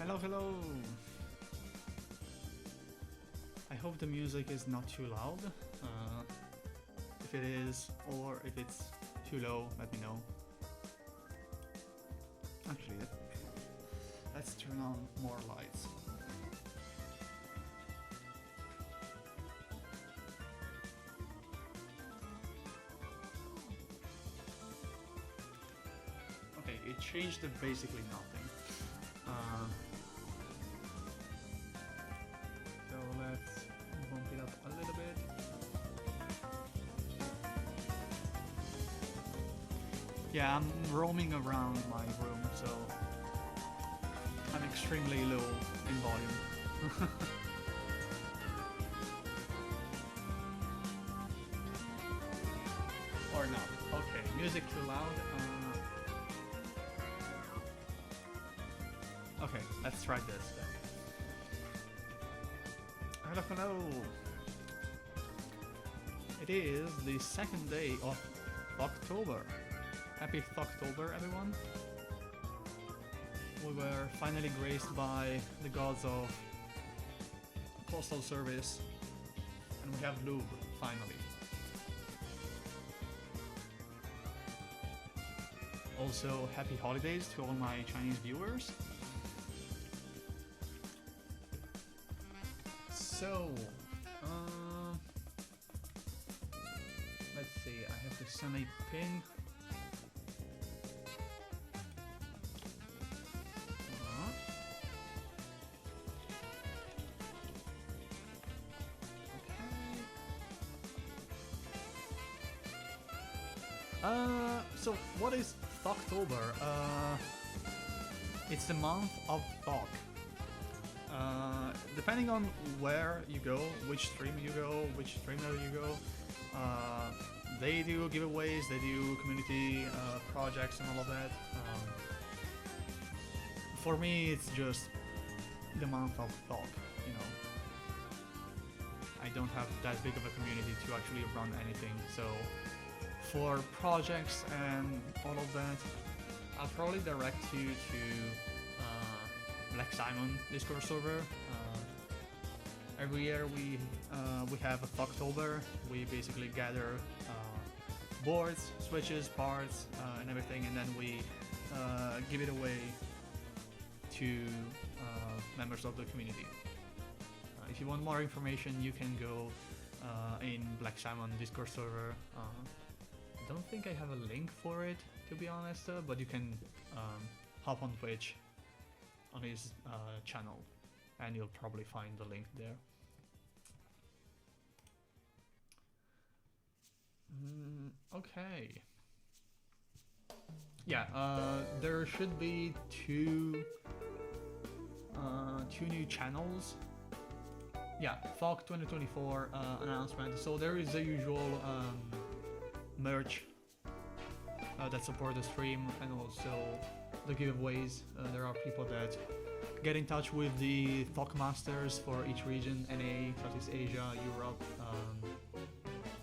Hello, hello! I hope the music is not too loud. If it is, or if it's too low, let me know. Actually, let's turn on more lights. Okay, it changed to basically nothing. So let's bump it up a little bit. Yeah, I'm roaming around my room, so I'm extremely low in volume. Or not. Okay, music too loud. Okay, let's try this then. Hello, hello! It is the second day of October. Happy October, everyone! We were finally graced by the gods of postal service, and we have lube, finally. Also, happy holidays to all my Chinese viewers. So, let's see, I have to send a ping. So what is October? It's the month of Thok. Depending on where you go, which stream you go, which streamer you go, they do giveaways, they do community projects and all of that. For me, it's just the month of Thok, you know. I don't have that big of a community to actually run anything, so for projects and all of that, I'll probably direct you to Black Simon Discord server. Every year we have a October. We basically gather boards, switches, parts, and everything, and then we give it away to members of the community. If you want more information, you can go in Black Simon Discord server. I don't think I have a link for it, to be honest, but you can hop on Twitch on his channel and you'll probably find the link there. Okay. Yeah, there should be two new channels. Yeah, Thok 2024 announcement. So there is the usual merch that support the stream, and also the giveaways. There are people that get in touch with the Thok masters for each region: NA, Southeast Asia, Europe,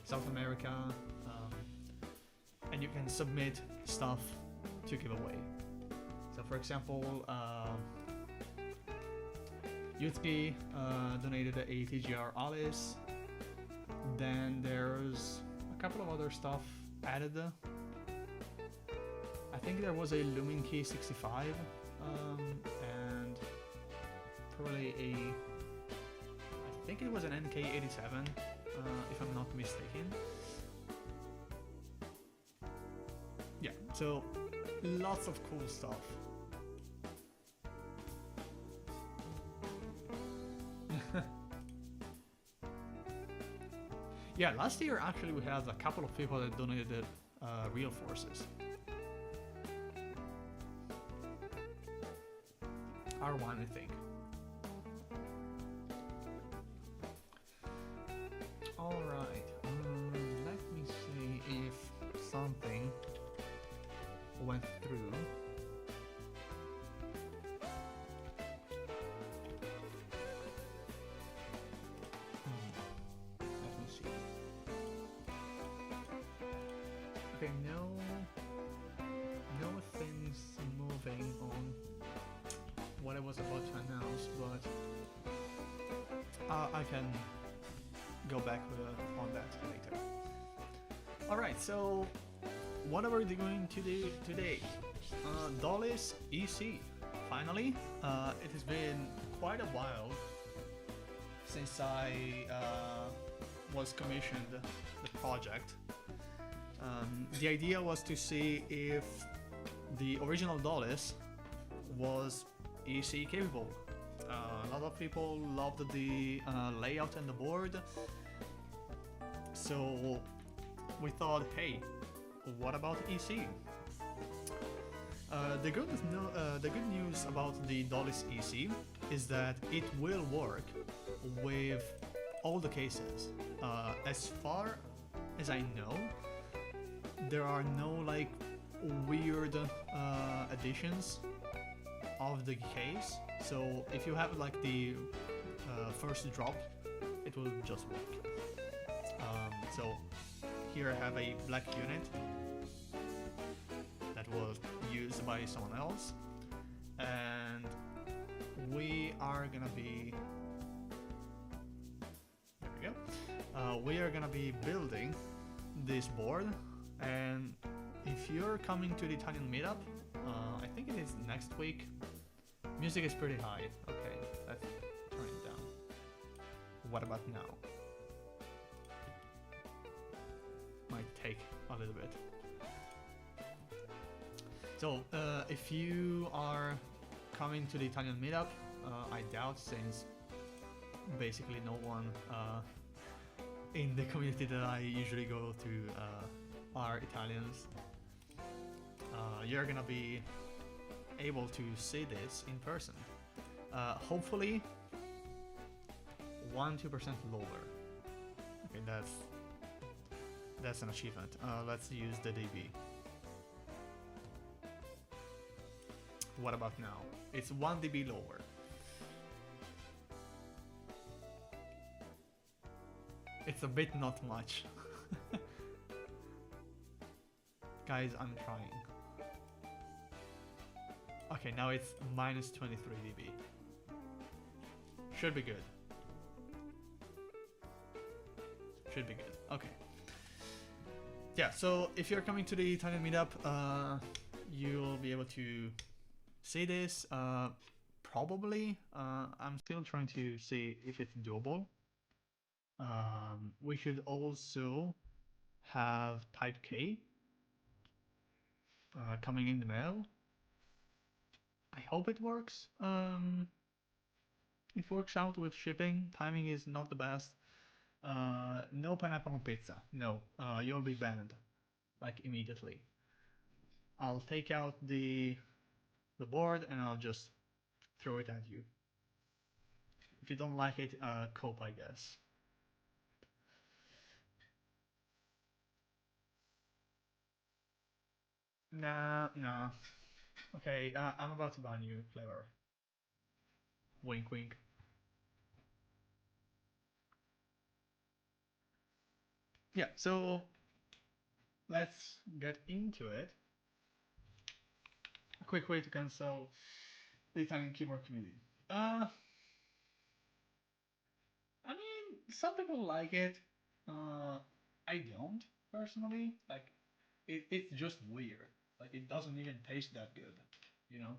South America, and you can submit stuff to give away. So for example, Yutki donated a TGR Alice. Then there's a couple of other stuff added. I think there was a Lumin Key 65 and probably I think it was an NK 87 if I'm not mistaken. Yeah, so lots of cool stuff. Yeah, last year actually we had a couple of people that donated real forces. R1, I think. Alright, let me see if something went through. Let me see. Okay, no things moving on what I was about to I can go back on that later. All right, so what are we doing today? Dolice EC. Finally, it has been quite a while since I was commissioned the project. The idea was to see if the original Dolice was EC capable. A lot of people loved the layout and the board, so we thought, hey, what about EC? The good news about the Dolice EC is that it will work with all the cases. As far as I know, there are no like weird additions of the case. So if you have like the first drop, it will just work. So here I have a black unit that was used by someone else, and we are gonna be we are gonna be building this board. And if you're coming to the Italian meetup, I think it is next week. Music is pretty high. Okay, let's turn it down. What about now? Might take a little bit. So if you are coming to the Italian meetup, I doubt, since basically no one in the community that I usually go to are Italians. You're gonna be able to see this in person. Hopefully 1-2% lower. Okay, that's an achievement. Let's use the DB. What about now? It's 1 dB lower. It's a bit not much. Guys, I'm trying. Okay, now it's minus 23 dB. Should be good. Should be good. Okay. Yeah, so if you're coming to the Italian meetup, you'll be able to see this. Probably. I'm still trying to see if it's doable. We should also have type K coming in the mail. I hope it works. It works out with shipping. Timing is not the best. No pineapple on pizza. No, you'll be banned, like immediately. I'll take out the board and I'll just throw it at you. If you don't like it, cope, I guess. Nah. Okay, I'm about to ban you, Clever. Wink, wink. Yeah, so let's get into it. A quick way to cancel the Italian keyboard community. I mean, some people like it. I don't personally. Like, it's just weird. Like, it doesn't even taste that good, you know?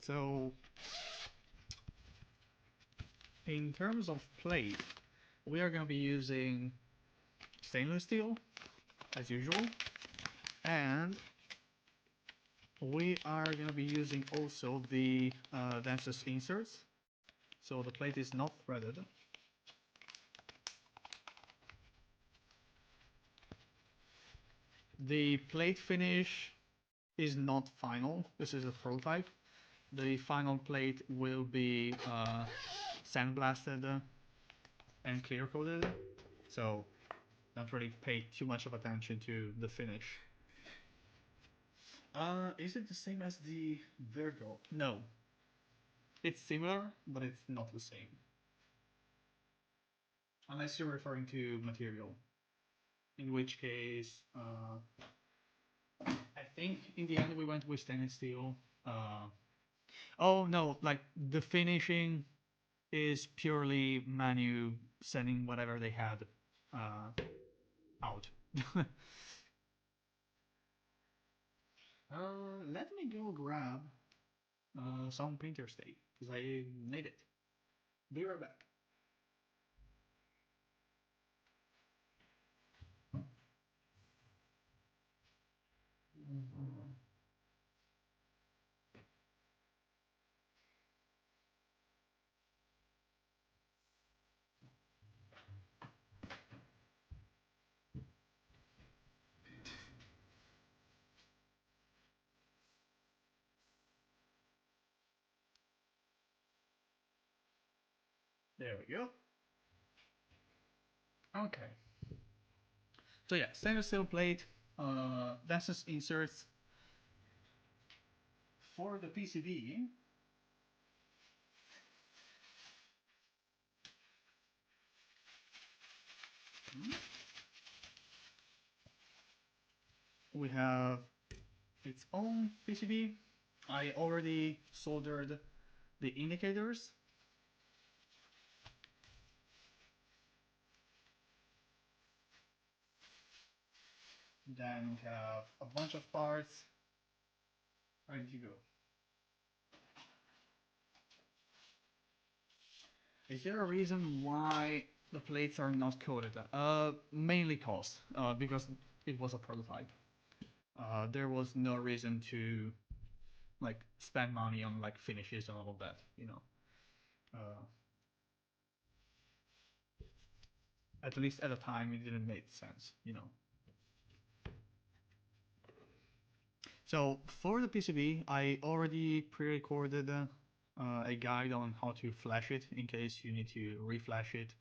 So, in terms of plate, we are going to be using stainless steel, as usual. And we are going to be using also the dentist inserts. So the plate is not threaded. The plate finish is not final. This is a prototype. The final plate will be sandblasted and clear coated. So don't really pay too much of attention to the finish. Is it the same as the Virgo? No. It's similar, but it's not the same. Unless you're referring to material. In which case, I think in the end we went with stainless steel. Uh, oh no, like the finishing is purely Manu sending whatever they had uh, out. Let me go grab some painter tape because I need it. Be right back. There we go. Okay. So yeah, stainless steel plate, Vestas inserts for the PCB. We have its own PCB. I already soldered the indicators. Then we have a bunch of parts ready to go. Is there a reason why the plates are not coated? Mainly cost, because it was a prototype. There was no reason to like spend money on like finishes and all of that, you know. Uh, at least at the time, it didn't make sense, you know. So for the PCB, I already pre-recorded a guide on how to flash it in case you need to reflash it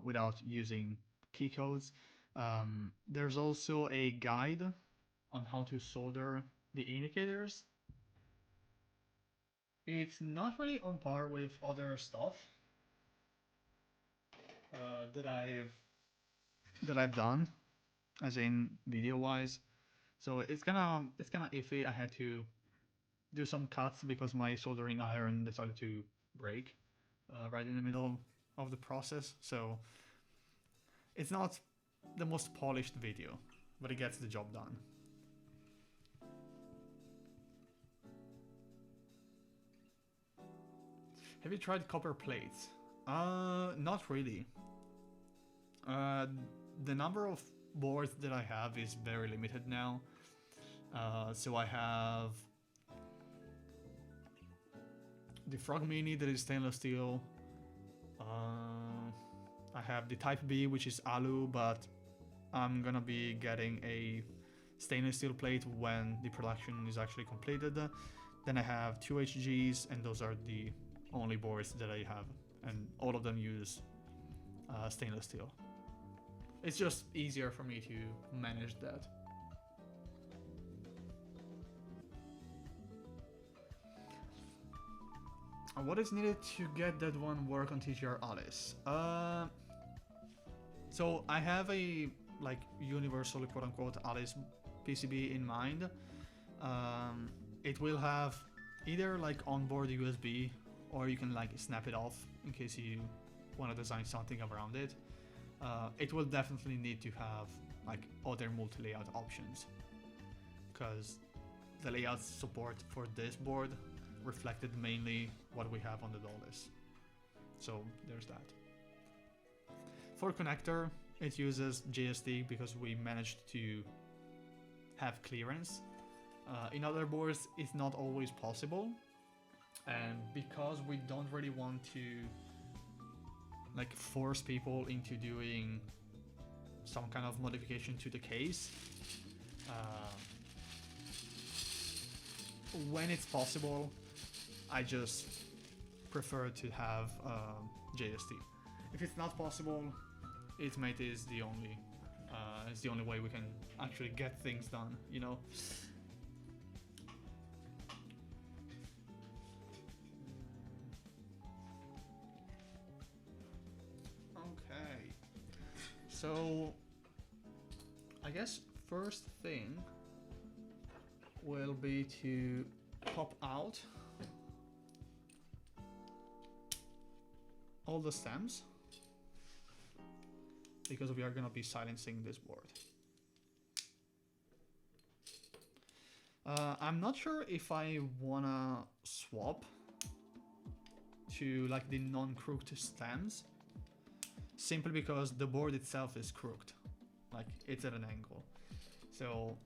without using key codes. There's also a guide on how to solder the indicators. It's not really on par with other stuff uh, that I've that I've done, as in video wise. So it's kind of iffy. I had to do some cuts because my soldering iron decided to break right in the middle of the process. So it's not the most polished video, but it gets the job done. Have you tried copper plates? Not really. Uh, the number of boards that I have is very limited now. So I have the Frog Mini that is stainless steel. I have the Type B, which is alu, but I'm gonna be getting a stainless steel plate when the production is actually completed. Then I have two HGs, and those are the only boards that I have, and all of them use stainless steel. It's just easier for me to manage that. What is needed to get that one work on TGR Alice? So I have a like universal quote unquote Alice PCB in mind. It will have either like onboard USB, or you can like snap it off in case you want to design something around it. It will definitely need to have like other multi-layout options, because the layout support for this board reflected mainly what we have on the Dolice. So there's that. For connector, it uses JST because we managed to have clearance. In other boards, it's not always possible, and because we don't really want to like force people into doing some kind of modification to the case, when it's possible, I just prefer to have JST. If it's not possible, Itmate is the only way we can actually get things done, you know. Okay, so I guess first thing will be to pop out all the stems, because we are gonna be silencing this board. I'm not sure if I wanna swap to like the non-crooked stems, simply because the board itself is crooked, like it's at an angle. So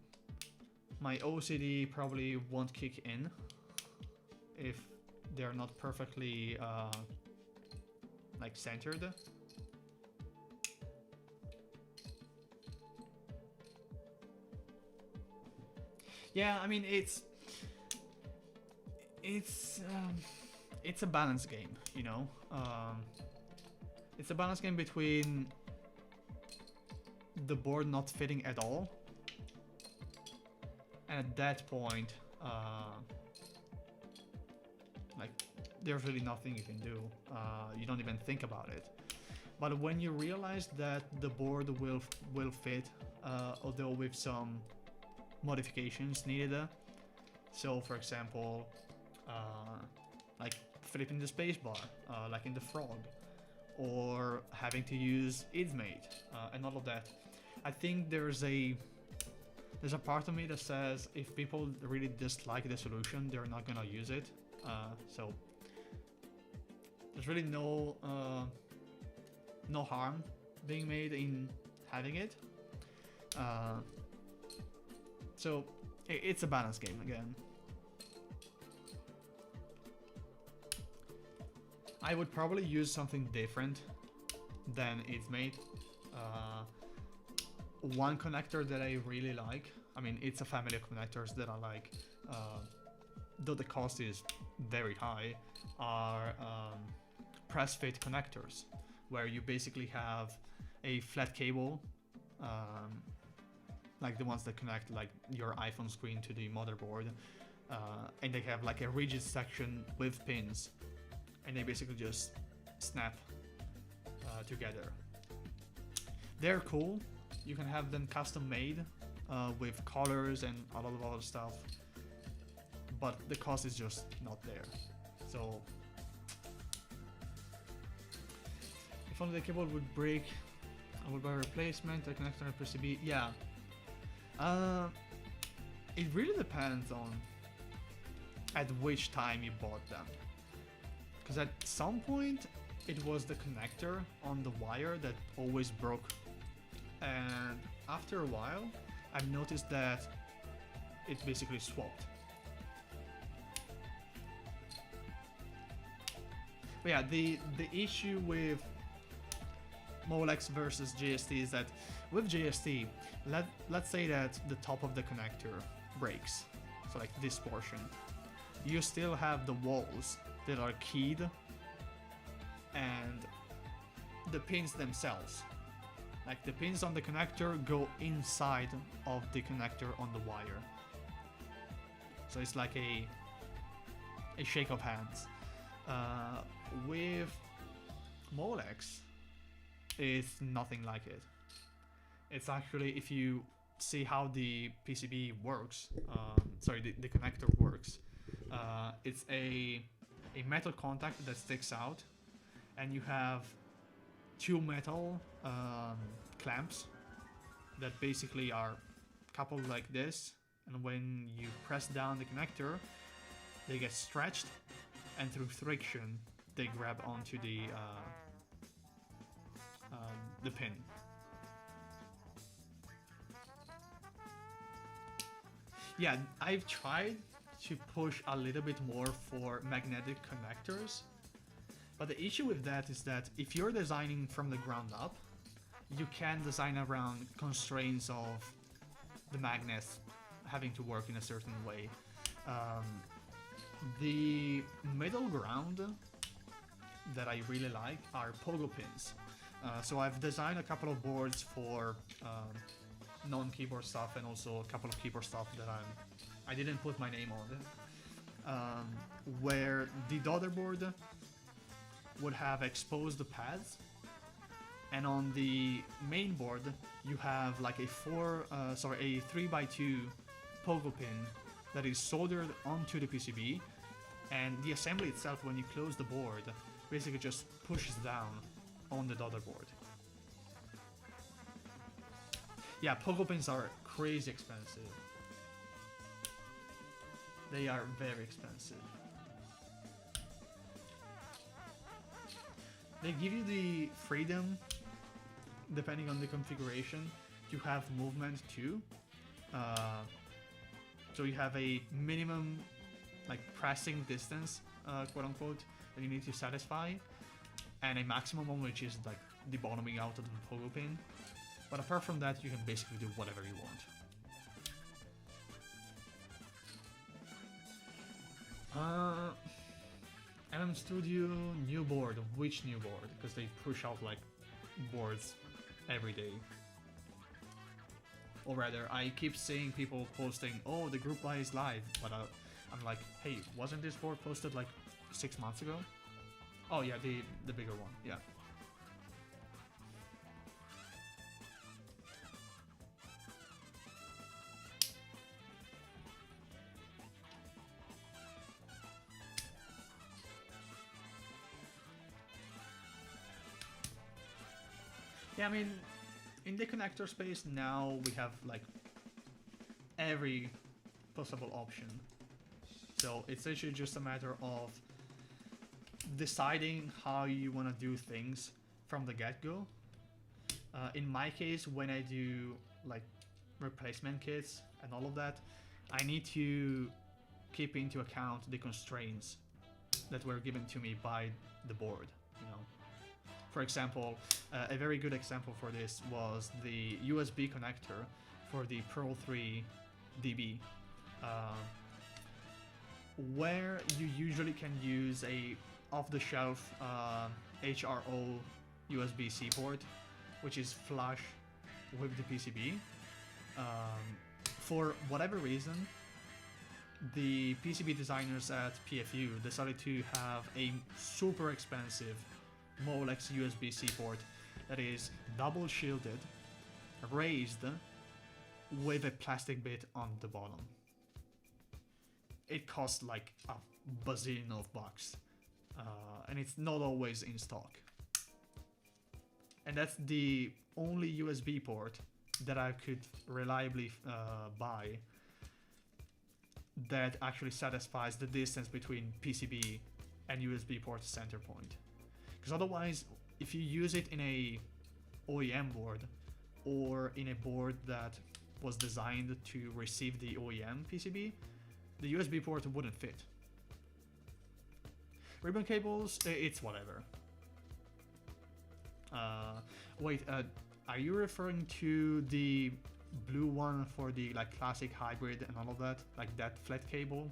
my OCD probably won't kick in if they're not perfectly like centered. Yeah, I mean it's a balance game, you know. It's a balance game between the board not fitting at all, and at that point, like there's really nothing you can do. You don't even think about it. But when you realize that the board will fit, although with some modifications needed. So, for example, like flipping the spacebar, like in the Frog, or having to use IdsMate, and all of that. I think there's a part of me that says if people really dislike the solution, they're not gonna use it. So there's really no harm being made in having it. So it's a balance game again. I would probably use something different than IdsMate. One connector that I really like, I mean it's a family of connectors that I like, though the cost is very high, are press fit connectors, where you basically have a flat cable, like the ones that connect like your iPhone screen to the motherboard, and they have like a rigid section with pins, and they basically just snap together. They're cool. You can have them custom made with colors and a lot of other stuff, but the cost is just not there. So if only the cable would break, I would buy a replacement, a connector and PCB. Yeah. It really depends on at which time you bought them. Because at some point it was the connector on the wire that always broke. And after a while, I've noticed that it's basically swapped. But yeah, the issue with Molex versus JST is that with JST, let's say that the top of the connector breaks, so like this portion, you still have the walls that are keyed and the pins themselves. Like the pins on the connector go inside of the connector on the wire. So it's like a shake of hands. With Molex, it's nothing like it. It's actually, if you see how the PCB works, the connector works, it's a metal contact that sticks out, and you have two metal clamps that basically are coupled like this, and when you press down the connector, they get stretched, and through friction, they grab onto the pin. Yeah, I've tried to push a little bit more for magnetic connectors, but the issue with that is that if you're designing from the ground up, you can design around constraints of the magnets having to work in a certain way. The middle ground that I really like are pogo pins. So I've designed a couple of boards for non-keyboard stuff, and also a couple of keyboard stuff that I didn't put my name on, where the daughter board would have exposed pads, And on the main board, you have like a 3x2 pogo pin that is soldered onto the PCB, and the assembly itself, when you close the board, basically just pushes down on the daughter board. Yeah, pogo pins are crazy expensive. They are very expensive. They give you the freedom, depending on the configuration, to have movement too. So you have a minimum, like, pressing distance, quote unquote, that you need to satisfy, and a maximum one, which is like the bottoming out of the pogo pin. But apart from that, you can basically do whatever you want. MM Studio new board. Which new board? Because they push out like boards every day. Or rather, I keep seeing people posting, "Oh, the group buy is live," but I'm like, "Hey, wasn't this board posted like 6 months ago?" Oh yeah, the bigger one. Yeah. Yeah, I mean, in the connector space now we have like every possible option. So it's actually just a matter of deciding how you want to do things from the get-go. In my case, when I do like replacement kits and all of that, I need to keep into account the constraints that were given to me by the board, you know. For example, a very good example for this was the USB connector for the Pro 3 DB, where you usually can use a off-the-shelf HRO USB-C port, which is flush with the PCB. For whatever reason, the PCB designers at PFU decided to have a super expensive Molex USB-C port that is double shielded, raised, with a plastic bit on the bottom. It costs like a bazillion of bucks, and it's not always in stock. And that's the only USB port that I could reliably buy that actually satisfies the distance between PCB and USB port center point. Because otherwise, if you use it in a OEM board or in a board that was designed to receive the OEM PCB, the USB port wouldn't fit. Ribbon cables, it's whatever. Wait, are you referring to the blue one for the like classic hybrid and all of that, like that flat cable?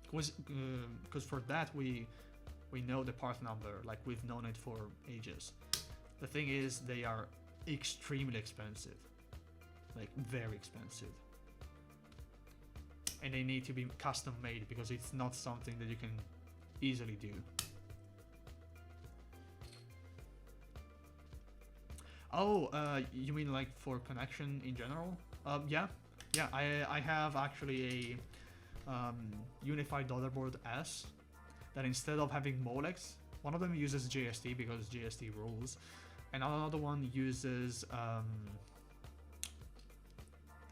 Because for that we know the part number, like we've known it for ages. The thing is, they are extremely expensive, like very expensive, and they need to be custom made because it's not something that you can easily do. Oh, you mean like for connection in general? Yeah, I have actually a unified daughterboard S that instead of having Molex, one of them uses JST because JST rules, and another one uses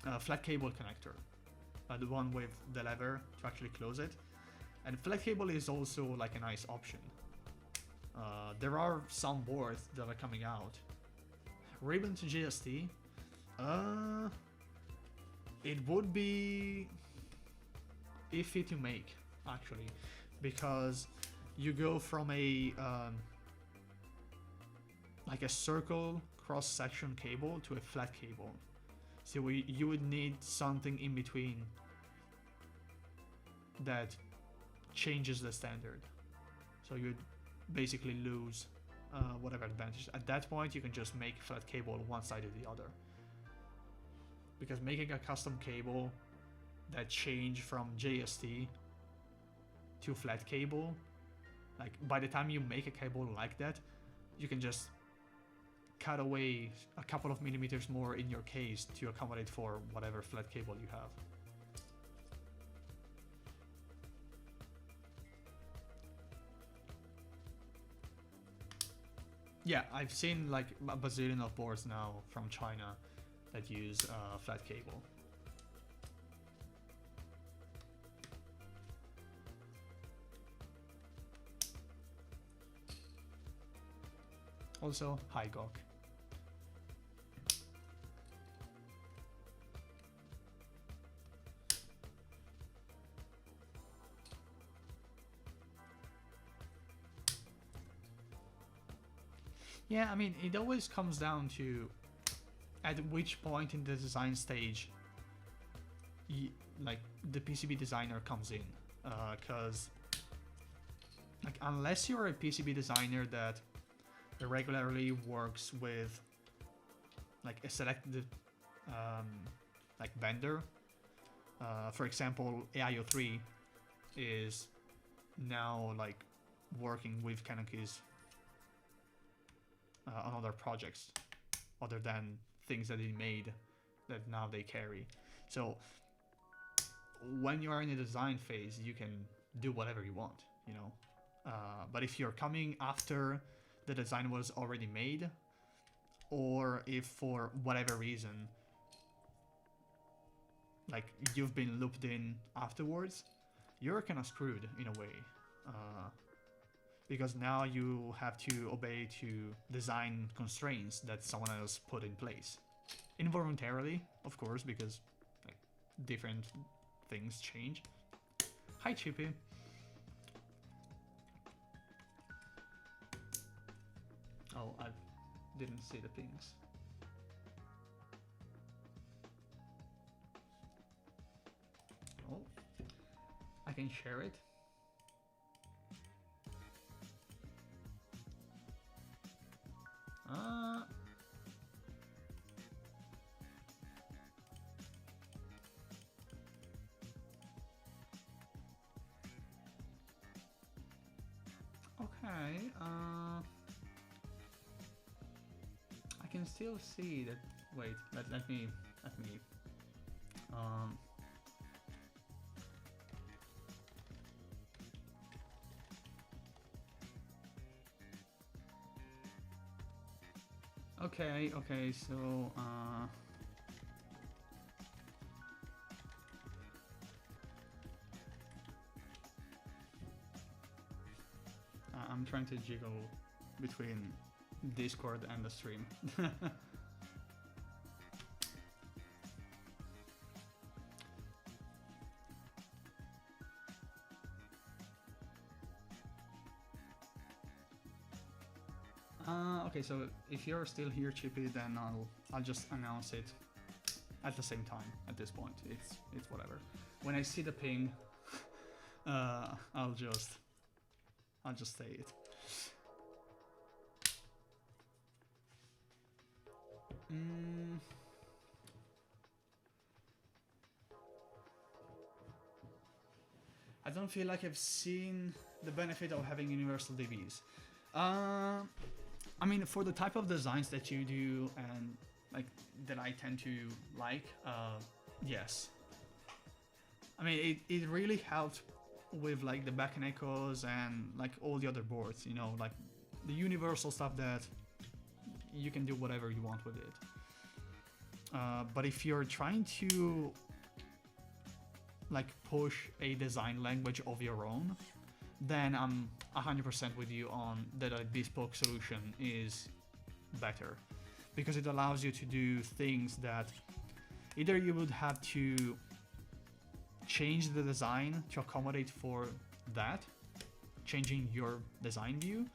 a flat cable connector, the one with the lever to actually close it. And flat cable is also like a nice option. There are some boards that are coming out. Ribbon to JST, it would be iffy to make actually, because you go from a like a circle cross-section cable to a flat cable, so you would need something in between that changes the standard, so you'd basically lose whatever advantage. At that point, you can just make flat cable one side or the other, because making a custom cable that change from JST to flat cable, like by the time you make a cable like that, you can just cut away a couple of millimeters more in your case to accommodate for whatever flat cable you have. Yeah, I've seen like a bazillion of boards now from China that use flat cable. Also, hi Gok. Yeah, I mean, it always comes down to at which point in the design stage like the PCB designer comes in, because like unless you're a PCB designer that regularly works with like a selected like vendor, for example AIO3 is now like working with Canonkeys on other projects other than things that he made that now they carry. So when you are in the design phase, you can do whatever you want, you know. But if you're coming after the design was already made, or if for whatever reason like you've been looped in afterwards, you're kind of screwed in a way. Because now you have to obey to design constraints that someone else put in place. Involuntarily, of course, because like, different things change. Hi, Chippy. Oh, I didn't see the pings. Oh, I can share it. Okay, I can still see that. Wait, let me. Okay, so I'm trying to jiggle between Discord and the stream. Okay, so if you're still here, Chippy, then I'll just announce it at the same time. At this point, it's whatever. When I see the ping, I'll just say it. I don't feel like I've seen the benefit of having universal DBs. I mean, for the type of designs that you do and like that I tend to like, yes. I mean, it really helped with like the back and echoes and like all the other boards, you know, like the universal stuff that you can do whatever you want with it. But if you're trying to like push a design language of your own, then I'm 100% with you on that a bespoke solution is better, because it allows you to do things that either you would have to change the design to accommodate for that, changing your design view,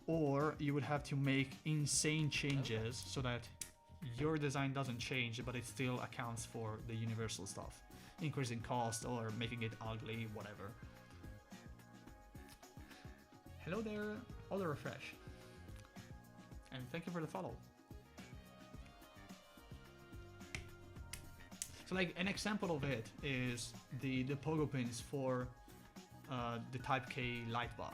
or you would have to make insane changes so that your design doesn't change but it still accounts for the universal stuff, increasing cost or making it ugly, whatever. Hello there, Auto Refresh, and thank you for the follow. So like an example of it is the pogo pins for the Type K light bar.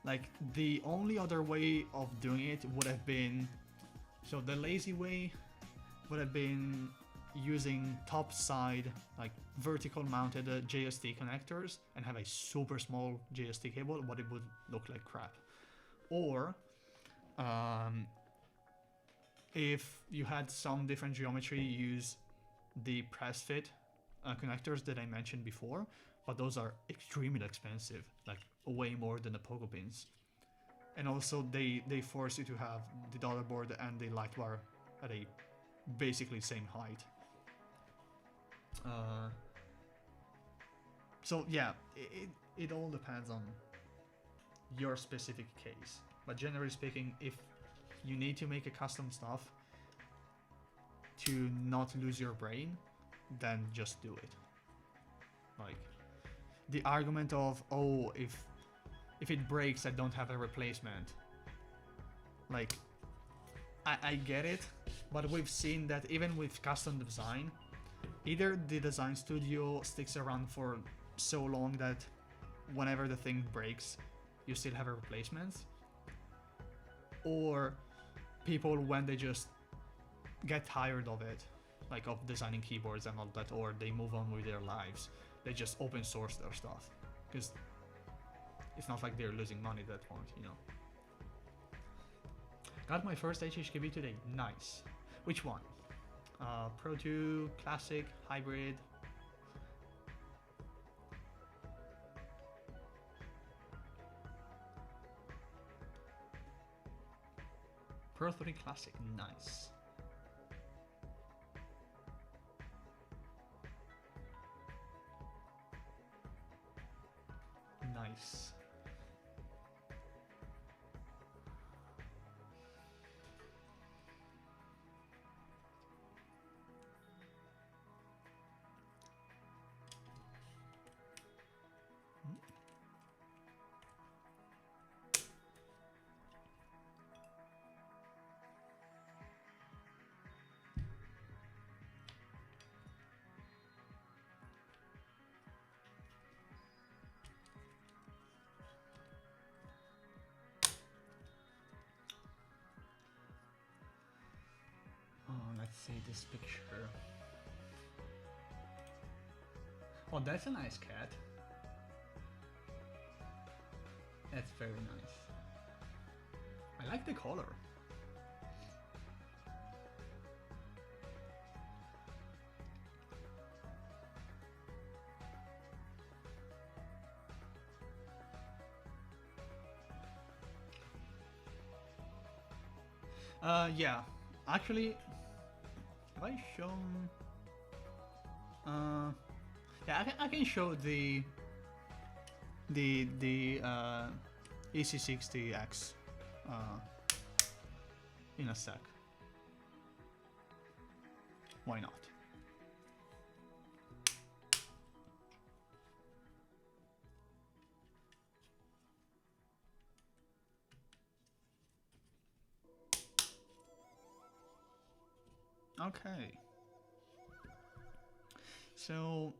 Like, the only other way of doing it would have been, so the lazy way would have been using top side, like vertical mounted JST connectors and have a super small JST cable, but it would look like crap. Or if you had some different geometry, use the press fit connectors that I mentioned before, but those are extremely expensive, like way more than the pogo pins. And also they force you to have the daughter board and the light bar at a basically same height. So yeah, it all depends on your specific case. But generally speaking, if you need to make a custom stuff to not lose your brain, then just do it. Like, the argument of, oh, if it breaks, I don't have a replacement. Like, I get it, but we've seen that even with custom design, either the design studio sticks around for so long that whenever the thing breaks, you still have a replacement, or people, when they just get tired of it, like of designing keyboards and all that, or they move on with their lives, they just open source their stuff, because it's not like they're losing money at that point, you know. Got my first HHKB today. Nice. Which one? Pro 2, Classic, Hybrid. Pro 3 Classic. Nice. Nice. Oh, let's see this picture. Oh, that's a nice cat. That's very nice. I like the color. Yeah. Actually, have I shown? Yeah, I can show the EC60X in a sec. Why not? Okay. So,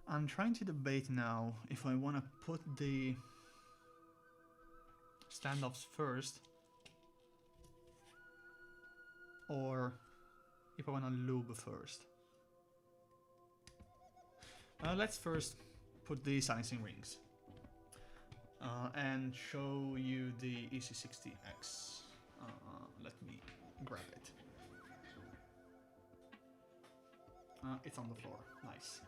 I'm trying to debate now if I want to put the standoffs first, or if I want to lube first. Let's first put the silencing rings and show you the EC60X. Let me grab it. It's on the floor. Nice.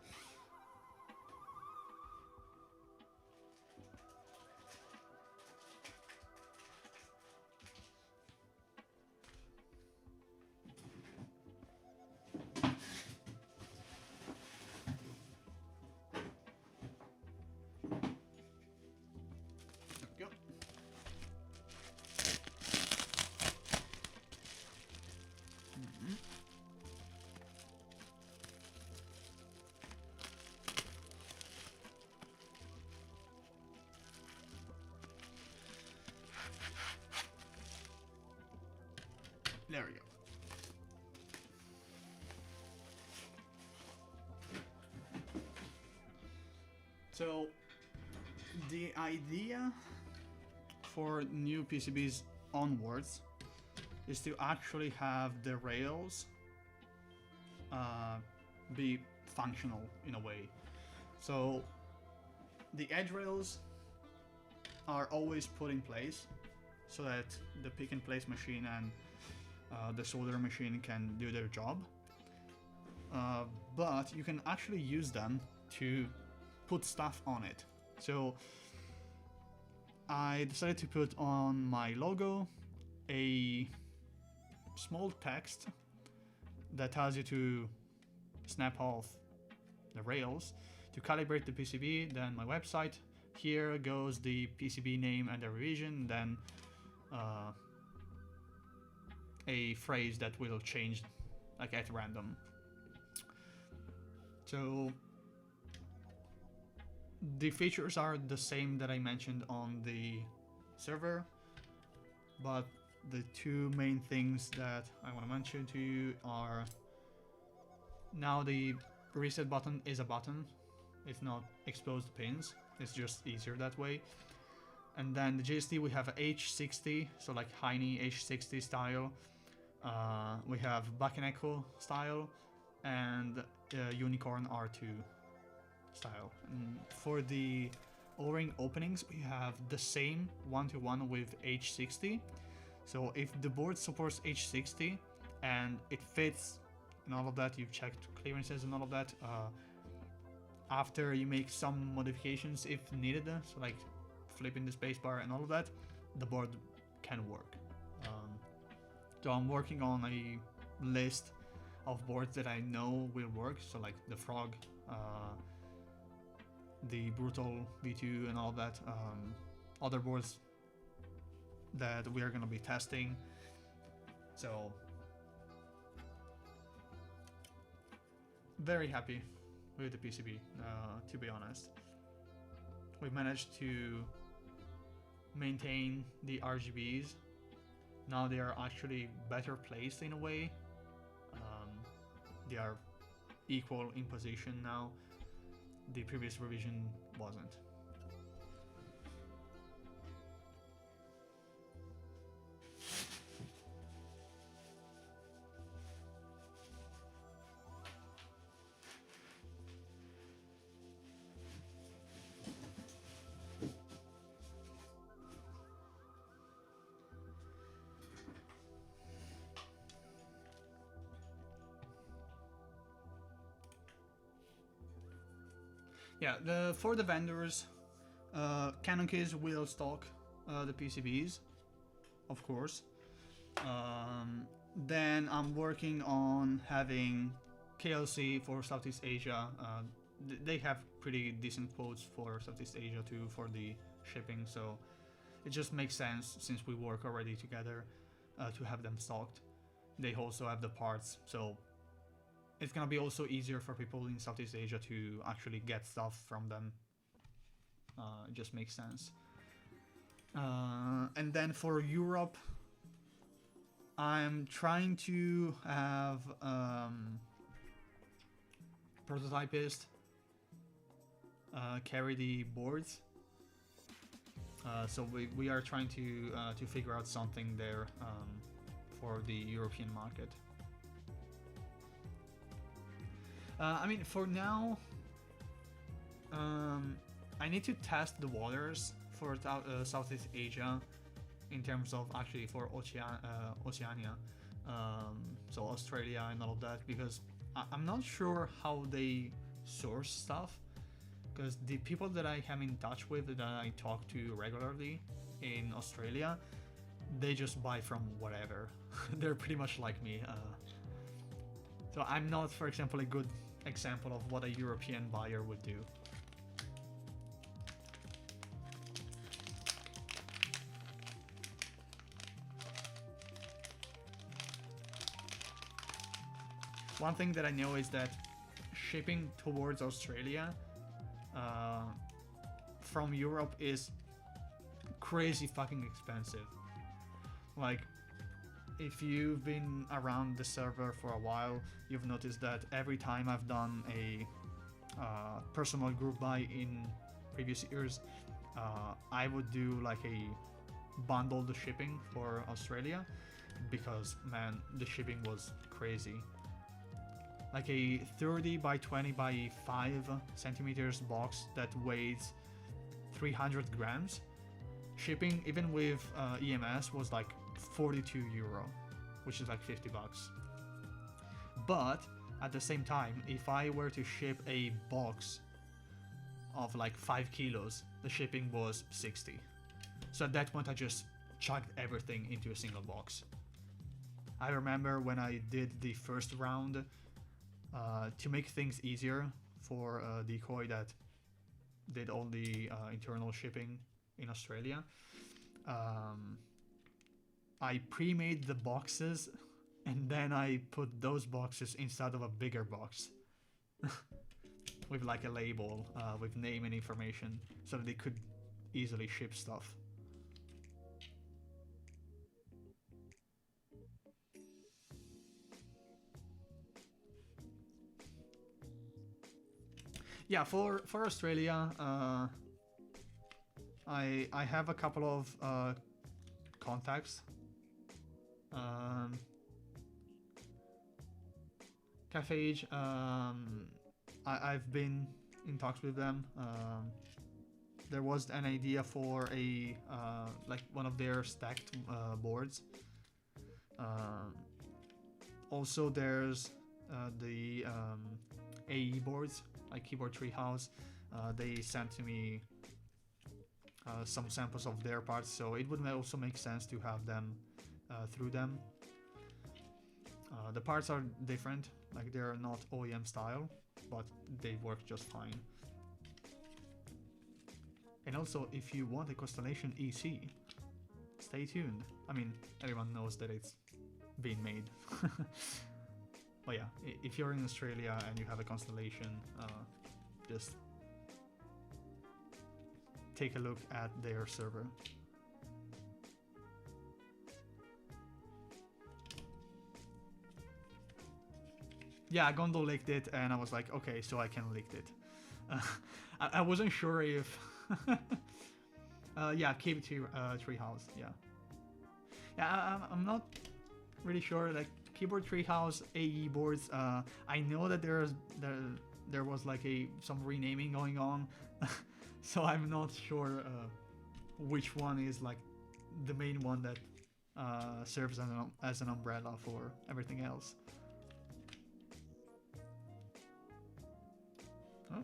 There we go. So the idea for new PCBs onwards is to actually have the rails be functional in a way. So the edge rails are always put in place so that the pick and place machine and the solder machine can do their job. But you can actually use them to put stuff on it. So I decided to put on my logo a small text that tells you to snap off the rails to calibrate the PCB, then my website. Here goes the PCB name and the revision, then a phrase that will change like at random. So the features are the same that I mentioned on the server, but the two main things that I want to mention to you are now the reset button is a button. It's not exposed pins. It's just easier that way. And then the JST, we have H60, so like Heine H60 style. We have Bakken Echo style and Unicorn R2 style. And for the O-ring openings, we have the same one-to-one with H60. So if the board supports H60 and it fits and all of that, you've checked clearances and all of that, after you make some modifications if needed, so like flipping the spacebar and all of that, the board can work. So I'm working on a list of boards that I know will work, so like the Frog, the Brutal V2 and all that, other boards that we are going to be testing. So very happy with the PCB, to be honest. We've managed to maintain the RGBs. Now they are actually better placed in a way. They are equal in position now. The previous revision wasn't. Yeah, for the vendors, Canon Keys will stock the PCBs, of course. Then I'm working on having KLC for Southeast Asia. They have pretty decent quotes for Southeast Asia too for the shipping, so it just makes sense since we work already together to have them stocked. They also have the parts, so it's gonna be also easier for people in Southeast Asia to actually get stuff from them. It just makes sense. And then for Europe, I'm trying to have prototypist carry the boards. So we are trying to figure out something there for the European market. I mean, for now, I need to test the waters for Southeast Asia in terms of actually for Oceania, so Australia and all of that, because I'm not sure how they source stuff, because the people that I am in touch with, that I talk to regularly in Australia, they just buy from whatever. They're pretty much like me. So I'm not, for example, a good example of what a European buyer would do. One thing that I know is that shipping towards Australia from Europe is crazy fucking expensive. Like, if you've been around the server for a while, you've noticed that every time I've done a personal group buy in previous years, I would do like a bundled shipping for Australia because man, the shipping was crazy. Like a 30 by 20 by 5 centimeters box that weighs 300 grams. Shipping, even with EMS, was like 42 euro, which is like 50 bucks. But at the same time, if I were to ship a box of like 5 kilos, the shipping was 60. So at that point, I just chucked everything into a single box. I remember when I did the first round, to make things easier for Decoy that did all the internal shipping in Australia, I pre-made the boxes and then I put those boxes inside of a bigger box with like a label with name and information so that they could easily ship stuff. Yeah, for Australia, I have a couple of contacts. Cafe, I've been in talks with them. There was an idea for a like one of their stacked boards. Also, there's the AE boards, like Keyboard Treehouse. They sent to me some samples of their parts, so it would also make sense to have them through them. The parts are different, like they're not OEM style, but they work just fine. And also, if you want a Constellation EC, stay tuned. I mean, everyone knows that it's being made. But yeah, if you're in Australia and you have a Constellation, just take a look at their server. Yeah, Gondol licked it, and I was like, okay, so I can lick it. I wasn't sure if... yeah, keep Treehouse, yeah. Yeah, I'm not really sure, like, Keyboard Treehouse AE boards, I know that there was like some renaming going on, so I'm not sure which one is like the main one that serves as an umbrella for everything else. Huh?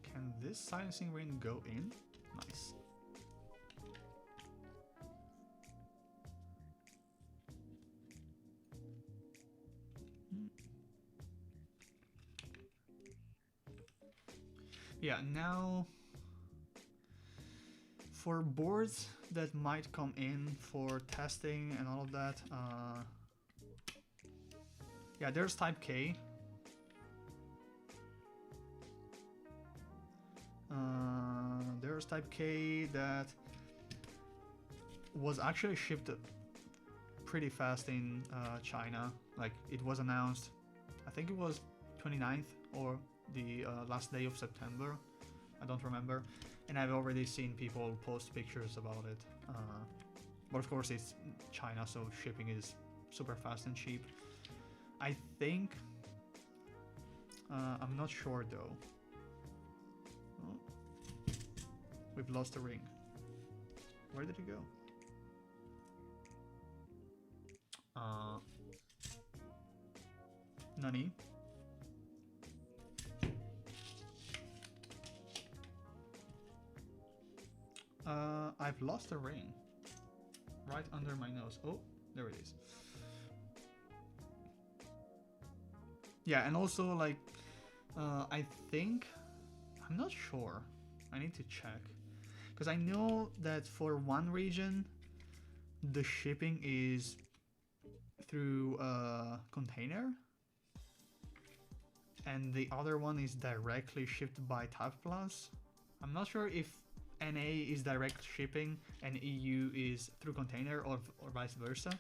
Can this silencing ring go in? Nice. Yeah, now for boards that might come in for testing and all of that, yeah, there's Type K. There's Type K that was actually shipped pretty fast in China. Like, it was announced, I think it was 29th or the last day of September. I don't remember. And I've already seen people post pictures about it. But of course it's China, so shipping is super fast and cheap. I think... I'm not sure though. Oh. We've lost a ring. Where did it go? Nani? I've lost a ring. Right under my nose. Oh, there it is. Yeah, and also like, I think, I'm not sure. I need to check. Because I know that for one region, the shipping is through a container. And the other one is directly shipped by Type Plus. I'm not sure if NA is direct shipping and EU is through container or vice versa.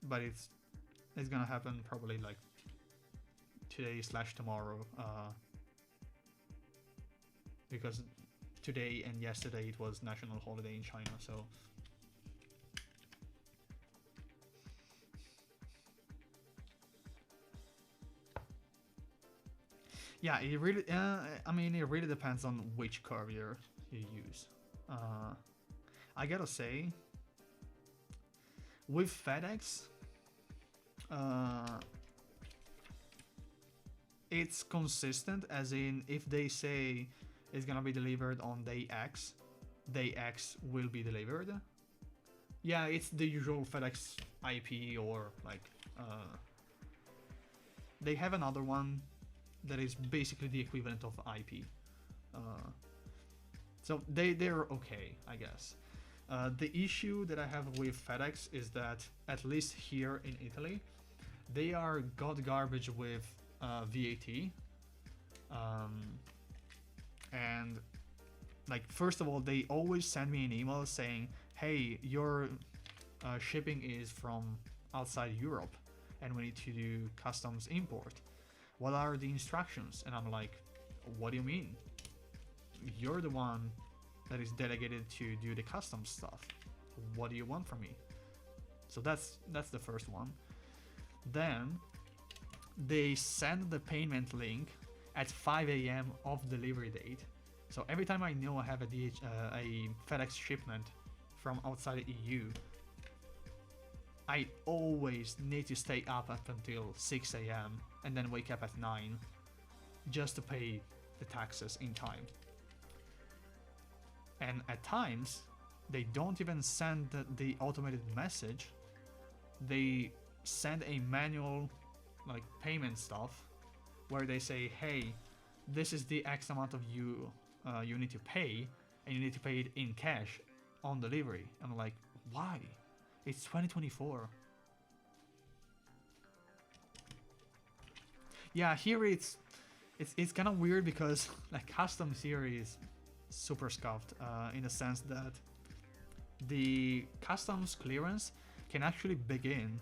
but it's gonna happen probably like today/tomorrow, because today and yesterday it was national holiday in China, so yeah, it really I mean it really depends on which courier you use. I gotta say, with FedEx, uh, it's consistent, as in if they say it's gonna be delivered on day X will be delivered. Yeah, it's the usual FedEx IP, or like they have another one that is basically the equivalent of IP. So they're okay, I guess. The issue that I have with FedEx is that, at least here in Italy, they are god garbage with VAT. And like, first of all, they always send me an email saying, hey, your shipping is from outside Europe and we need to do customs import. What are the instructions? And I'm like, what do you mean? You're the one that is delegated to do the customs stuff. What do you want from me? So that's the first one. Then they send the payment link at 5 a.m. of delivery date. So every time I know I have a FedEx shipment from outside the EU, I always need to stay up until 6 a.m. and then wake up at 9 just to pay the taxes in time. And at times, they don't even send the automated message. They send a manual, like, payment stuff where they say, hey, this is the X amount of you need to pay, and you need to pay it in cash on delivery. I'm like, why? It's 2024. Yeah, here it's kind of weird because like customs here is super scuffed in the sense that the customs clearance can actually begin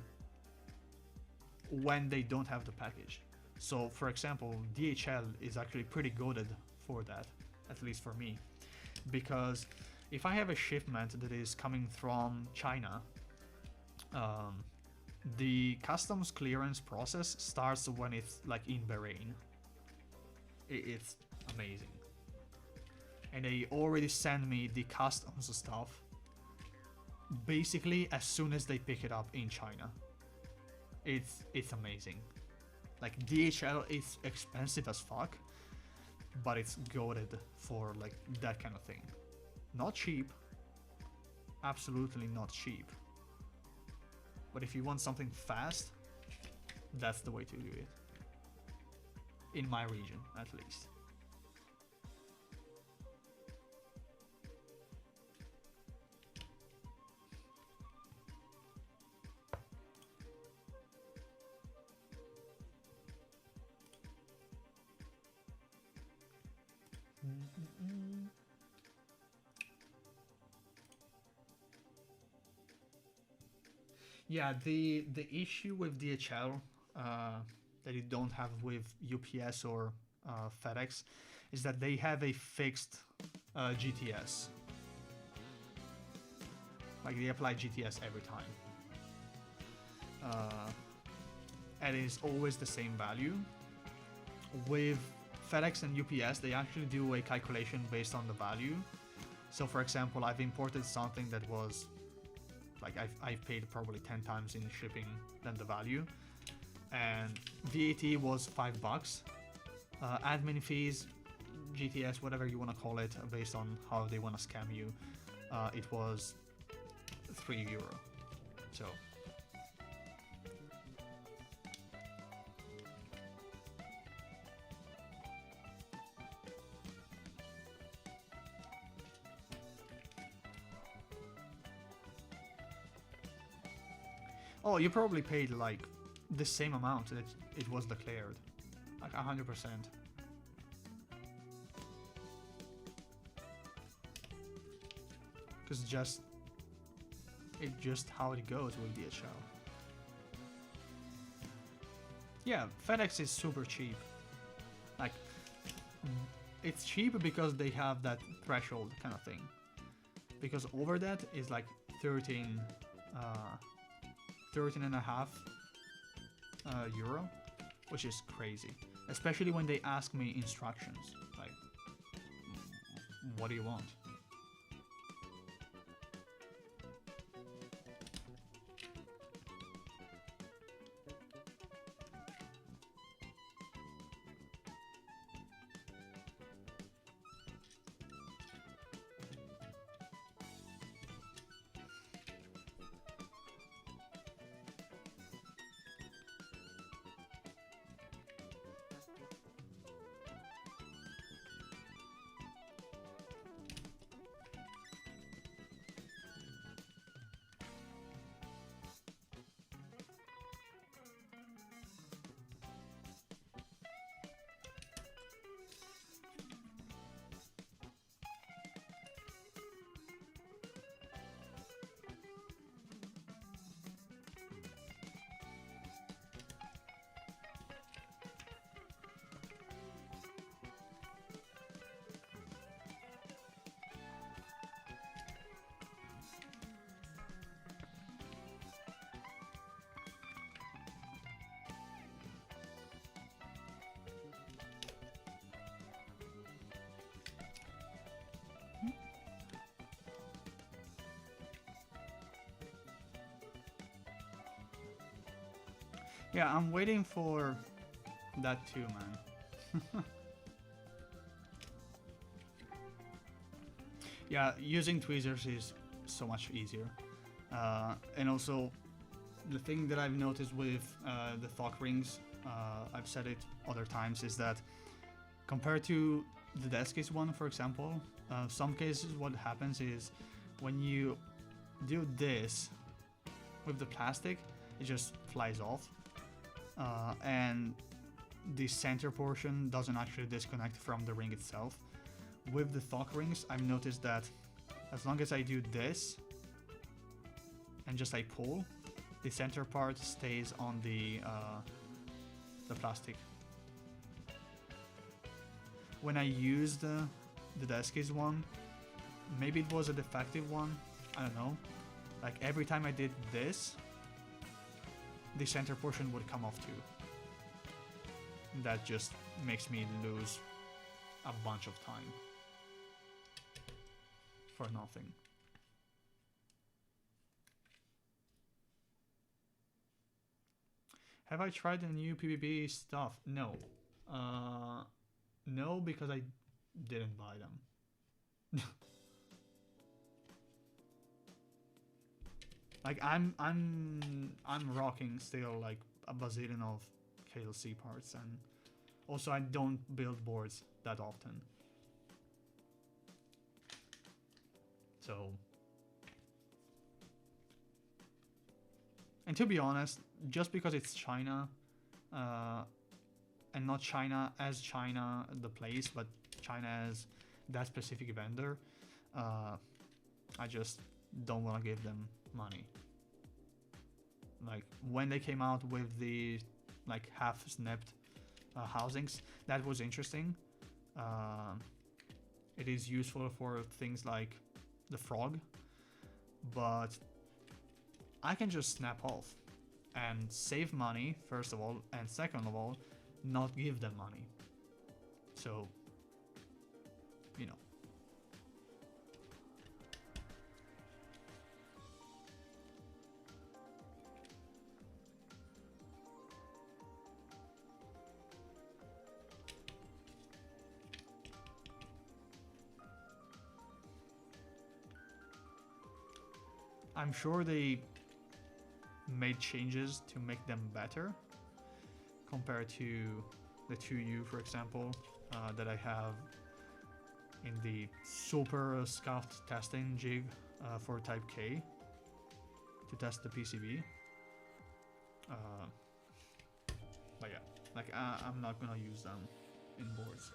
when they don't have the package. So for example, DHL is actually pretty goated for that, at least for me, because if I have a shipment that is coming from China, the customs clearance process starts when it's like in Bahrain. It's amazing. And they already send me the customs stuff basically as soon as they pick it up in China. It's amazing. Like, DHL is expensive as fuck, but it's goated for like that kind of thing. Not cheap, absolutely not cheap. But if you want something fast, that's the way to do it. In my region, at least. Yeah, the issue with DHL that you don't have with UPS or FedEx is that they have a fixed GTS. Like, they apply GTS every time. And it's always the same value. With FedEx and UPS, they actually do a calculation based on the value. So for example, I've imported something that was like I've paid probably 10 times in shipping than the value, and VAT was $5. Admin fees, GTS, whatever you want to call it, based on how they want to scam you, it was €3. So oh, you probably paid like the same amount that it was declared, like 100%. Because it's just how it goes with DHL. Yeah, FedEx is super cheap. Like, it's cheap because they have that threshold kind of thing. Because over that is like 13, 13 and a half euro, which is crazy. Especially when they ask me instructions. Like, what do you want? Yeah, I'm waiting for that too, man. Yeah, using tweezers is so much easier. And also, the thing that I've noticed with the thought rings, I've said it other times, is that compared to the desk case one, for example, some cases what happens is when you do this with the plastic, it just flies off. And the center portion doesn't actually disconnect from the ring itself. With the thought rings, I've noticed that as long as I do this and just I pull, the center part stays on the plastic. When I used the desk case one, maybe it was a defective one, I don't know. Like every time I did this, the center portion would come off too. That just makes me lose a bunch of time for nothing. Have I tried the new PvP stuff? No. No, because I didn't buy them. Like I'm rocking still like a bazillion of KLC parts, and also I don't build boards that often. So, and to be honest, just because it's China, and not China as China the place, but China as that specific vendor, I just don't want to give them money. Like when they came out with the like half snipped housings, that was interesting. It is useful for things like the frog, but I can just snap off and save money first of all, and second of all, not give them money. So, you know. I'm sure they made changes to make them better compared to the 2U, for example, that I have in the super scuffed testing jig for Type K to test the PCB. But yeah, like I'm not gonna use them in boards.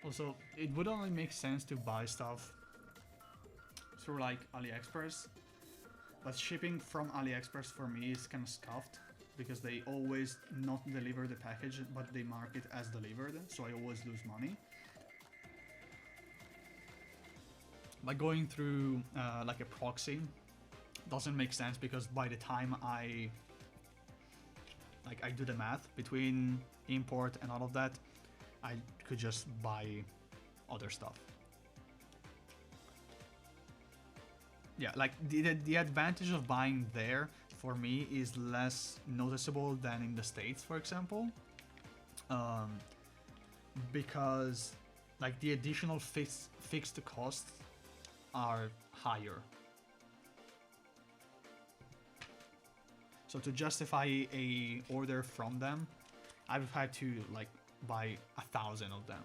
Also, it would only make sense to buy stuff through like AliExpress, but shipping from AliExpress for me is kind of scuffed because they always not deliver the package, but they mark it as delivered, so I always lose money. By going through like a proxy doesn't make sense because by the time I do the math between import and all of that, I could just buy other stuff. Yeah, like the advantage of buying there for me is less noticeable than in the States, for example, because like the additional fixed costs are higher. So to justify a order from them, I've had to like buy 1,000 of them.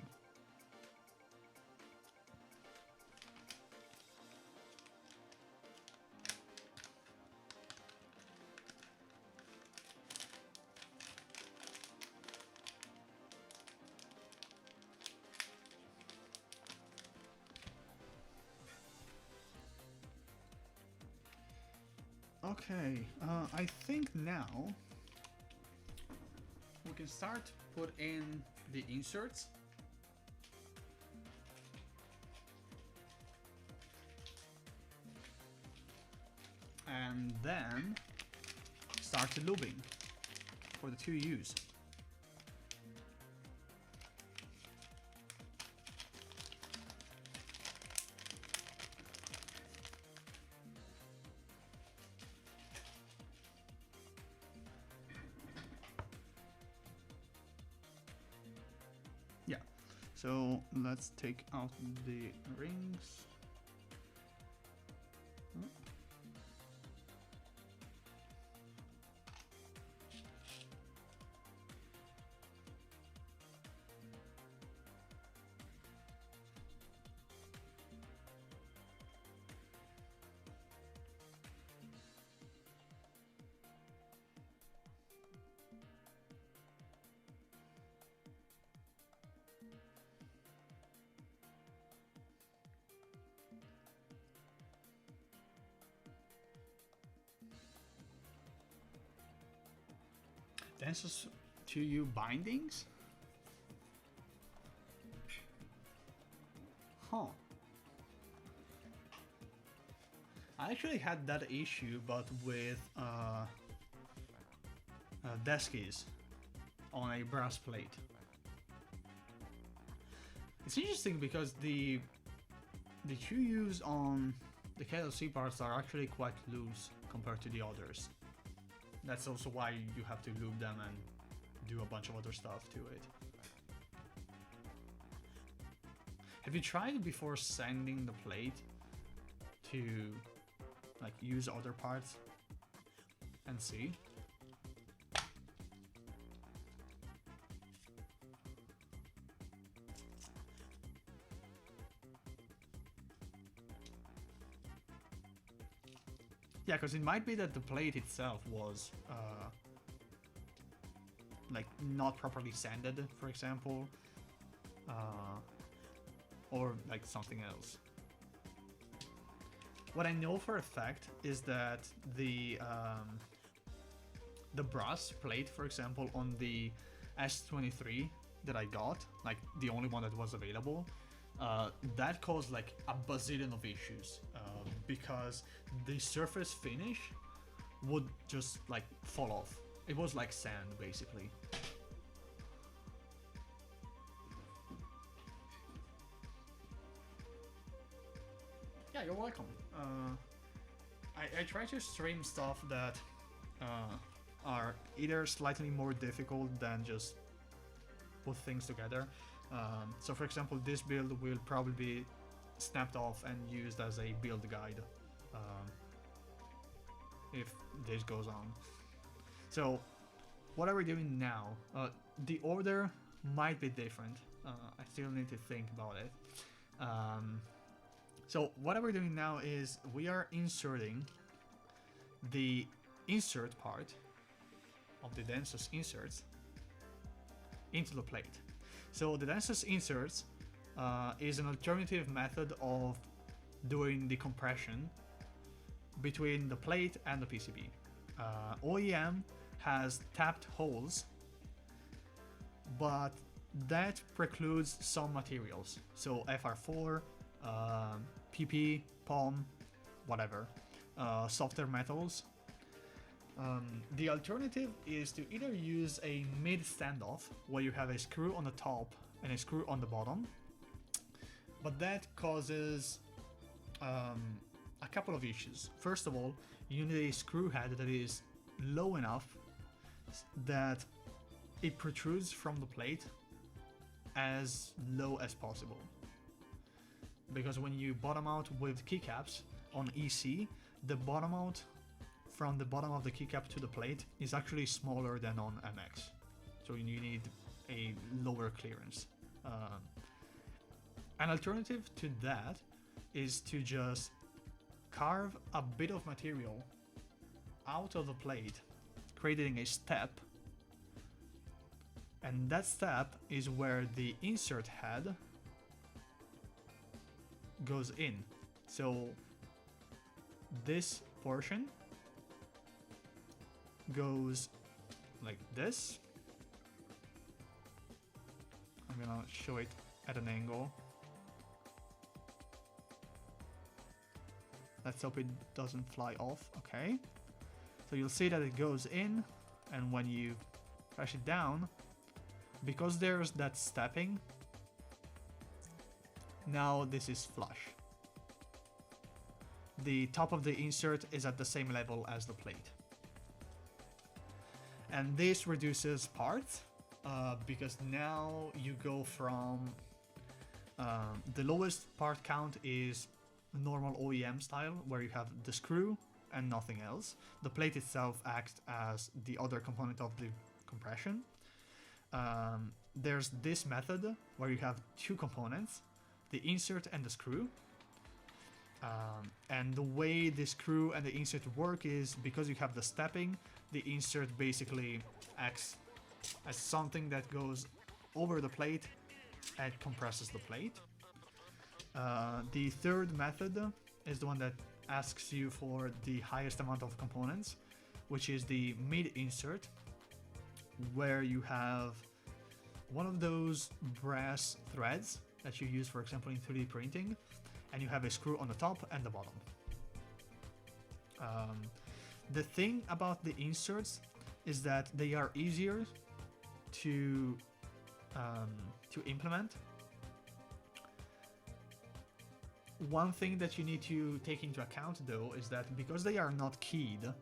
Okay, I think now we can start put in the inserts. And then start the lubing for the 2Us. Yeah, so let's take out the rings. Densus 2U bindings? Huh. I actually had that issue, but with deskies on a brass plate. It's interesting because the 2Us on the KLC parts are actually quite loose compared to the others. That's also why you have to lube them and do a bunch of other stuff to it. Have you tried before sanding the plate to like use other parts and see? Yeah, because it might be that the plate itself was like not properly sanded, for example, or like something else. What I know for a fact is that the brass plate, for example, on the S23 that I got, like the only one that was available, that caused like a bazillion of issues because the surface finish would just like fall off. It was like sand, basically. Yeah, you're welcome. I try to stream stuff that are either slightly more difficult than just put things together. So for example, this build will probably be snapped off and used as a build guide if this goes on. So what are we doing now? The order might be different. I still need to think about it. So what we're doing now is we are inserting the insert part of the Densus inserts into the plate. So the Densus inserts is an alternative method of doing the compression between the plate and the PCB. OEM has tapped holes, but that precludes some materials. So FR4, PP, POM, whatever, softer metals. The alternative is to either use a mid standoff where you have a screw on the top and a screw on the bottom, but that causes a couple of issues. First of all, you need a screw head that is low enough that it protrudes from the plate as low as possible. Because when you bottom out with keycaps on EC, the bottom out from the bottom of the keycap to the plate is actually smaller than on MX. So you need a lower clearance. An alternative to that is to just carve a bit of material out of the plate, creating a step, and that step is where the insert head goes in. So this portion goes like this. I'm gonna show it at an angle. Let's hope it doesn't fly off. Okay. So you'll see that it goes in, and when you press it down, because there's that stepping, now this is flush. The top of the insert is at the same level as the plate. And this reduces parts, because now you go from the lowest part count is normal OEM style, where you have the screw and nothing else. The plate itself acts as the other component of the compression. There's this method where you have two components, the insert and the screw. And the way the screw and the insert work is, because you have the stepping, the insert basically acts as something that goes over the plate and compresses the plate. The third method is the one that asks you for the highest amount of components, which is the mid insert, where you have one of those brass threads that you use, for example, in 3D printing, and you have a screw on the top and the bottom. The thing about the inserts is that they are easier to implement. One thing that you need to take into account, though, is that because they are not keyed,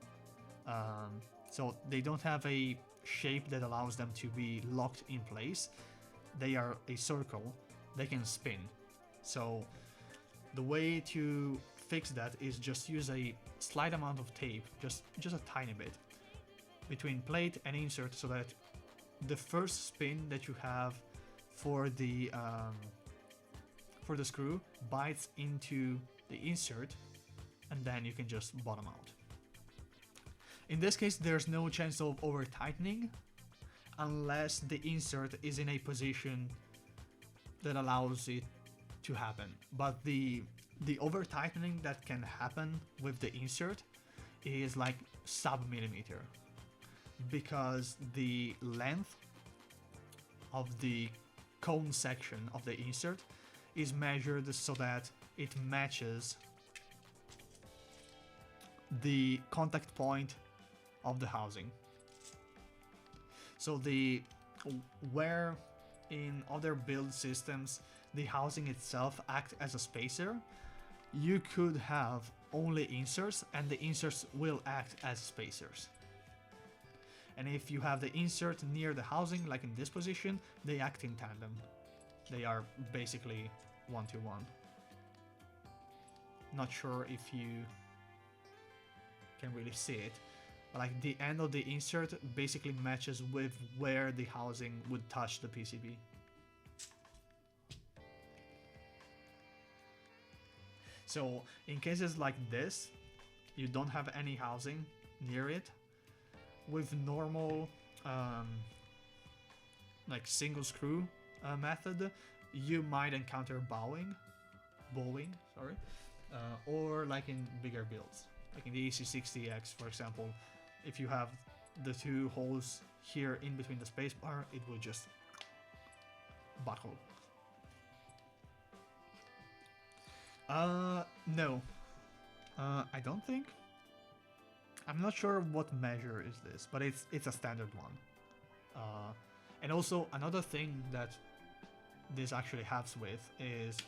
so they don't have a shape that allows them to be locked in place, they are a circle, they can spin. So the way to fix that is just use a slight amount of tape, just a tiny bit, between plate and insert, so that the first spin that you have for the screw bites into the insert, and then you can just bottom out. In this case, there's no chance of over tightening unless the insert is in a position that allows it to happen. But the over tightening that can happen with the insert is like sub-millimeter, because the length of the cone section of the insert is measured so that it matches the contact point of the housing. So where in other build systems the housing itself acts as a spacer, you could have only inserts, and the inserts will act as spacers. And if you have the insert near the housing, like in this position, they act in tandem. They are basically 1-to-1. Not sure if you can really see it, but like the end of the insert basically matches with where the housing would touch the PCB. So in cases like this, you don't have any housing near it, with normal like single screw method, you might encounter bowing, sorry, or like in bigger builds, like in the EC60X, for example, if you have the two holes here in between the spacebar, it will just buckle. No. I don't think. I'm not sure what measure is this, but it's a standard one. And also another thing that this actually helps with is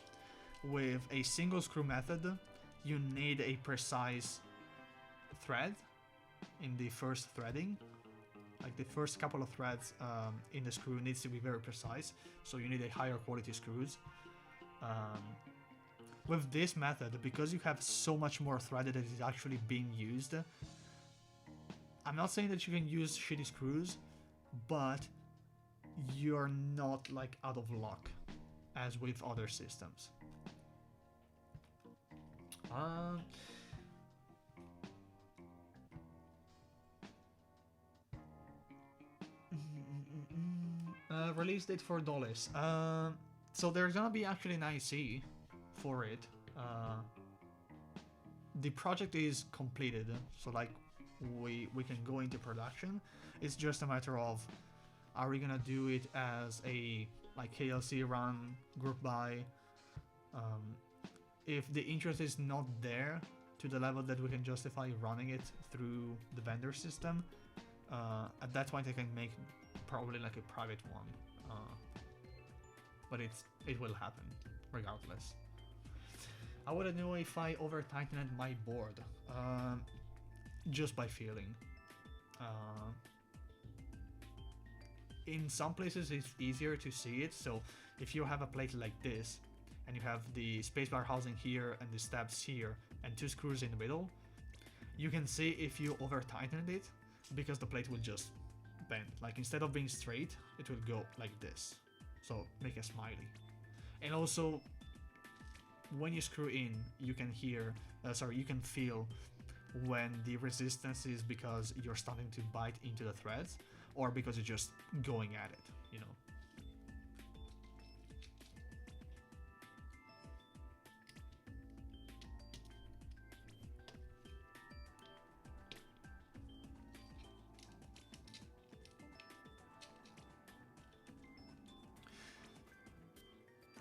with a single screw method, you need a precise thread in the first threading. Like the first couple of threads in the screw needs to be very precise, so you need a higher quality screws. With this method, because you have so much more thread that is actually being used, I'm not saying that you can use shitty screws, but you're not like out of luck as with other systems. Release date for Dolice. So there's gonna be actually an IC for it. The project is completed, so like we can go into production. It's just a matter of, are we gonna do it as a like KLC run, group buy? If the interest is not there to the level that we can justify running it through the vendor system, at that point I can make probably like a private one. But it will happen regardless. I wouldn't know if I over tightened my board, just by feeling. In some places it's easier to see it, so if you have a plate like this, and you have the spacebar housing here and the stabs here, and two screws in the middle, you can see if you over tightened it, because the plate will just bend. Like instead of being straight, it will go like this. So make a smiley. And also, when you screw in, you can you can feel when the resistance is because you're starting to bite into the threads, or because you're just going at it, you know.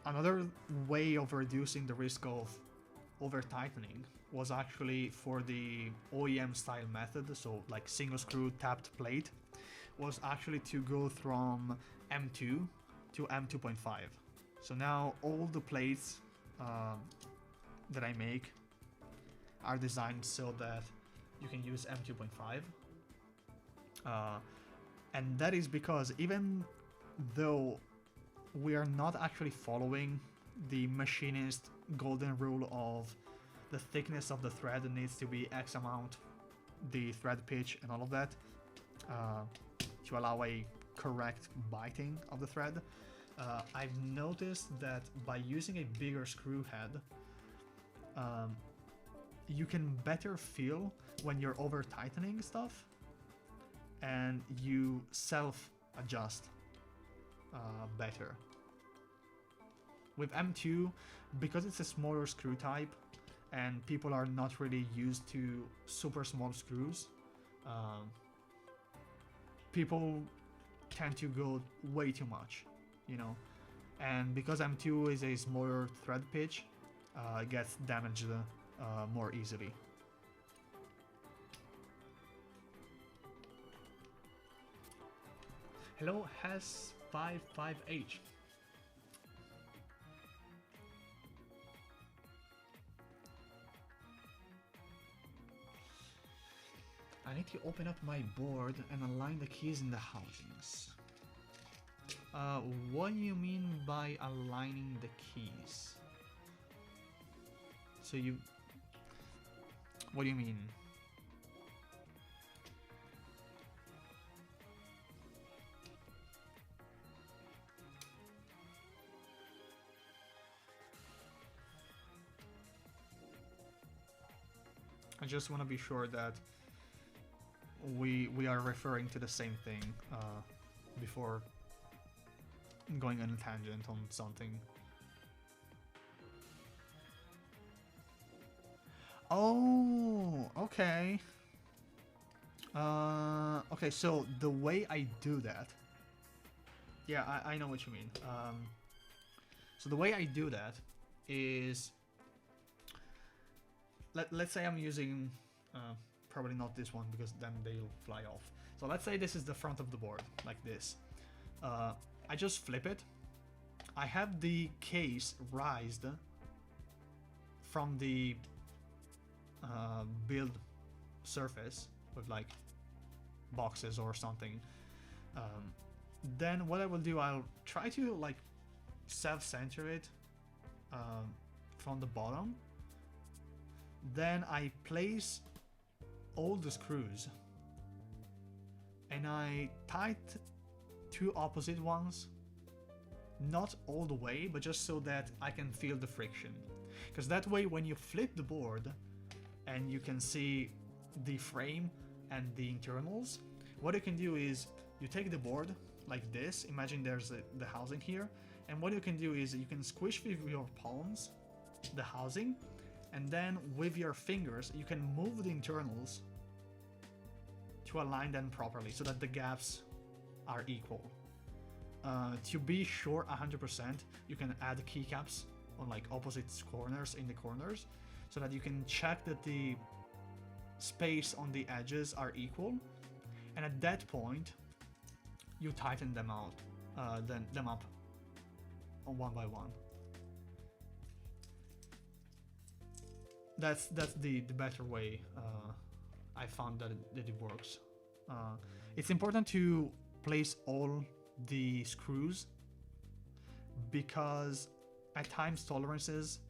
Another way of reducing the risk of over tightening was actually for the OEM style method, so like single screw tapped plate, was actually to go from M2 to M2.5. So now all the plates that I make are designed so that you can use M2.5. And that is because even though we are not actually following the machinist golden rule of the thickness of the thread needs to be X amount, the thread pitch and all of that, to allow a correct biting of the thread. I've noticed that by using a bigger screw head, you can better feel when you're over tightening stuff, and you self adjust better. With M2, because it's a smaller screw type and people are not really used to super small screws, people tend to go way too much, you know. And because M2 is a smaller thread pitch, it gets damaged more easily. Hello, Has55H. I need to open up my board and align the keys in the housings. What do you mean by aligning the keys? So you... What do you mean? I just want to be sure that we are referring to the same thing before going on a tangent on something. Oh, okay. Okay, so the way I do that, yeah, I know what you mean. So the way I do that is, let's say I'm using, probably not this one because then they'll fly off. So let's say this is the front of the board, like this. I just flip it. I have the case raised from the build surface with like boxes or something. Then what I will do, I'll try to like self-center it from the bottom. Then I place all the screws and I tight two opposite ones, not all the way, but just so that I can feel the friction. Because that way when you flip the board and you can see the frame and the internals, what you can do is you take the board like this, imagine there's the housing here, and what you can do is you can squish with your palms the housing, and then with your fingers you can move the internals to align them properly so that the gaps are equal. To be sure 100%, you can add keycaps on like opposite corners in the corners so that you can check that the space on the edges are equal, and at that point you tighten them out, them up one by one. That's the better way. I found that it works. It's important to place all the screws because at times tolerances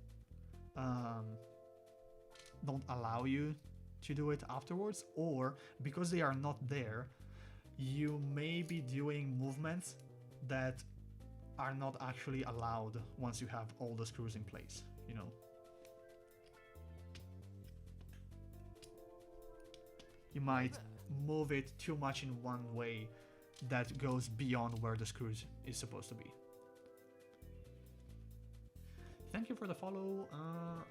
don't allow you to do it afterwards, or because they are not there, you may be doing movements that are not actually allowed once you have all the screws in place, you know. You might move it too much in one way that goes beyond where the screws is supposed to be. Thank you for the follow.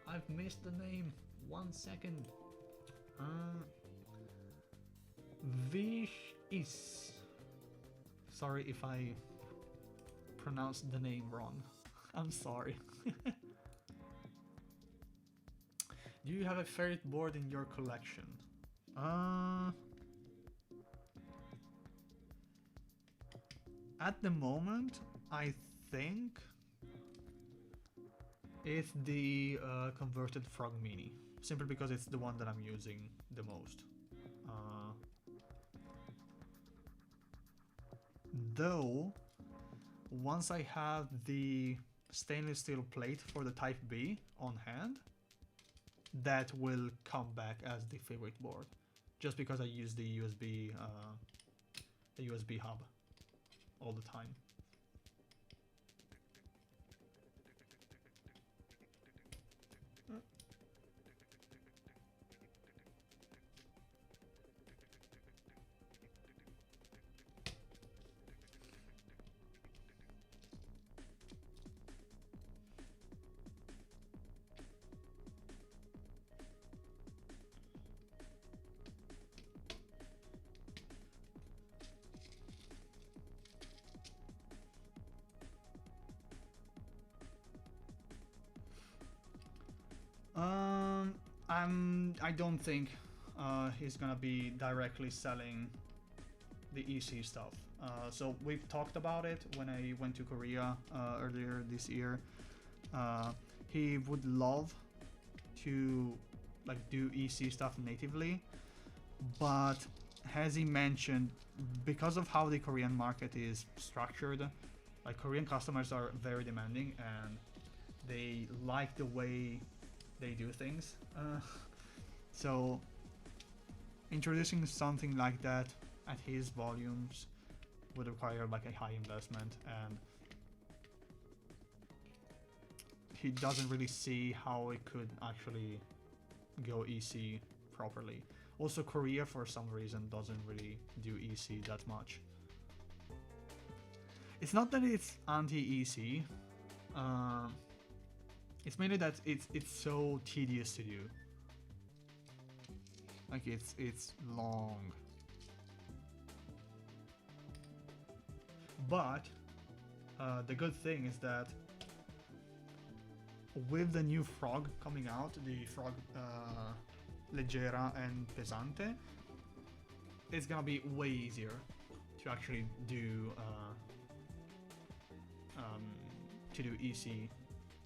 I've missed the name. 1 second. Vish is. Sorry if I pronounced the name wrong. I'm sorry. Do you have a favorite board in your collection? At the moment, I think it's the converted Frog Mini, simply because it's the one that I'm using the most. Though, once I have the stainless steel plate for the Type B on hand, that will come back as the favorite board, just because I use the USB hub all the time. I don't think he's gonna be directly selling the EC stuff. So we've talked about it when I went to Korea earlier this year. He would love to like do EC stuff natively, but as he mentioned, because of how the Korean market is structured, like Korean customers are very demanding and they like the way they do things. So introducing something like that at his volumes would require like a high investment, and he doesn't really see how it could actually go EC properly. Also, Korea for some reason doesn't really do EC that much. It's not that it's anti-EC, it's mainly that it's so tedious to do. Like it's long. But the good thing is that with the new frog coming out, the frog leggera and pesante, it's gonna be way easier to actually do EC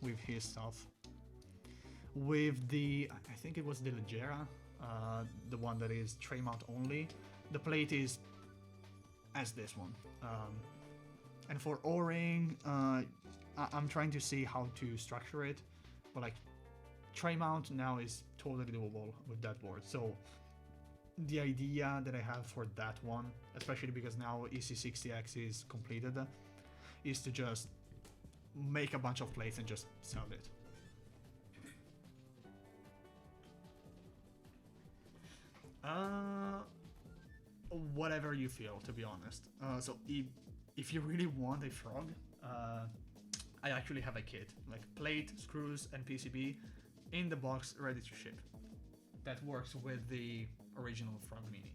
with his stuff. With the, I think it was the leggera, the one that is tray mount only, the plate is as this one. And for O-ring, I'm trying to see how to structure it, but like tray mount now is totally doable with that board. So the idea that I have for that one, especially because now EC60X is completed, is to just make a bunch of plates and just sell it. Whatever you feel, to be honest. So if you really want a frog, I actually have a kit, like plate, screws, and PCB in the box ready to ship. That works with the original Frog Mini.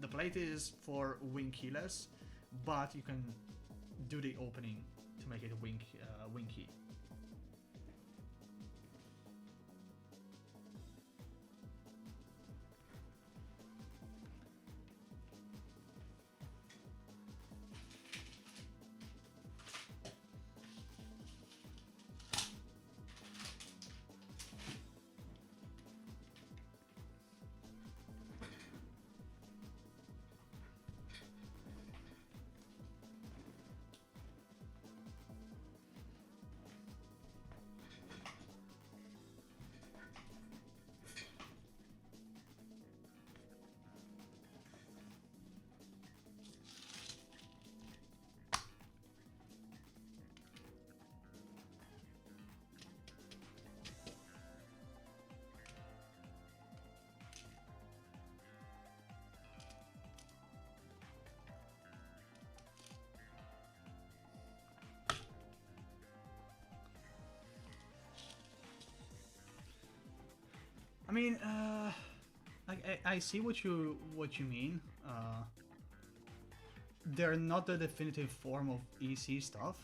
The plate is for wing keyless, but you can do the opening to make it wing key. I mean, I see what you mean. They're not the definitive form of EC stuff,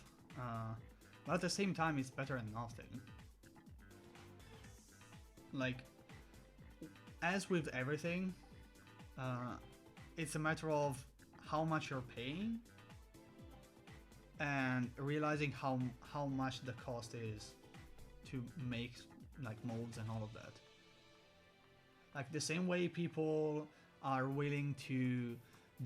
but at the same time, it's better than nothing. Like, as with everything, it's a matter of how much you're paying and realizing how much the cost is to make like molds and all of that. Like the same way people are willing to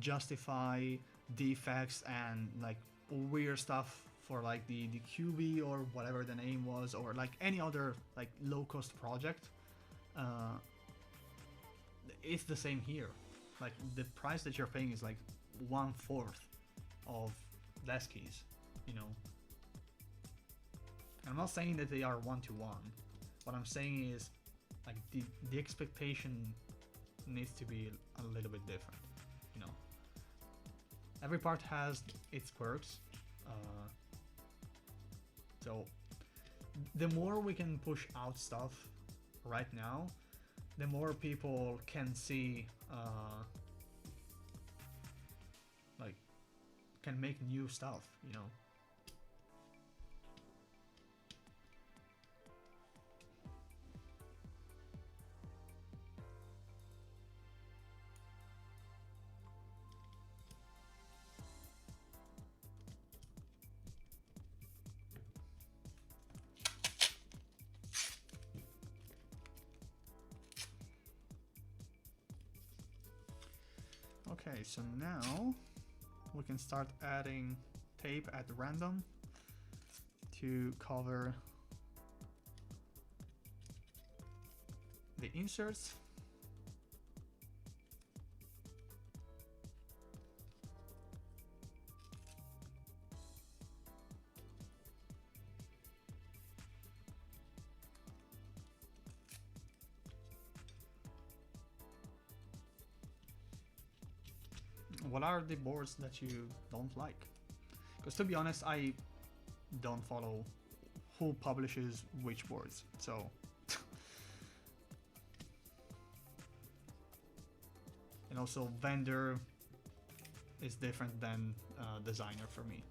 justify defects and like weird stuff for like the QB or whatever the name was, or like any other like low-cost project, it's the same here. Like the price that you're paying is like 1/4 of less keys, you know. I'm not saying that they are one-to-one. What I'm saying is like the expectation needs to be a little bit different, you know. Every part has its quirks, so the more we can push out stuff right now, the more people can see, like, can make new stuff, you know. Okay, so now we can start adding tape at random to cover the inserts. What are the boards that you don't like? Because to be honest, I don't follow who publishes which boards, so And also vendor is different than designer for me.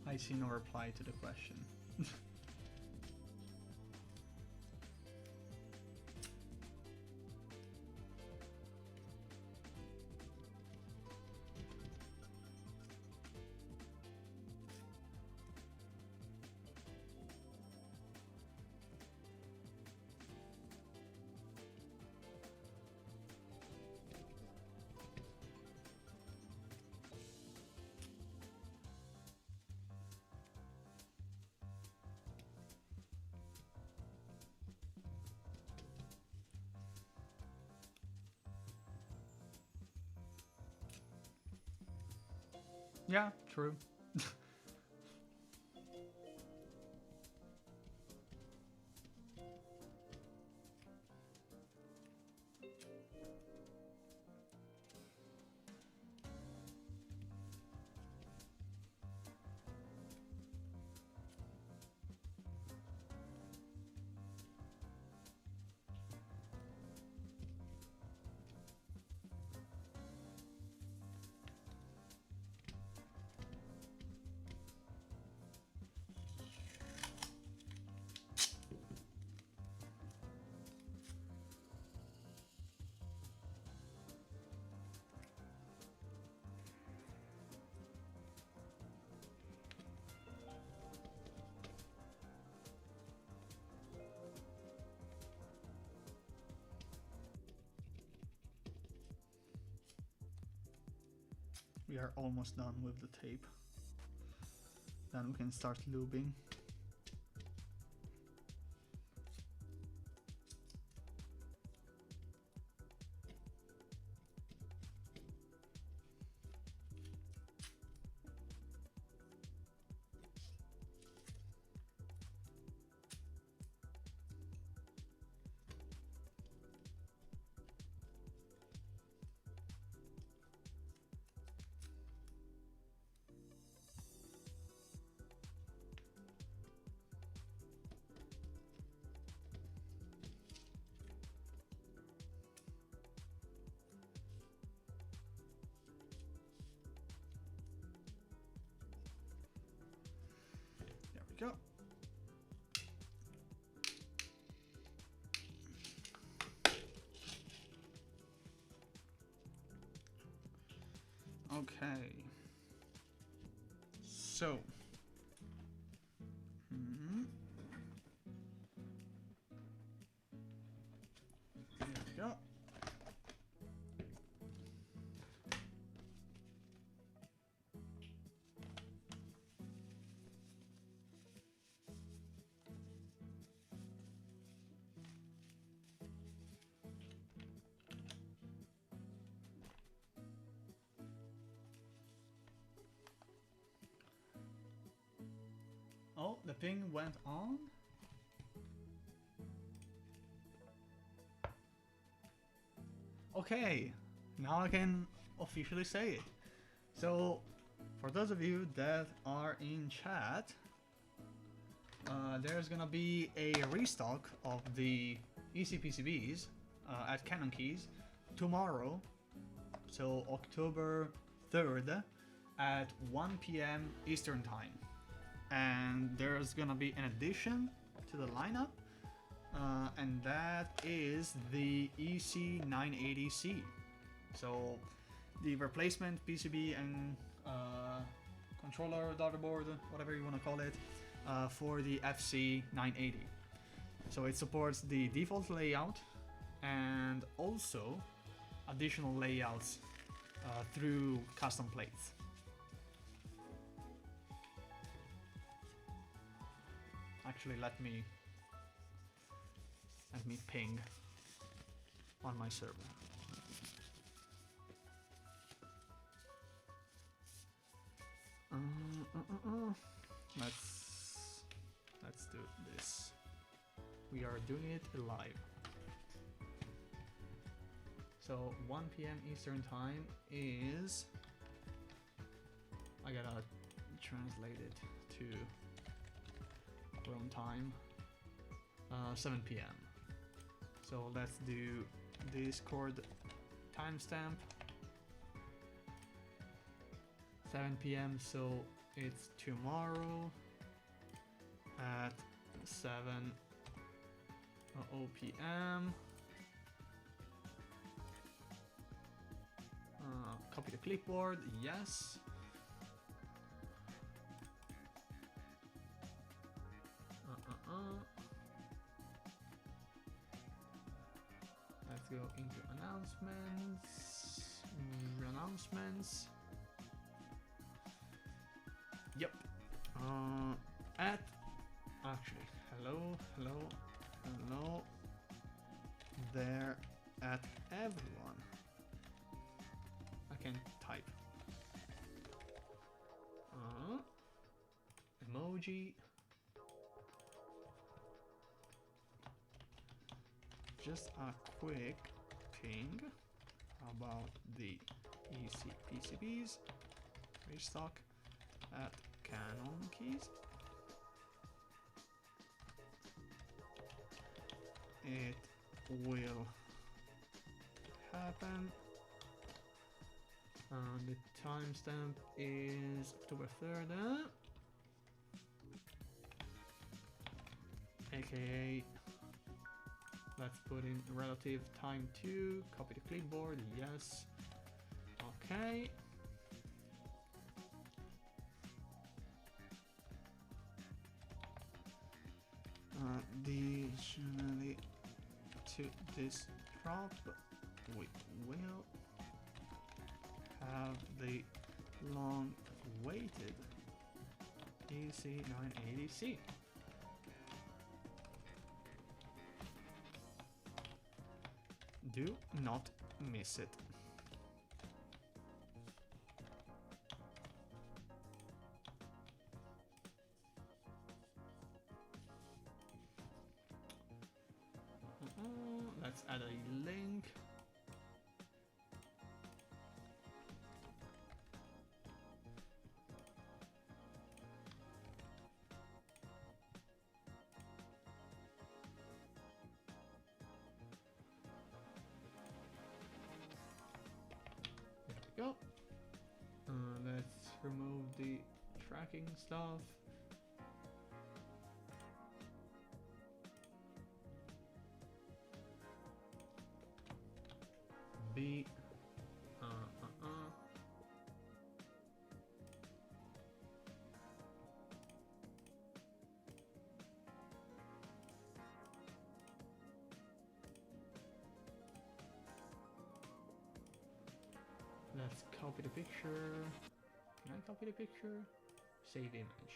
I see no reply to the question. Yeah, true. We are almost done with the tape. Then we can start lubing. There we go. Okay. So. There we go. Oh, the ping went on? Okay, now I can officially say it. So, for those of you that are in chat, there's gonna be a restock of the ECPCBs at Canon Keys tomorrow, so October 3rd at 1 p.m. Eastern Time. And there's gonna be an addition to the lineup, and that is the EC980C. So the replacement PCB and controller, daughterboard, whatever you want to call it, for the FC980. So it supports the default layout and also additional layouts through custom plates. Actually, let me ping on my server. Let's do this. We are doing it live. So 1 p.m. Eastern Time is, I gotta translate it to Rome time, 7 p.m. So let's do Discord timestamp, 7 p.m. So it's tomorrow at 7:00 p.m. Copy the clipboard, yes. Let's go into announcements. Yep. Actually, hello there at everyone. I can type. Emoji. Just a quick ping about the ECPCBs restock at Canon Keys. It will happen. The timestamp is October 3rd, aka let's put in relative time to copy the clipboard, yes. Okay. Additionally to this drop, we will have the long-awaited EC980C. Do not miss it. Let's add a link. There we go. Let's remove the tracking stuff. B copy the picture. Can I copy the picture? Save image.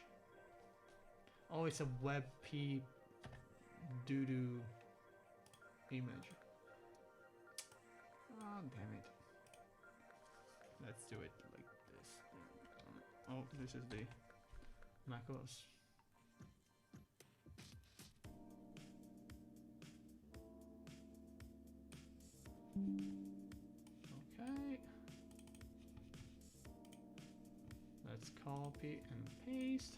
Oh, it's a WebP doo-doo image. Ah, damn it. Let's do it like this. Oh, this is the macOS. Okay. Let's copy and paste.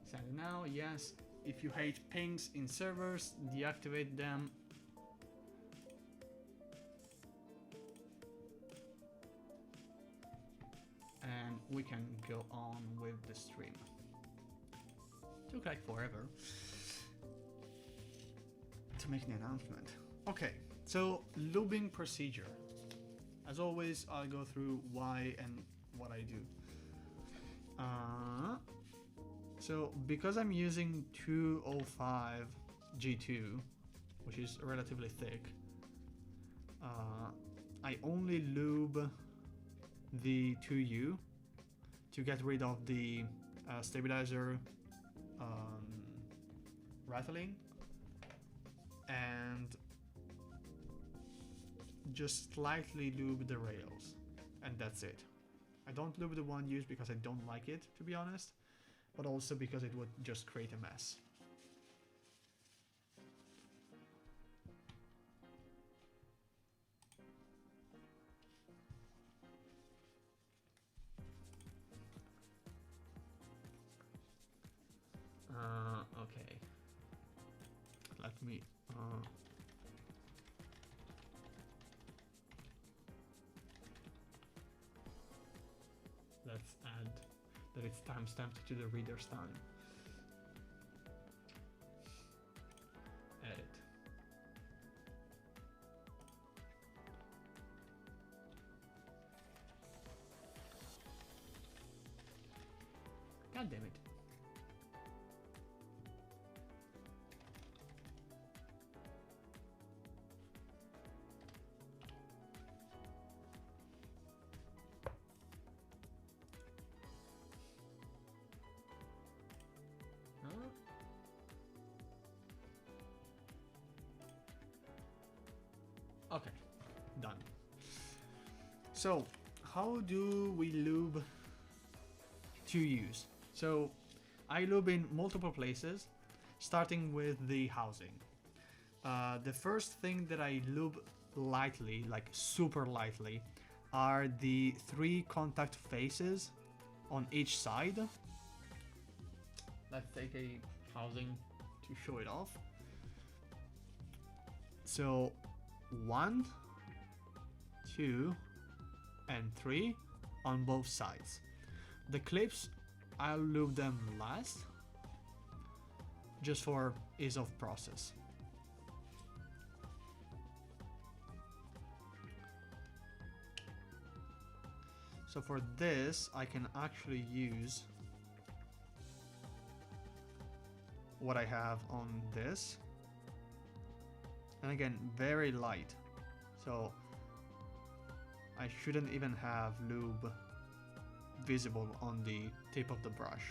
Send it now, yes. If you hate pings in servers, deactivate them. And we can go on with the stream. Took like forever to make the announcement. Okay, so lubing procedure. As always, I'll go through why and what I do. So because I'm using 205 G2, which is relatively thick, I only lube the 2U to get rid of the stabilizer rattling, and just slightly lube the rails, and that's it. I don't lube the one used because I don't like it, to be honest, but also because it would just create a mess. Okay. Let me let's add that it's timestamped to the reader's time. Edit. God damn it. Okay, done. So, how do we lube 2Us? So, I lube in multiple places, starting with the housing. The first thing that I lube lightly, like super lightly, are the 3 contact faces on each side. Let's take a housing to show it off. So 1, 2, and 3 on both sides. The clips, I'll lube them last, just for ease of process. So for this, I can actually use what I have on this. And again, very light. So I shouldn't even have lube visible on the tip of the brush.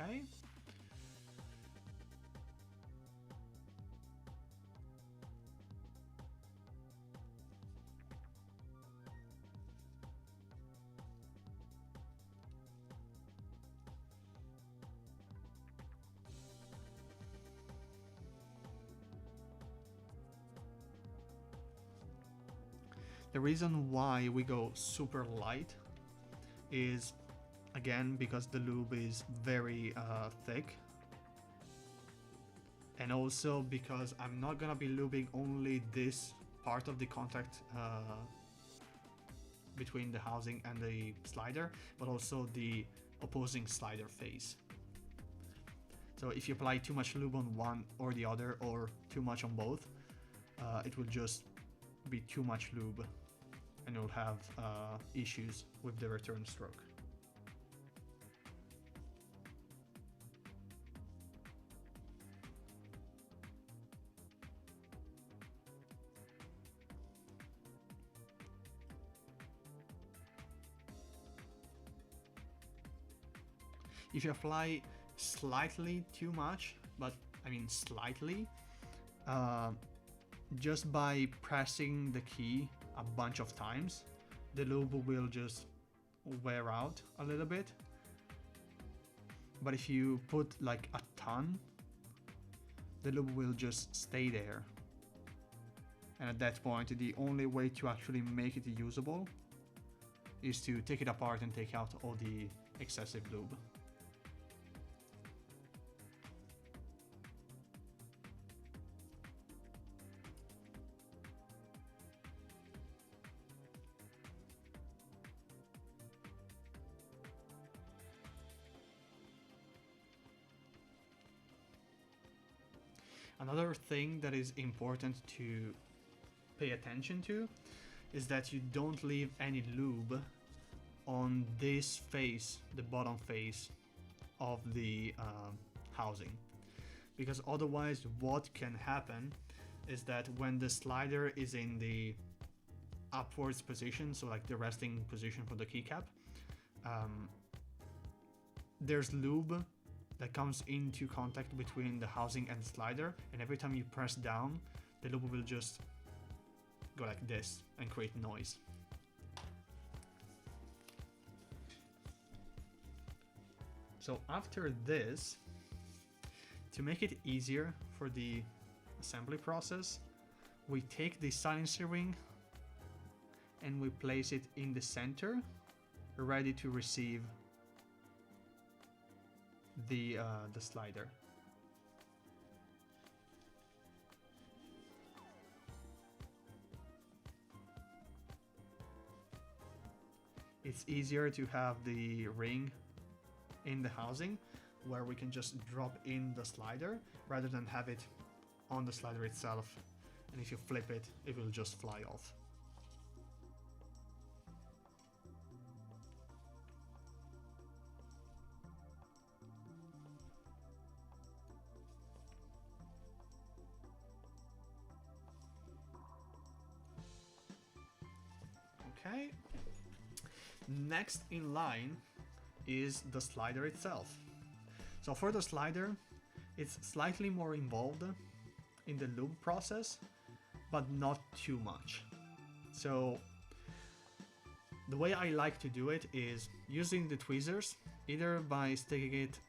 Okay. The reason why we go super light is, again, because the lube is very thick, and also because I'm not gonna be lubing only this part of the contact between the housing and the slider, but also the opposing slider face. So if you apply too much lube on one or the other, or too much on both, it will just be too much lube and you'll have issues with the return stroke. If you apply slightly too much, but I mean slightly, just by pressing the key a bunch of times, the lube will just wear out a little bit. But if you put like a ton, the lube will just stay there. And at that point, the only way to actually make it usable is to take it apart and take out all the excessive lube. Another thing that is important to pay attention to is that you don't leave any lube on this face, the bottom face of the housing, because otherwise what can happen is that when the slider is in the upwards position, so like the resting position for the keycap, there's lube that comes into contact between the housing and the slider, and every time you press down, the lube will just go like this and create noise. So after this, to make it easier for the assembly process, we take the silencer ring and we place it in the center, ready to receive the slider. It's easier to have the ring in the housing where we can just drop in the slider rather than have it on the slider itself, and if you flip it, it will just fly off. Okay, next in line is the slider itself. So for the slider, it's slightly more involved in the lube process, but not too much. So the way I like to do it is using the tweezers, either by sticking it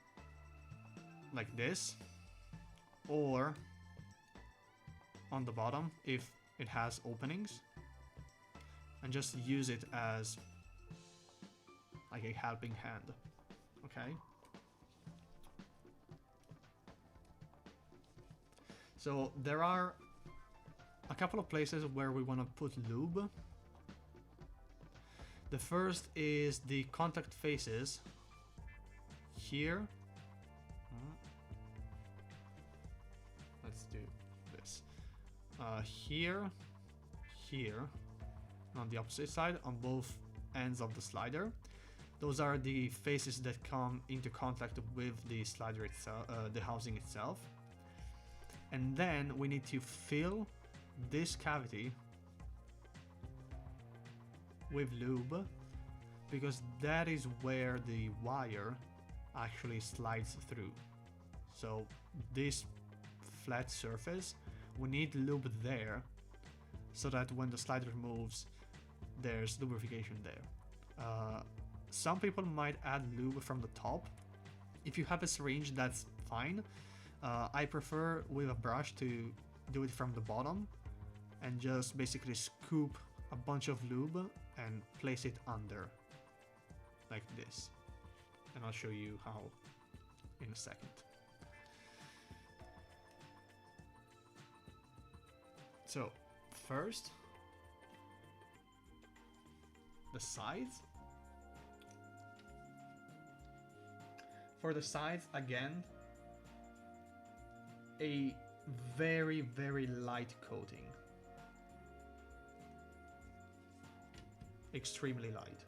like this or on the bottom if it has openings, and just use it as like a helping hand. Okay, so there are a couple of places where we want to put lube. The first is the contact faces here. Let's do this. Here, on the opposite side, on both ends of the slider. Those are the faces that come into contact with the slider itself, the housing itself. And then we need to fill this cavity with lube, because that is where the wire actually slides through. So this flat surface, we need lube there so that when the slider moves, there's lubrication there. Some people might add lube from the top. If you have a syringe, that's fine. I prefer with a brush to do it from the bottom and just basically scoop a bunch of lube and place it under like this. And I'll show you how in a second. So first, the sides. For the sides, again, a very, very light coating. Extremely light.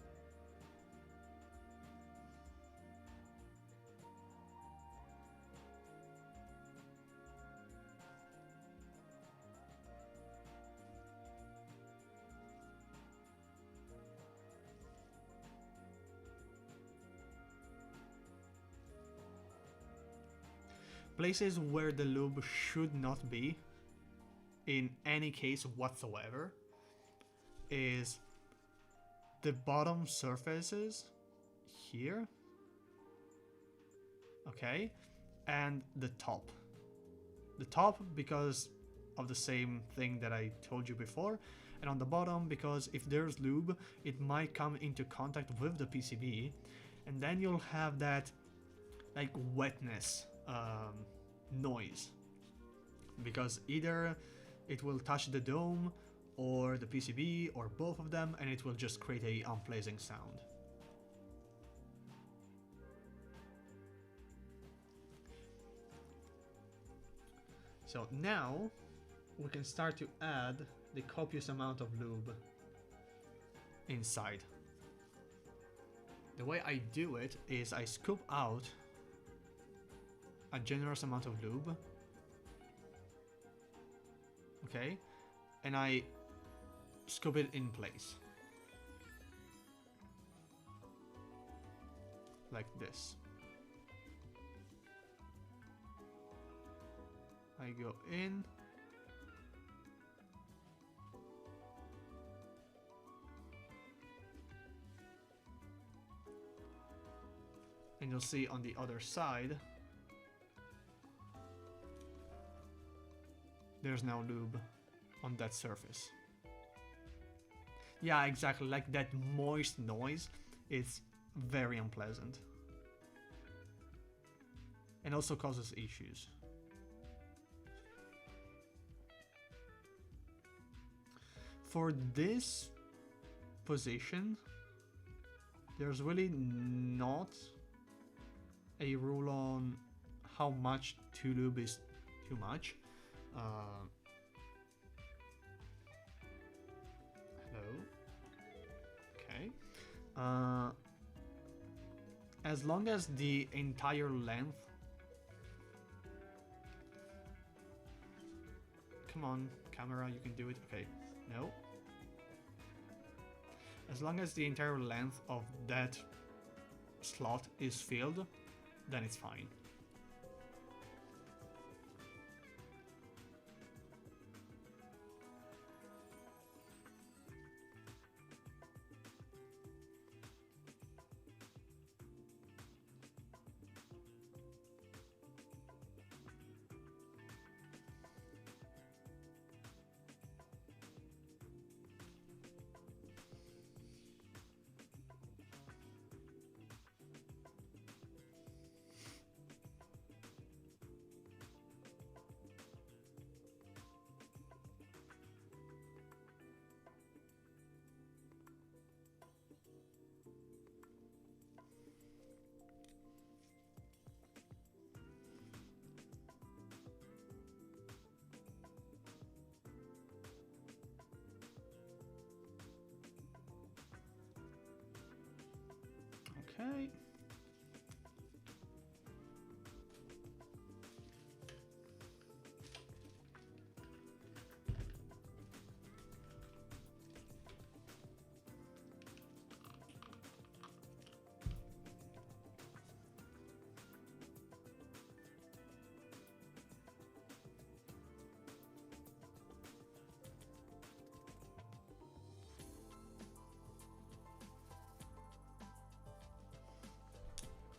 Places where the lube should not be, in any case whatsoever, is the bottom surfaces here, okay, and the top. The top because of the same thing that I told you before, and on the bottom because if there's lube, it might come into contact with the PCB, and then you'll have that like wetness noise, because either it will touch the dome or the PCB or both of them, and it will just create a unpleasant sound. So now we can start to add the copious amount of lube inside. The way I do it is I scoop out a generous amount of lube, okay, and I scoop it in place like this. I go in, and you'll see on the other side there's now lube on that surface. Yeah, exactly, like that moist noise is very unpleasant and also causes issues. For this position, there's really not a rule on how much too lube is too much. Hello. Okay. As long as the entire length. Come on, camera, you can do it. Okay. No. As long as the entire length of that slot is filled, then it's fine. Okay.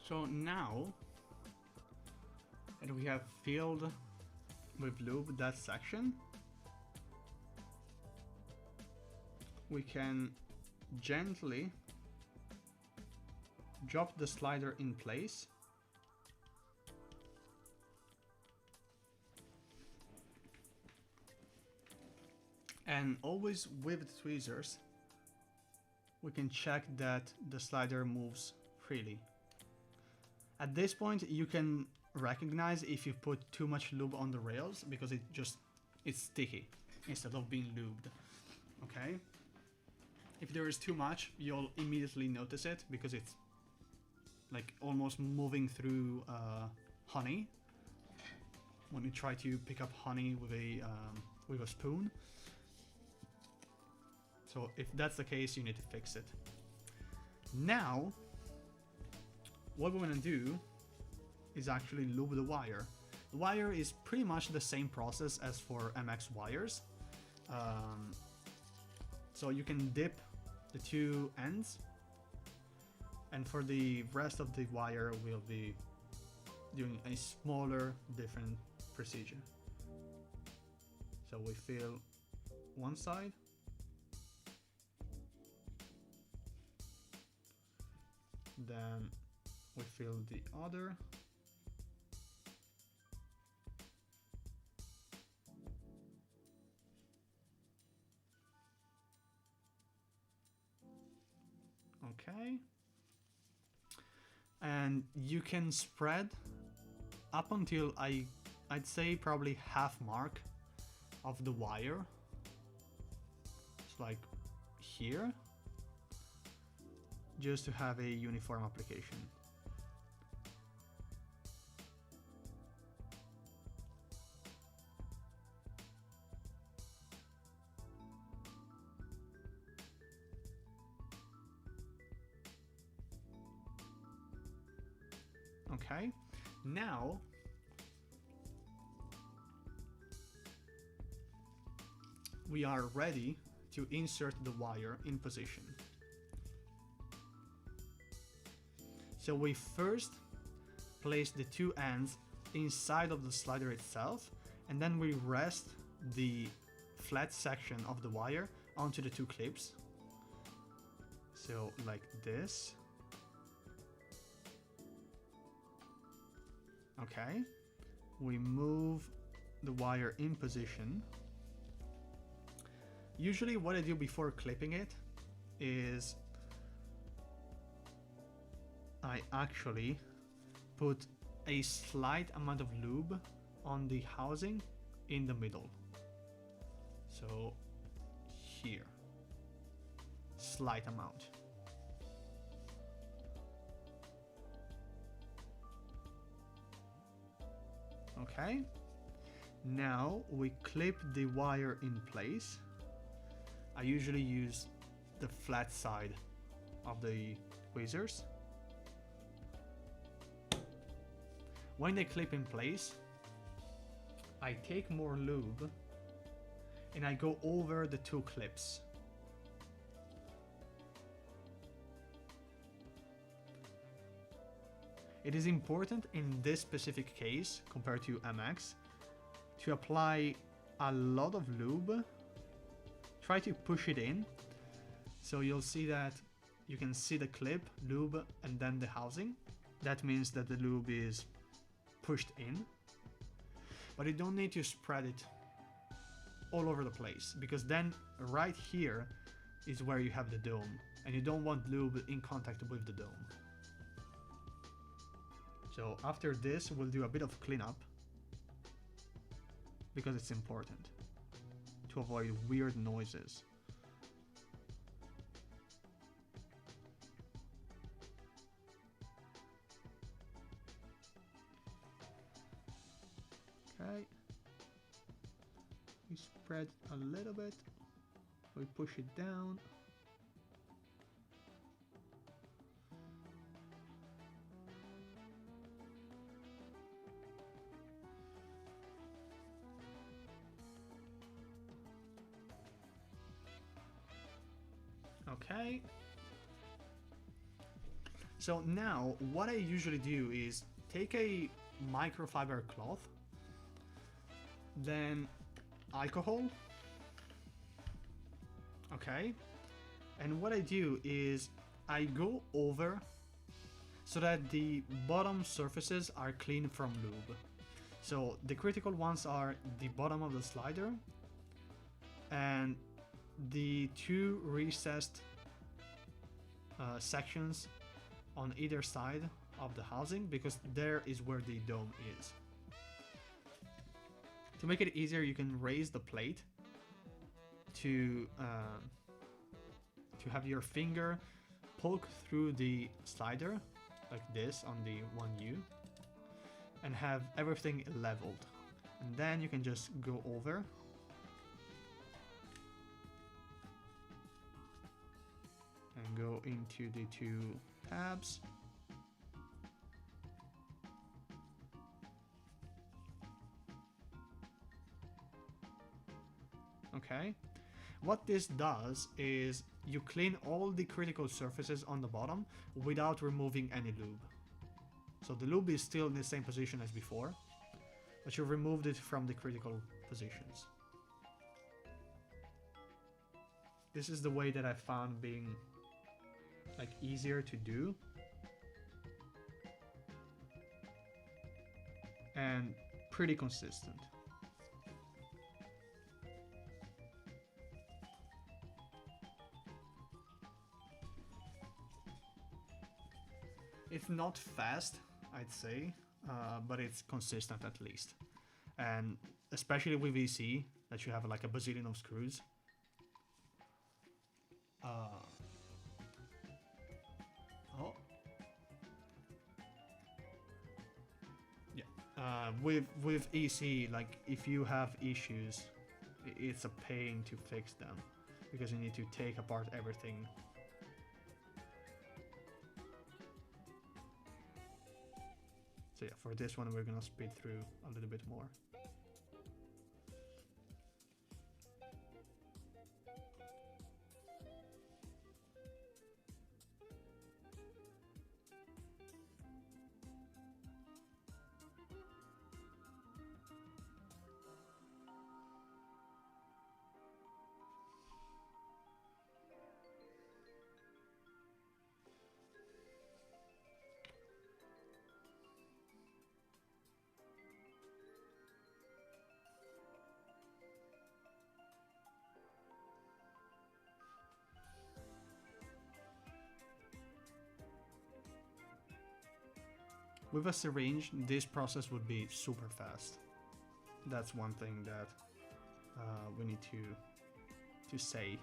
So now that we have filled with lube that section, we can gently drop the slider in place and always with the tweezers we can check that the slider moves freely. At this point, you can recognize if you put too much lube on the rails because it's sticky instead of being lubed. Okay? If there is too much, you'll immediately notice it because it's like almost moving through honey. When you try to pick up honey with a spoon. So if that's the case, you need to fix it. Now, what we're gonna do is actually lube the wire. The wire is pretty much the same process as for MX wires. So you can dip the two ends, and for the rest of the wire we'll be doing a smaller, different procedure. So we fill one side, then we fill the other, okay, and you can spread up until I'd say probably half mark of the wire. It's like here, just to have a uniform application. Okay, now we are ready to insert the wire in position. So we first place the two ends inside of the slider itself, and then we rest the flat section of the wire onto the two clips. So like this. Okay, we move the wire in position. Usually what I do before clipping it is I actually put a slight amount of lube on the housing in the middle. So here, slight amount. Okay, now we clip the wire in place. I usually use the flat side of the tweezers. When they clip in place, I take more lube and I go over the two clips. It is important in this specific case, compared to MX, to apply a lot of lube. Try to push it in, so you'll see that you can see the clip, lube, and then the housing. That means that the lube is pushed in, but you don't need to spread it all over the place, because then right here is where you have the dome, and you don't want lube in contact with the dome. So after this, we'll do a bit of cleanup, because it's important to avoid weird noises. Okay, we spread a little bit, we push it down. Okay, so now what I usually do is take a microfiber cloth, then alcohol, okay, and what I do is I go over so that the bottom surfaces are clean from lube. So the critical ones are the bottom of the slider and the two recessed sections on either side of the housing, because there is where the dome is. To make it easier, you can raise the plate to have your finger poke through the slider like this on the 1U and have everything leveled. And then you can just go over and go into the 2 tabs. Okay. What this does is you clean all the critical surfaces on the bottom without removing any lube. So the lube is still in the same position as before, but you removed it from the critical positions. This is the way that I found being like easier to do and pretty consistent. It's not fast, I'd say, but it's consistent at least. And especially with EC, that you have like a bazillion of screws. Oh. Yeah. With EC, like if you have issues, it's a pain to fix them because you need to take apart everything. So yeah, for this one we're gonna speed through a little bit more. With a syringe, this process would be super fast. That's one thing that we need to say.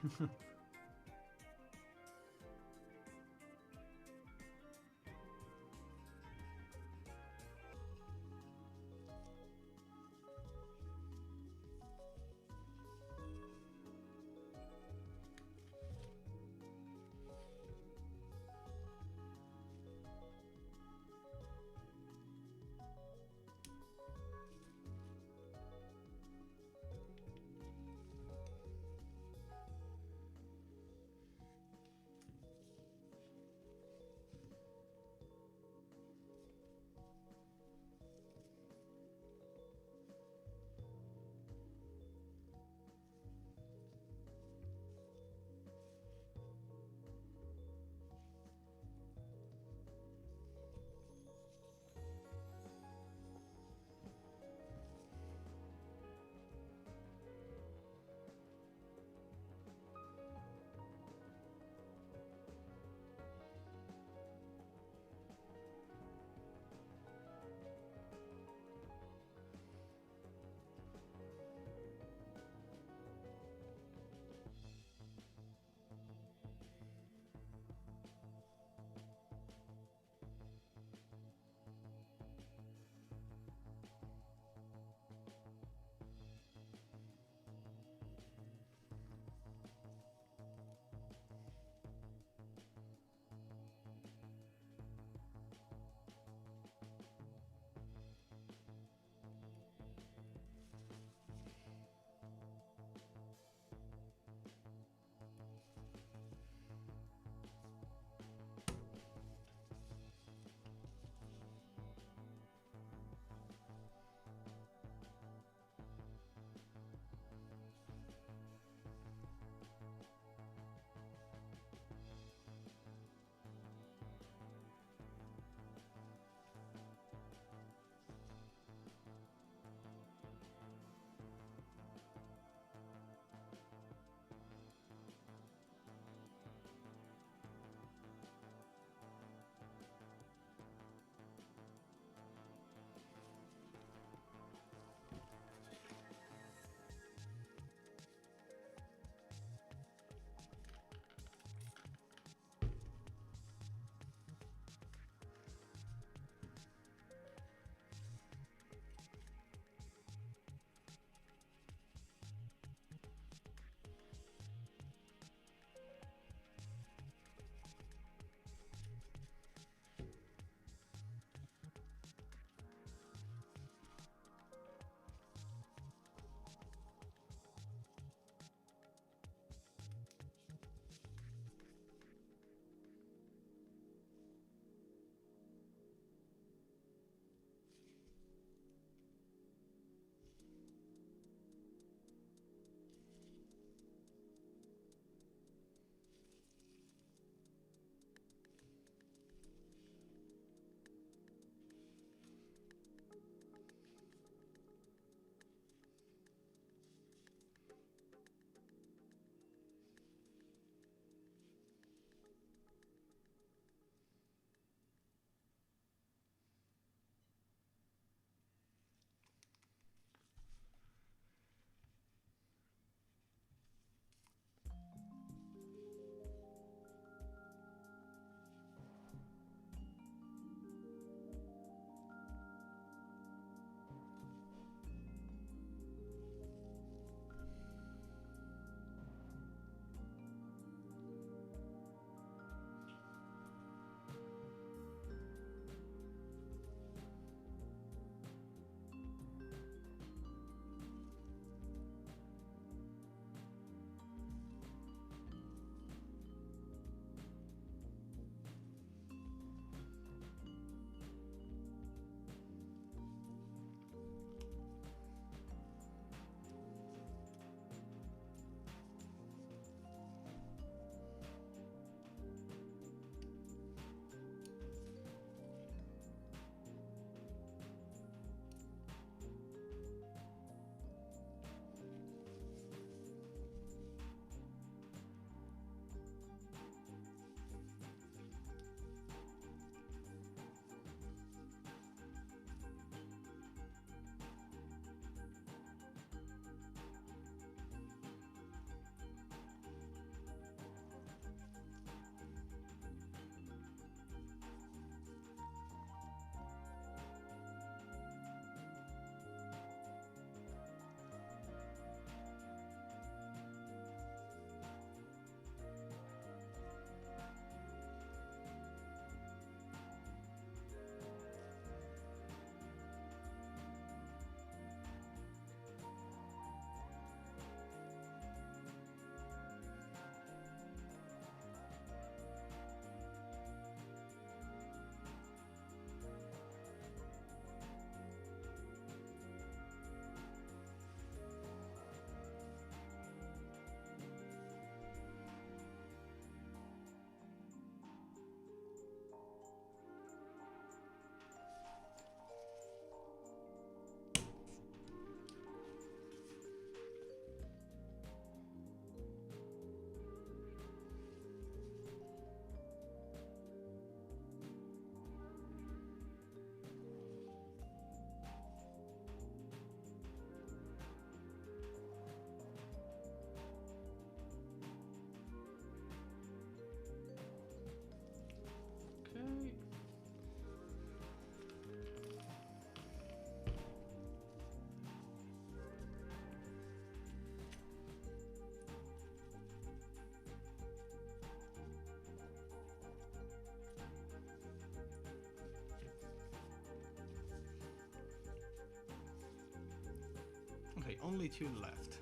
only two left.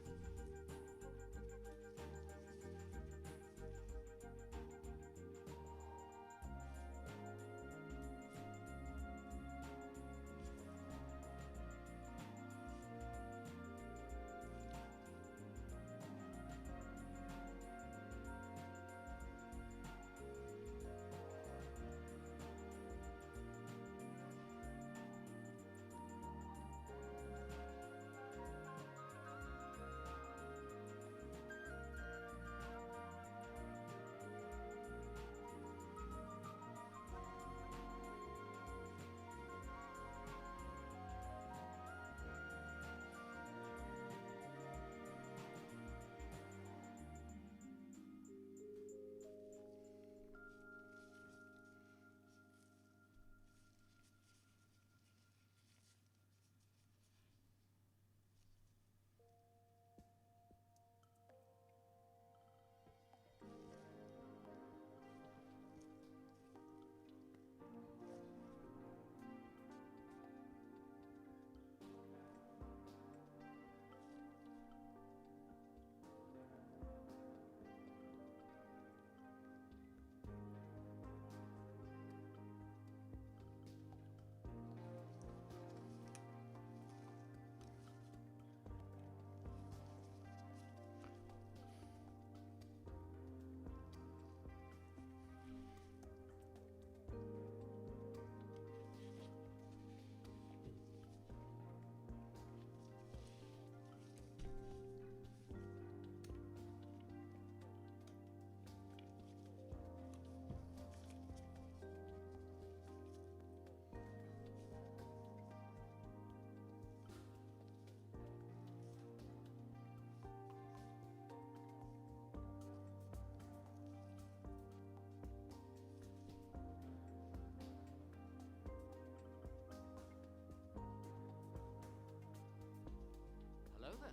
Hello there.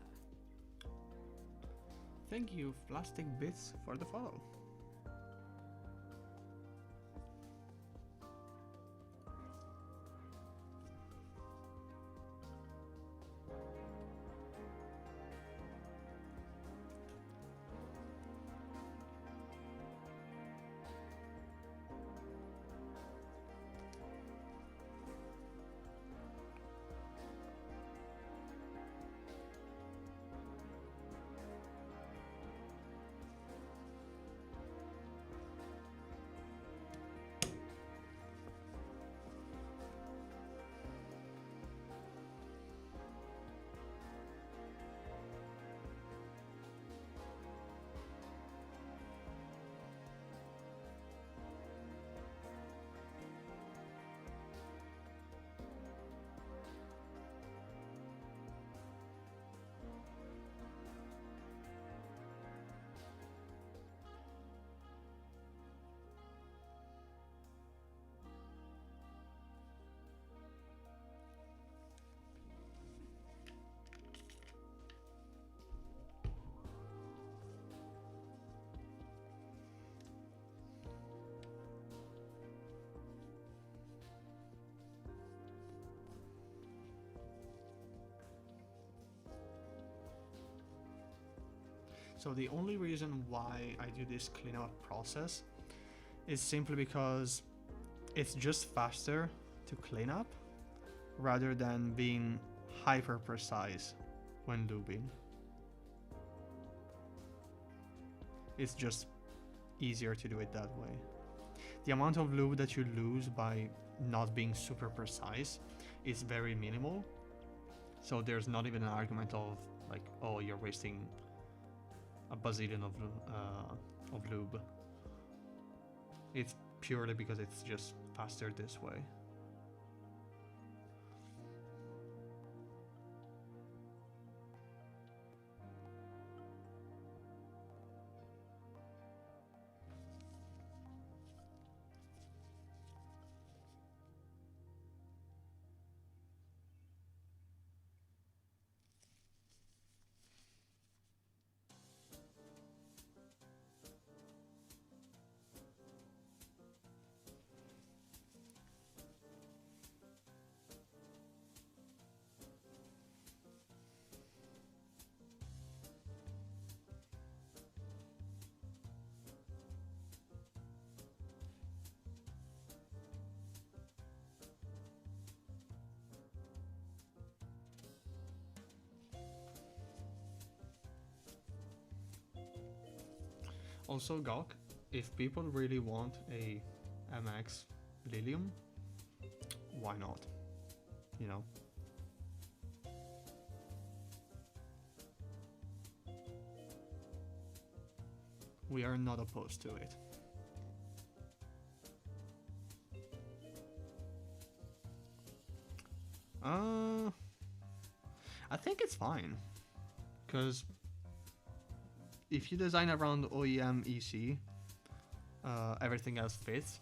Thank you, Plastic Bits, for the follow. So the only reason why I do this cleanup process is simply because it's just faster to clean up rather than being hyper precise when lubing. It's just easier to do it that way. The amount of lube that you lose by not being super precise is very minimal. So there's not even an argument of like, oh, you're wasting a bazillion of lube. It's purely because it's just faster this way. Also, Gawk, if people really want a MX Lilium, why not? You know? We are not opposed to it. I think it's fine. Because if you design around OEM EC, everything else fits.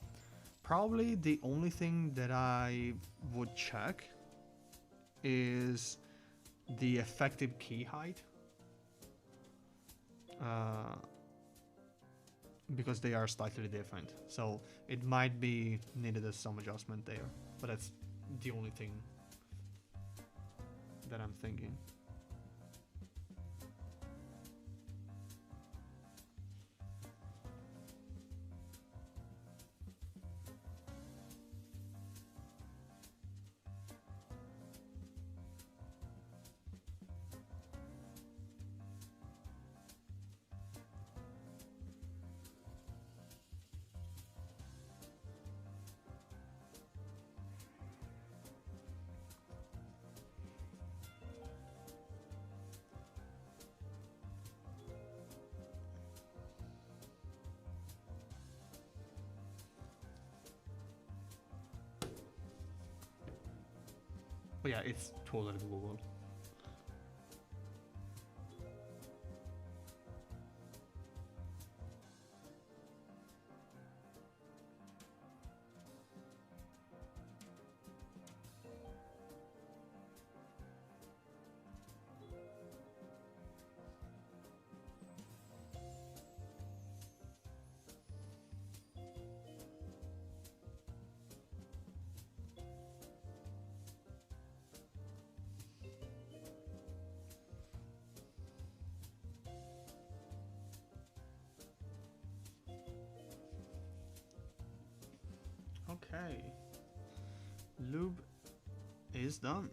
Probably the only thing that I would check is the effective key height. Because they are slightly different. So it might be needed as some adjustment there. But that's the only thing that I'm thinking. But yeah, it's totally doable. Okay. Lube is done.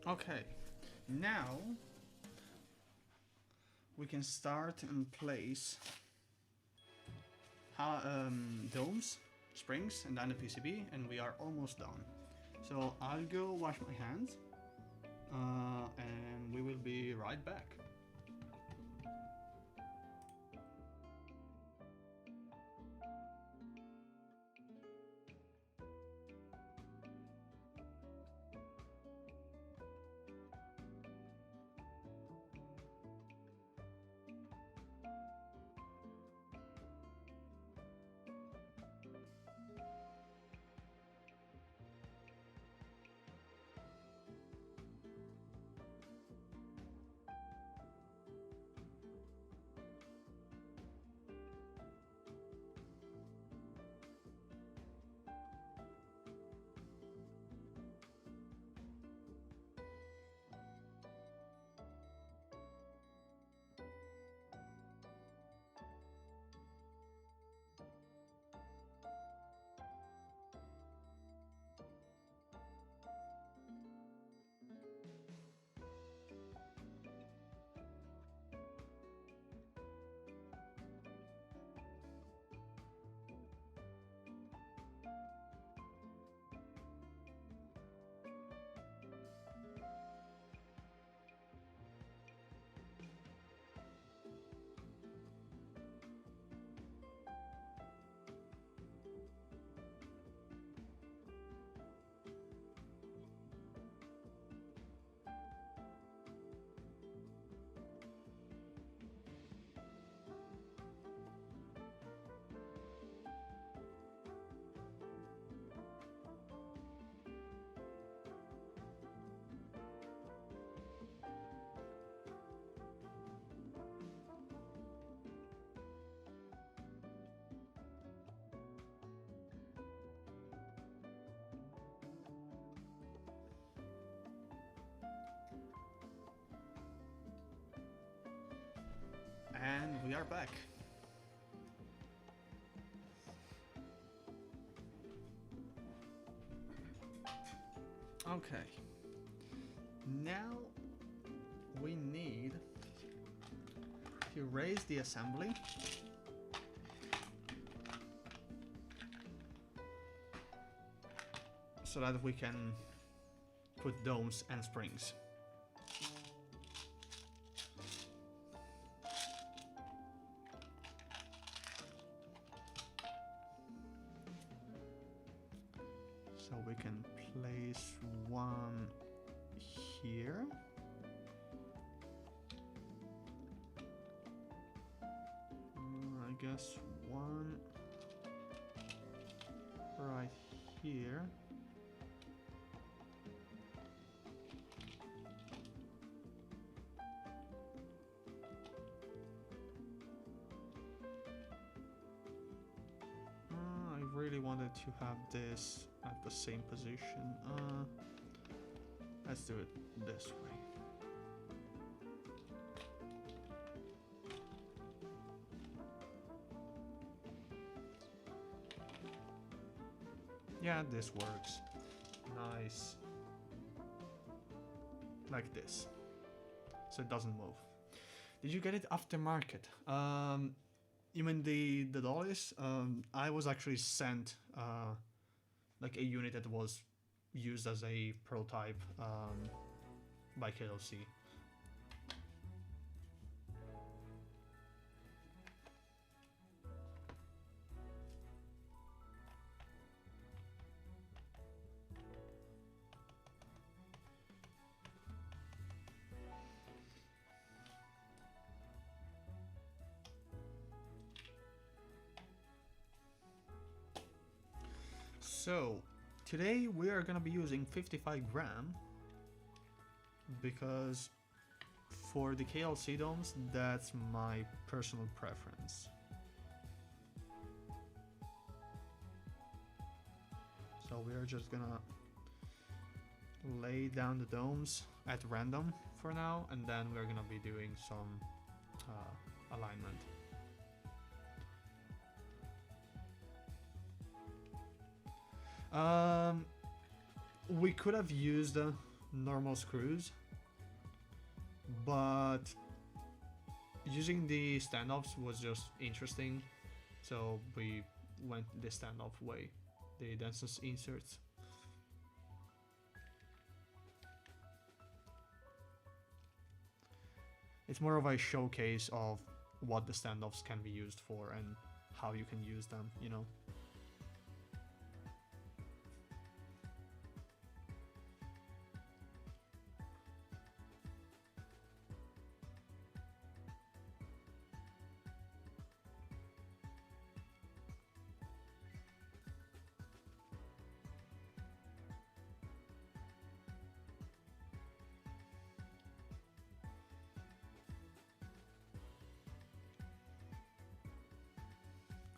Okay, now we can start and place domes, springs, and then the PCB, and we are almost done. So I'll go wash my hands, and we will be right back. we are back. Okay. Now we need to raise the assembly so that we can put domes and springs. So we can place one here. I guess one right here. I really wanted to have this at the same position. Let's do it this way. Yeah, this works. Nice. Like this. So it doesn't move. Did you get it aftermarket? You mean the Dolice? I was actually sent like a unit that was used as a prototype by KLC. So, today we are gonna be using 55 gram because for the KLC domes, that's my personal preference. So we are just gonna lay down the domes at random for now, and then we're gonna be doing some alignment. We could have used normal screws, but using the standoffs was just interesting, so we went the standoff way, the densest inserts. It's more of a showcase of what the standoffs can be used for and how you can use them, you know.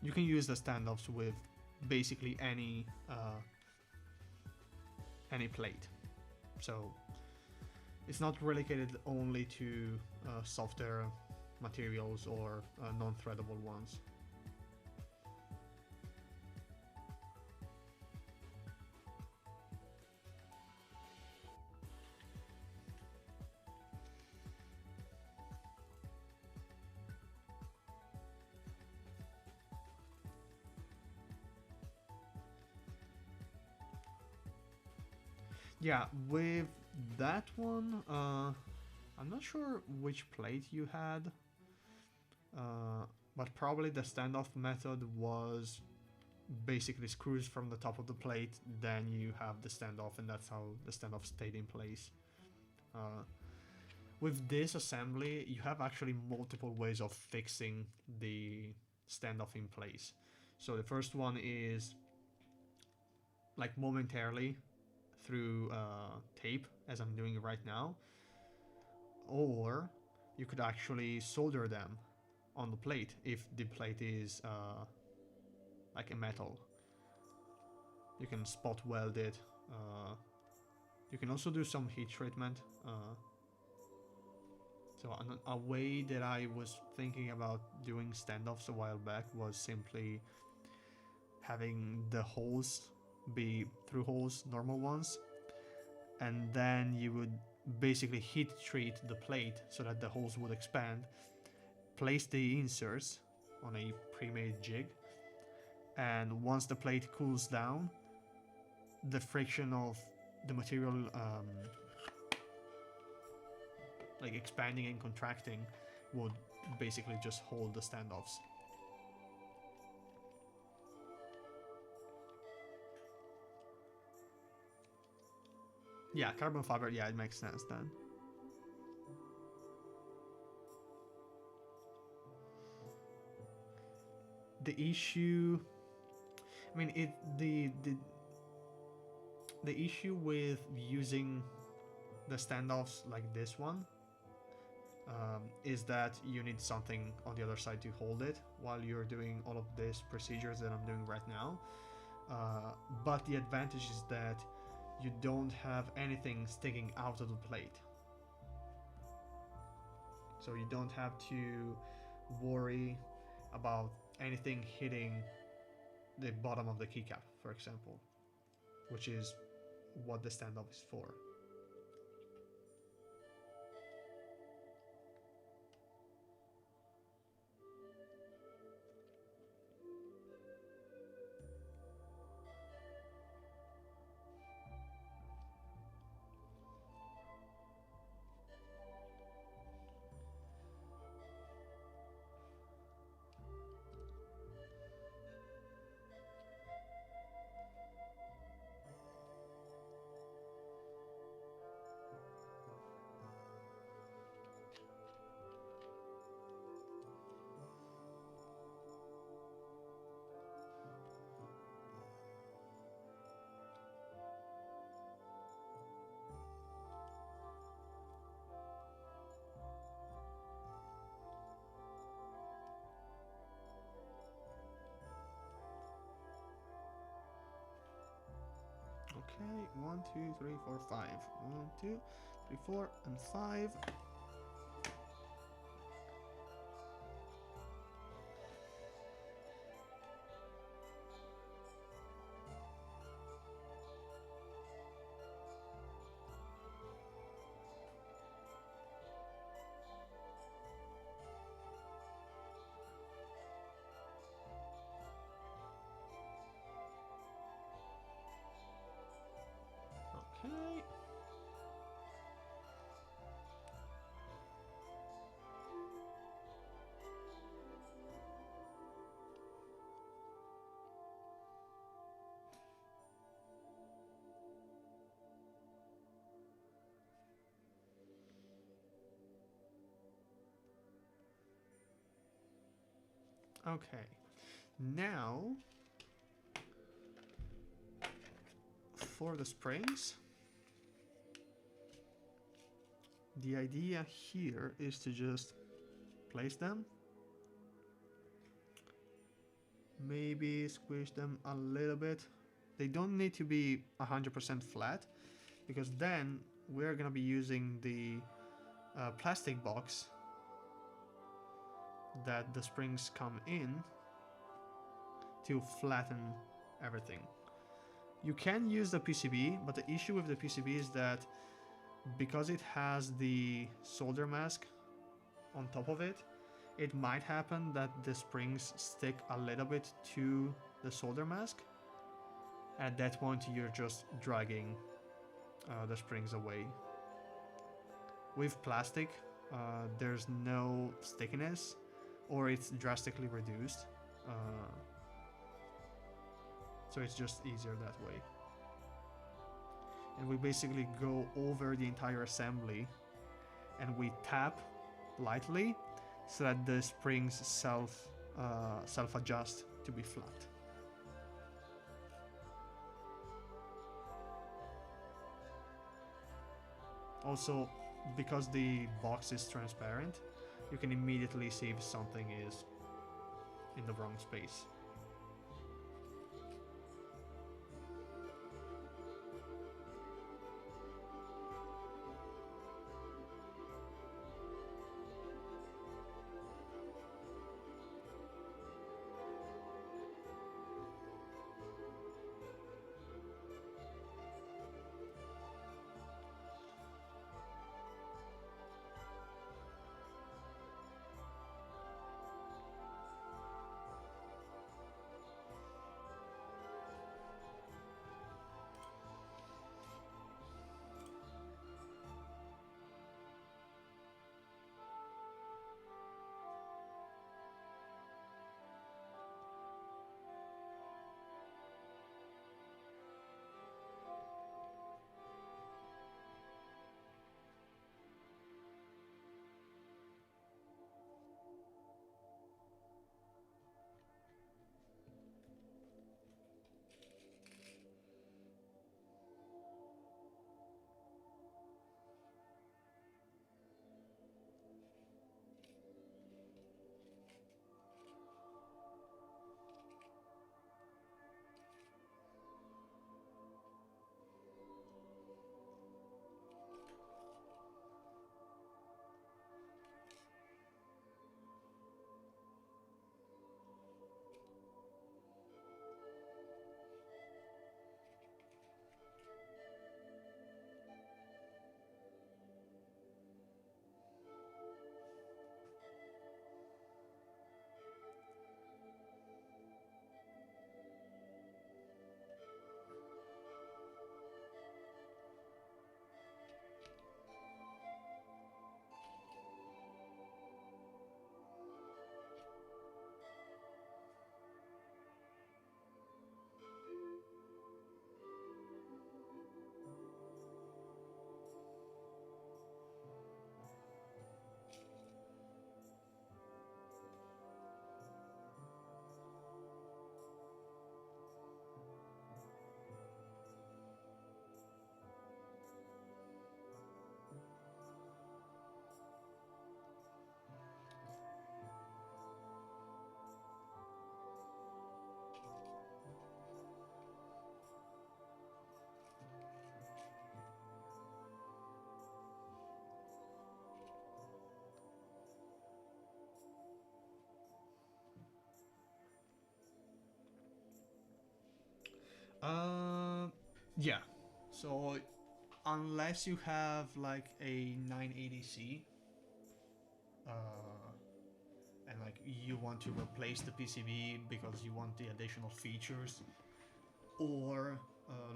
You can use the standoffs with basically any plate, so it's not relegated only to softer materials or non-threadable ones. Yeah, with that one, I'm not sure which plate you had, but probably the standoff method was basically screws from the top of the plate, then you have the standoff, and that's how the standoff stayed in place. With this assembly, you have actually multiple ways of fixing the standoff in place. So the first one is like momentarily through tape, as I'm doing right now, or you could actually solder them on the plate if the plate is like a metal. You can spot weld it. You can also do some heat treatment. So So a way that I was thinking about doing standoffs a while back was simply having the holes be through holes, normal ones, and then you would basically heat treat the plate so that the holes would expand, place the inserts on a pre-made jig, and once the plate cools down, the friction of the material like expanding and contracting would basically just hold the standoffs. Yeah, carbon fiber, yeah, it makes sense then. The issue, I mean, the issue with using the standoffs like this one is that you need something on the other side to hold it while you're doing all of these procedures that I'm doing right now. But the advantage is that you don't have anything sticking out of the plate. So you don't have to worry about anything hitting the bottom of the keycap, for example, which is what the standoff is for. Okay, 1, 2, 3, 4, 5. 1, 2, 3, 4, and 5. Okay. Okay. Now, for the springs, the idea here is to just place them, maybe squish them a little bit. They don't need to be 100% flat, because then we're gonna be using the plastic box that the springs come in to flatten everything. You can use the PCB, but the issue with the PCB is that because it has the solder mask on top of it, it might happen that the springs stick a little bit to the solder mask. At that point, you're just dragging the springs away. With plastic, there's no stickiness, or it's drastically reduced. So it's just easier that way. And we basically go over the entire assembly and we tap lightly so that the springs self-adjust to be flat. Also, because the box is transparent, you can immediately see if something is in the wrong space. Uh, yeah. So unless you have like a 980C, uh, and like you want to replace the PCB because you want the additional features, or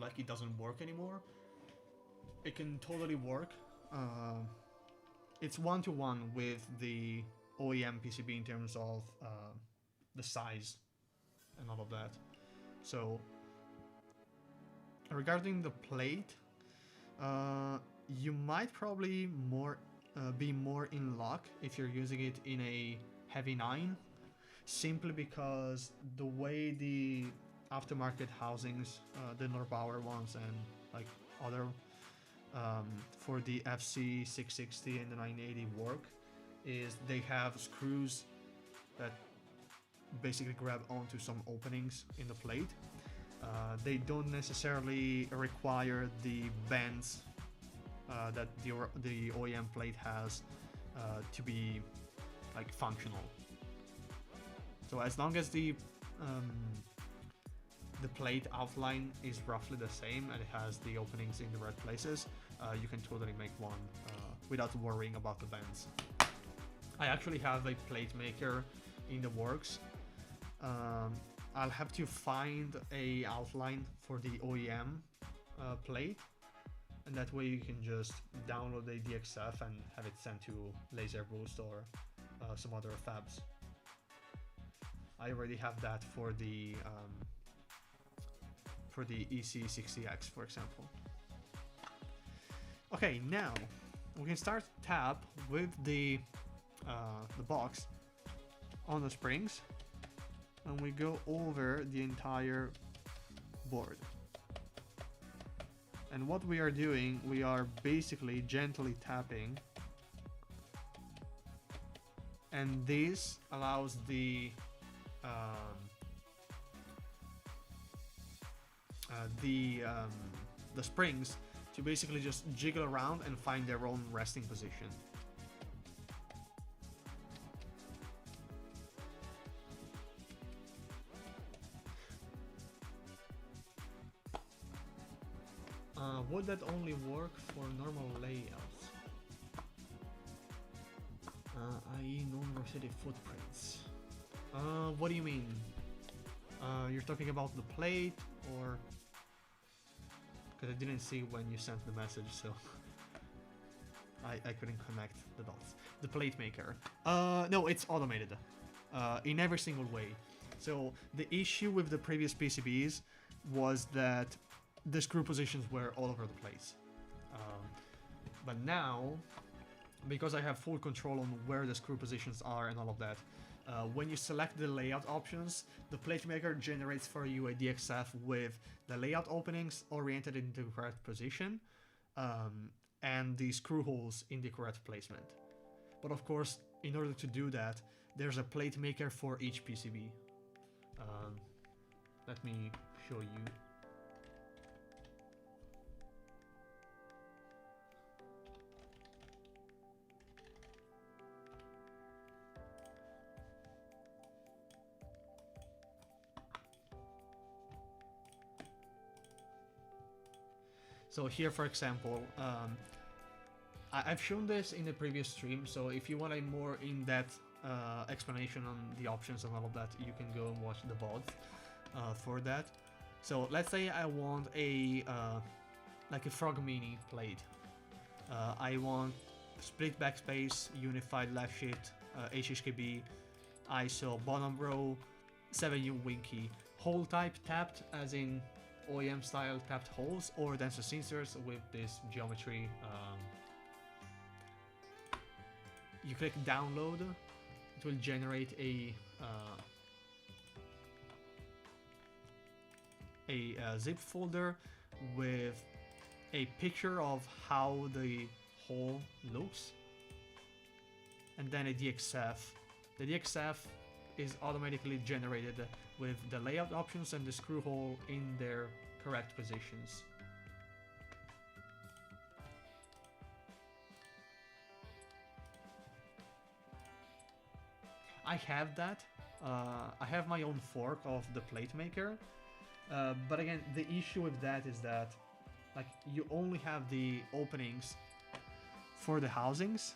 like it doesn't work anymore, it can totally work. Uh, it's one to one with the OEM PCB in terms of the size and all of that. So regarding the plate, you might probably be more in luck if you're using it in a heavy 9, simply because the way the aftermarket housings, the Norbauer ones and like other for the FC 660 and the 980 work, is they have screws that basically grab onto some openings in the plate. They don't necessarily require the bends that the OEM plate has to be like functional. So as long as the plate outline is roughly the same and it has the openings in the right places, you can totally make one without worrying about the bends. I actually have a plate maker in the works. I'll have to find a outline for the OEM plate, and that way you can just download the DXF and have it sent to Laser Boost or some other fabs. I already have that for the EC60X, for example. Okay, now we can start tap with the box on the springs, and we go over the entire board. And what we are doing, we are basically gently tapping, and this allows the springs to basically just jiggle around and find their own resting position. Would that only work for normal layouts? I.e. non-rotated footprints. What do you mean? You're talking about the plate, or... Because I didn't see when you sent the message, so... I couldn't connect the dots. The plate maker. No, it's automated. In every single way. So, the issue with the previous PCBs was that the screw positions were all over the place. But now, because I have full control on where the screw positions are and all of that, when you select the layout options, the plate maker generates for you a DXF with the layout openings oriented into the correct position, and the screw holes in the correct placement. But of course, in order to do that, there's a plate maker for each PCB. Let me show you. So here, for example, I've shown this in the previous stream, so if you want a more in-depth explanation on the options and all of that, you can go and watch the VOD for that. So let's say I want a like a Frog Mini plate. I want split backspace, unified left shift, HHKB, ISO bottom row, 7U Winky, hole type tapped, as in OEM style tapped holes, or denser sensors with this geometry. You click download, it will generate a zip folder with a picture of how the hole looks, and then a DXF. The DXF is automatically generated with the layout options and the screw hole in their correct positions. I have that. I have my own fork of the plate maker, But again, the issue with that is that like you only have the openings for the housings.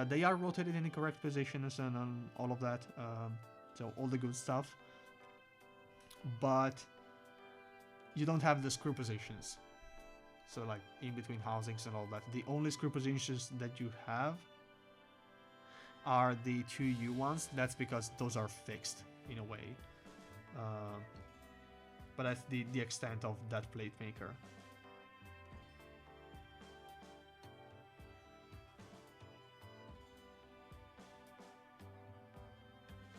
They are rotated in the correct positions and all of that, so all the good stuff. But you don't have the screw positions. So like in between housings and all that. The only screw positions that you have are the 2U ones. That's because those are fixed in a way. But that's the extent of that plate maker.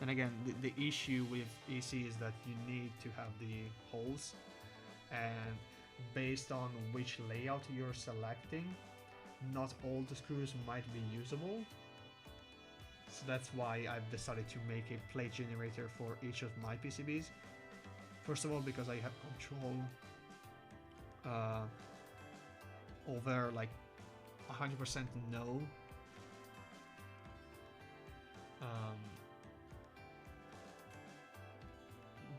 And again, the issue with EC is that you need to have the holes, and based on which layout you're selecting, not all the screws might be usable. So that's why I've decided to make a plate generator for each of my PCBs. First of all, because I have control over like 100% no.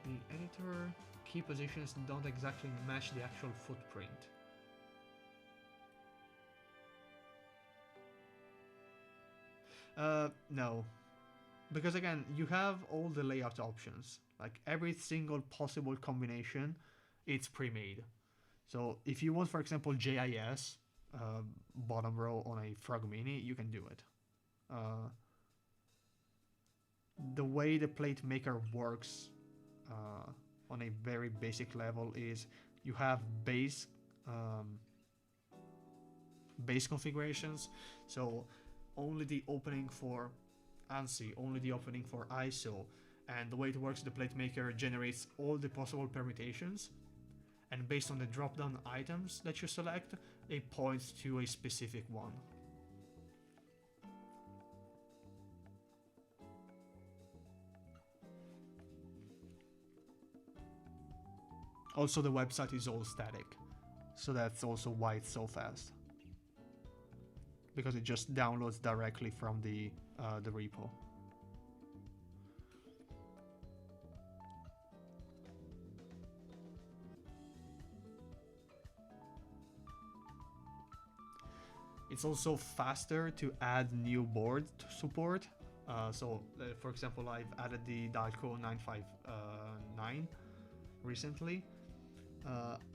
The editor key positions don't exactly match the actual footprint. No. Because again, you have all the layout options. Like every single possible combination, it's pre-made. So if you want, for example, JIS, bottom row on a Frog Mini, you can do it. The way the plate maker works on a very basic level is you have base configurations, so only the opening for ANSI, only the opening for ISO, and the way it works, the plate maker generates all the possible permutations, and based on the drop-down items that you select, it points to a specific one. Also, the website is all static, so that's also why it's so fast. Because it just downloads directly from the repo. It's also faster to add new board support. For example, I've added the Dalco 959 recently.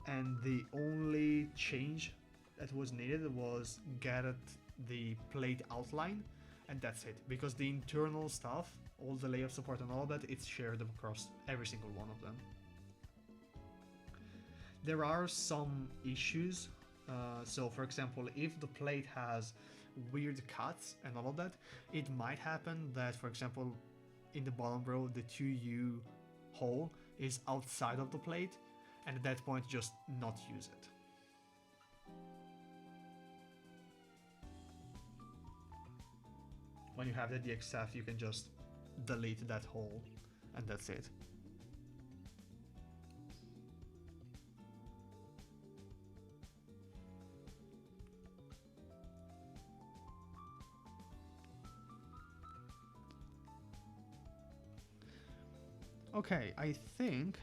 And the only change that was needed was get the plate outline, and that's it, because the internal stuff, all the layout support and all that, it's shared across every single one of them. There are some issues, so for example, if the plate has weird cuts and all of that, it might happen that, for example, in the bottom row, the 2U hole is outside of the plate, and at that point just not use it. When you have the DXF, you can just delete that hole, and that's it. Okay, I think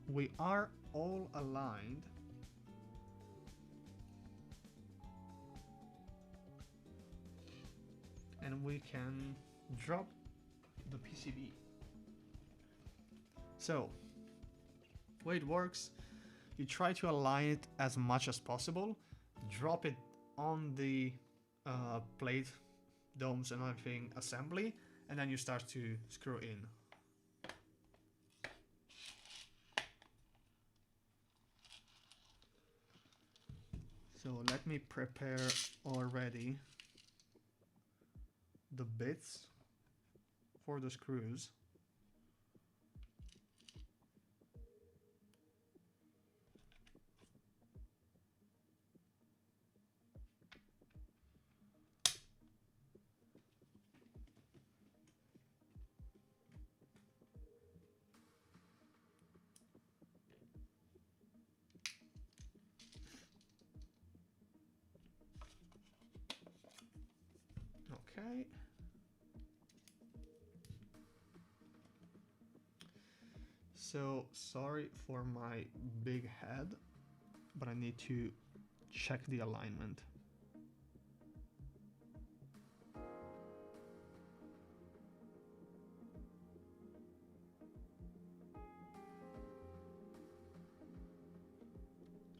we are all aligned. And we can drop the PCB. So, the way it works, you try to align it as much as possible, drop it on the plate, domes and everything assembly, and then you start to screw in. So let me prepare already the bits for the screws. Okay. So sorry for my big head, but I need to check the alignment.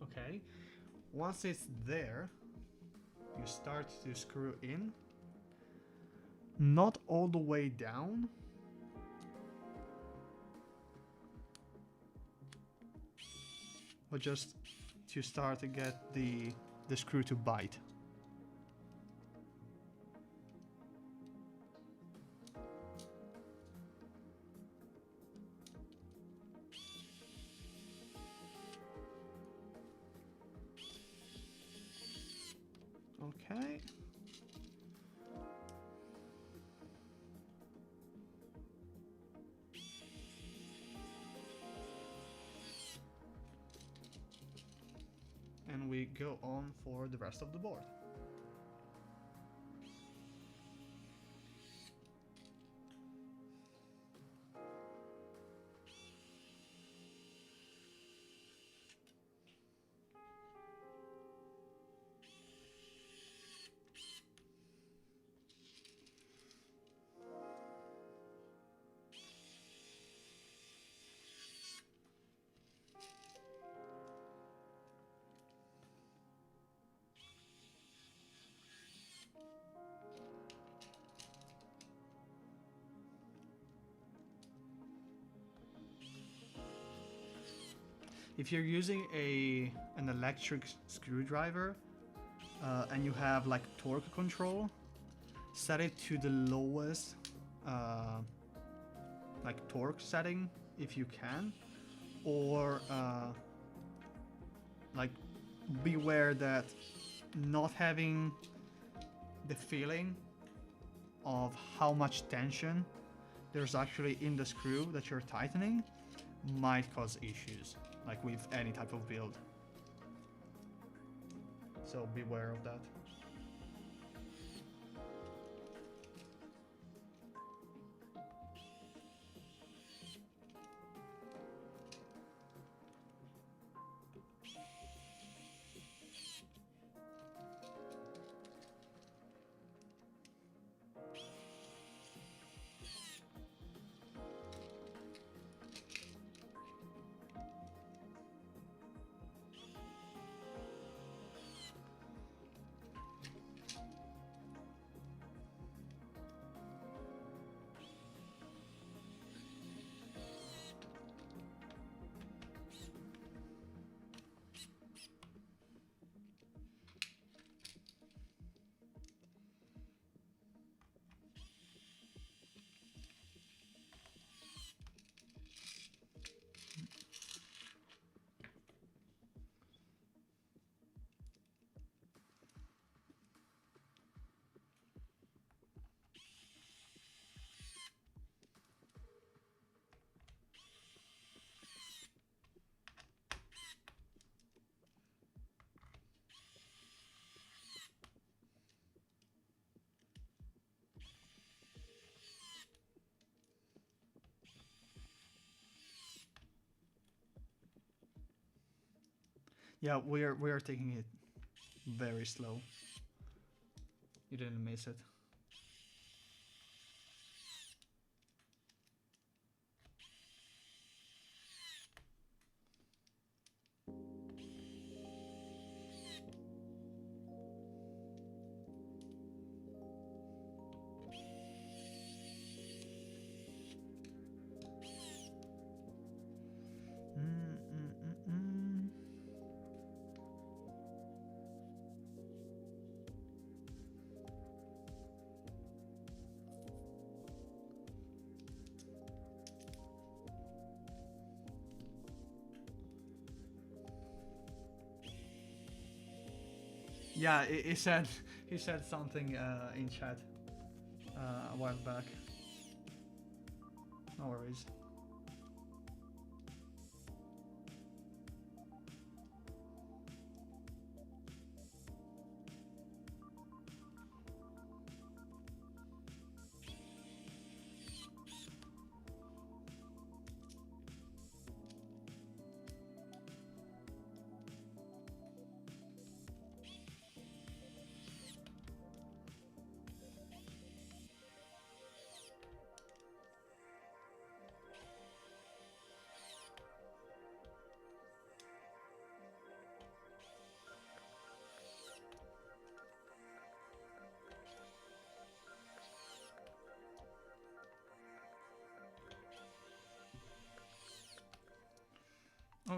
Okay, once it's there, you start to screw in, not all the way down, but just to start to get the screw to bite. Okay. And we go on for the rest of the board. If you're using an electric screwdriver and you have like torque control, set it to the lowest like torque setting if you can, or like beware that not having the feeling of how much tension there's actually in the screw that you're tightening might cause issues, like with any type of build. So beware of that. Yeah, we're taking it very slow. You didn't miss it. Mm. Yeah, he said something in chat a while back. No worries.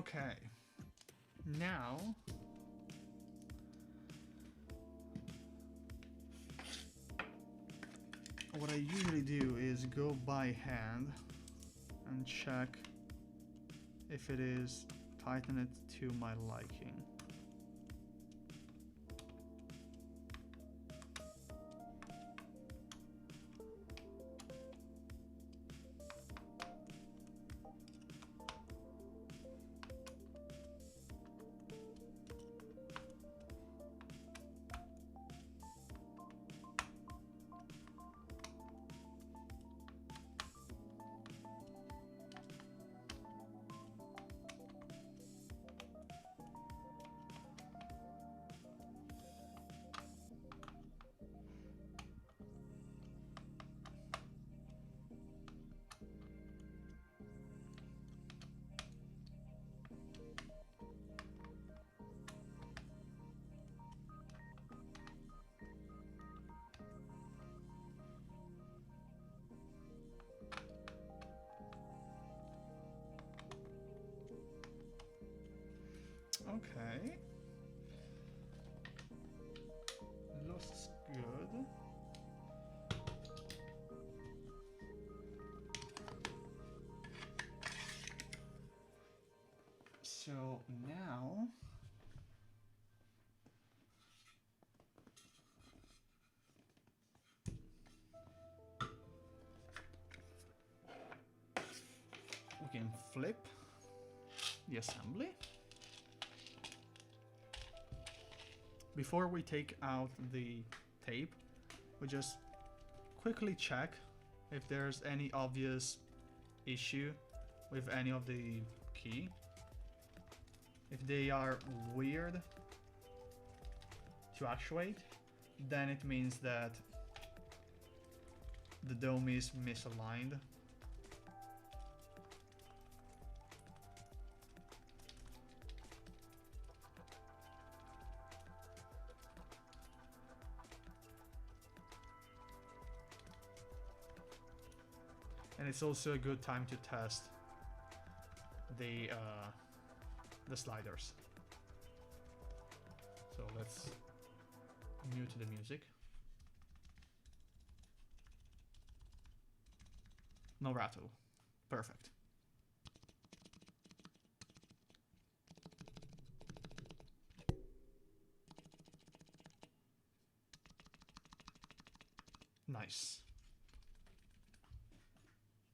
Okay. Now what I usually do is go by hand and check if it is tighten it to my liking. Okay. Looks good. So now we can flip the assembly. Before we take out the tape, we just quickly check if there's any obvious issue with any of the key. If they are weird to actuate, then it means that the dome is misaligned. And it's also a good time to test the sliders. So let's mute the music. No rattle. Perfect. Nice.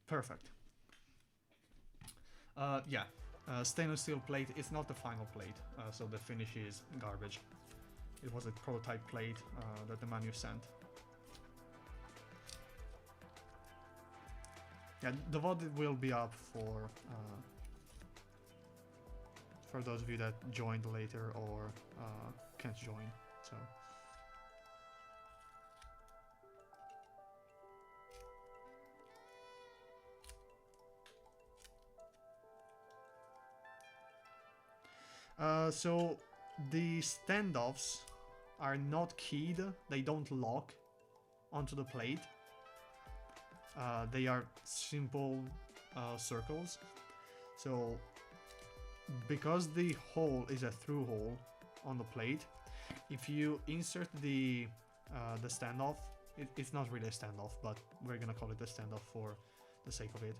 Perfect. Yeah, stainless steel plate is not the final plate, so the finish is garbage. It was a prototype plate that the manu sent. Yeah, the VOD will be up for those of you that joined later or can't join. So. So the standoffs are not keyed, they don't lock onto the plate. They are simple circles. So because the hole is a through hole on the plate, if you insert the standoff, it's not really a standoff, but we're gonna call it a standoff for the sake of it,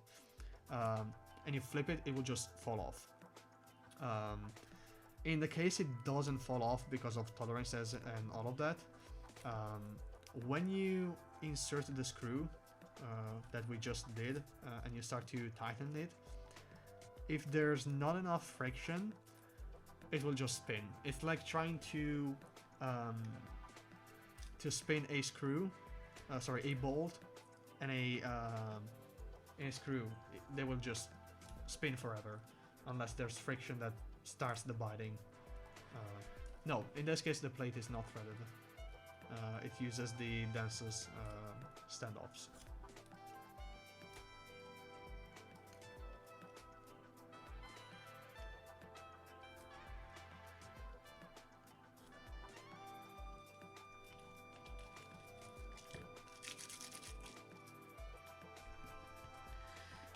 and you flip it, it will just fall off. In the case it doesn't fall off because of tolerances and all of that, when you insert the screw that we just did and you start to tighten it, if there's not enough friction, it will just spin. It's like trying to spin a screw, a bolt and a screw. They will just spin forever unless there's friction that starts the biting. No, in this case the plate is not threaded. It uses the densest standoffs.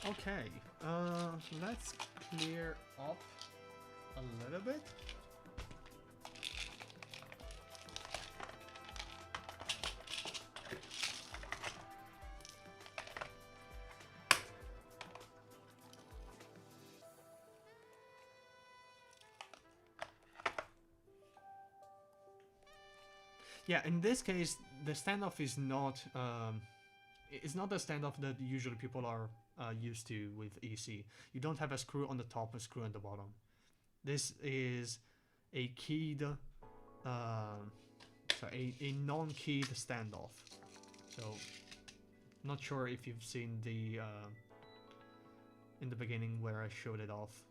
Okay, let's clear up a little bit. Yeah, in this case, the standoff is not it's not the standoff that usually people are used to with EC. You don't have a screw on the top, a screw on the bottom. This is a keyed, a non-keyed standoff. So, not sure if you've seen the in the beginning where I showed it off.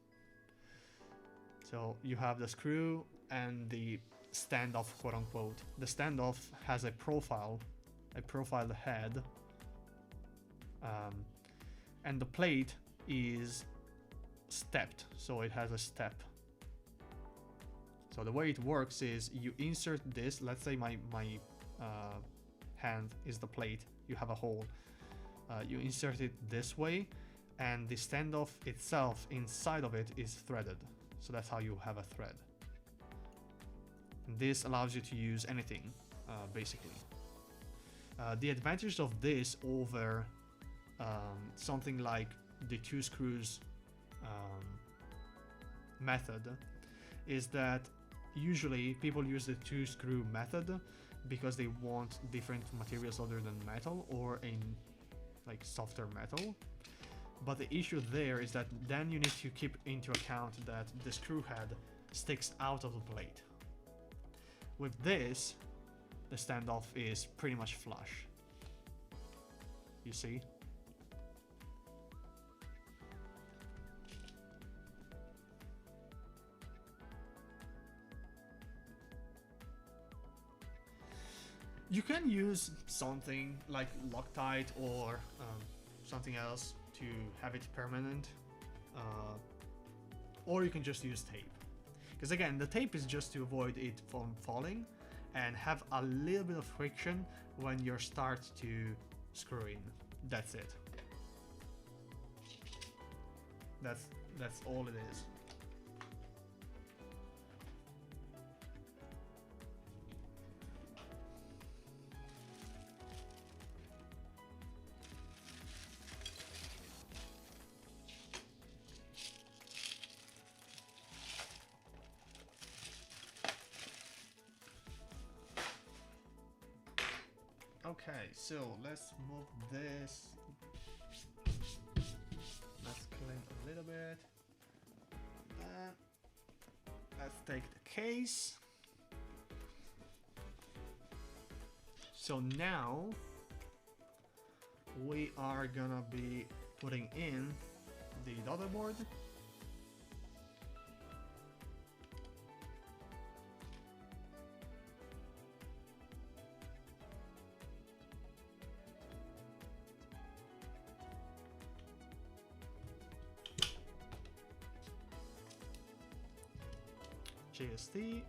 So you have the screw and the standoff, quote unquote. The standoff has a profile head, and the plate is stepped, so it has a step. So the way it works is you insert this. Let's say my hand is the plate. You have a hole. You insert it this way, and the standoff itself inside of it is threaded. So that's how you have a thread. This allows you to use anything, basically. The advantage of this over something like the two screws method is that usually people use the two screw method because they want different materials other than metal or a like softer metal. But the issue there is that then you need to keep into account that the screw head sticks out of the plate. With this, the standoff is pretty much flush. You see? You can use something like Loctite or something else to have it permanent, or you can just use tape. Because again, the tape is just to avoid it from falling and have a little bit of friction when you start to screw in. That's it. That's all it is. Okay, so let's move this. Let's clean a little bit. Let's take the case. So now we are gonna be putting in the daughterboard. JST.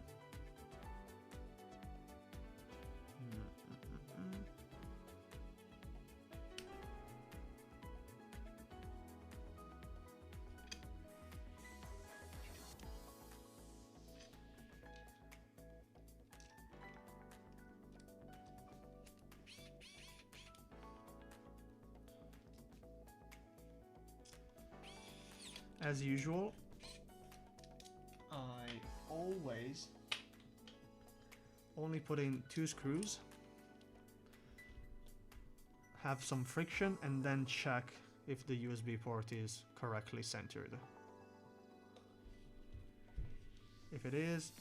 As usual, I always only put in 2 screws, have some friction, and then check if the USB port is correctly centered. If it is,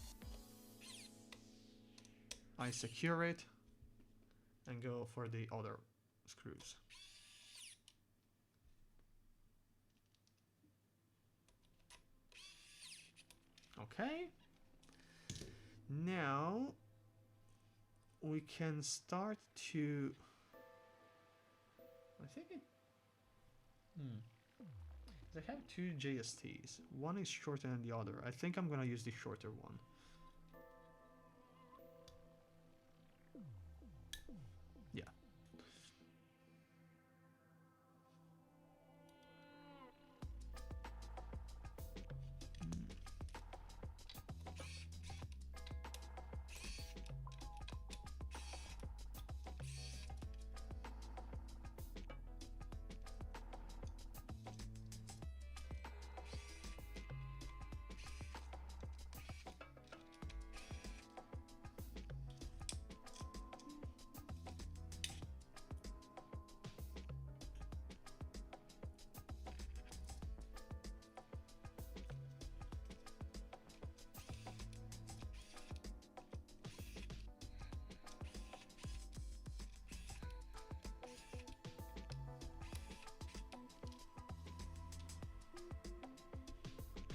I secure it and go for the other screws. Okay, now we can start to, I think it, they have 2 JSTs. One is shorter than the other. I think I'm gonna use the shorter one. Yeah.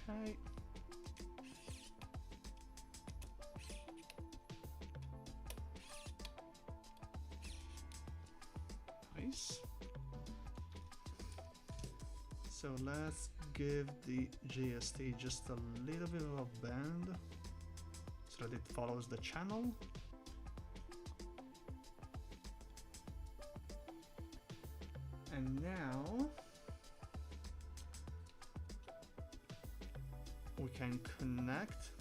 Okay. Nice. So let's give the JST just a little bit of a bend so that it follows the channel. And now we can connect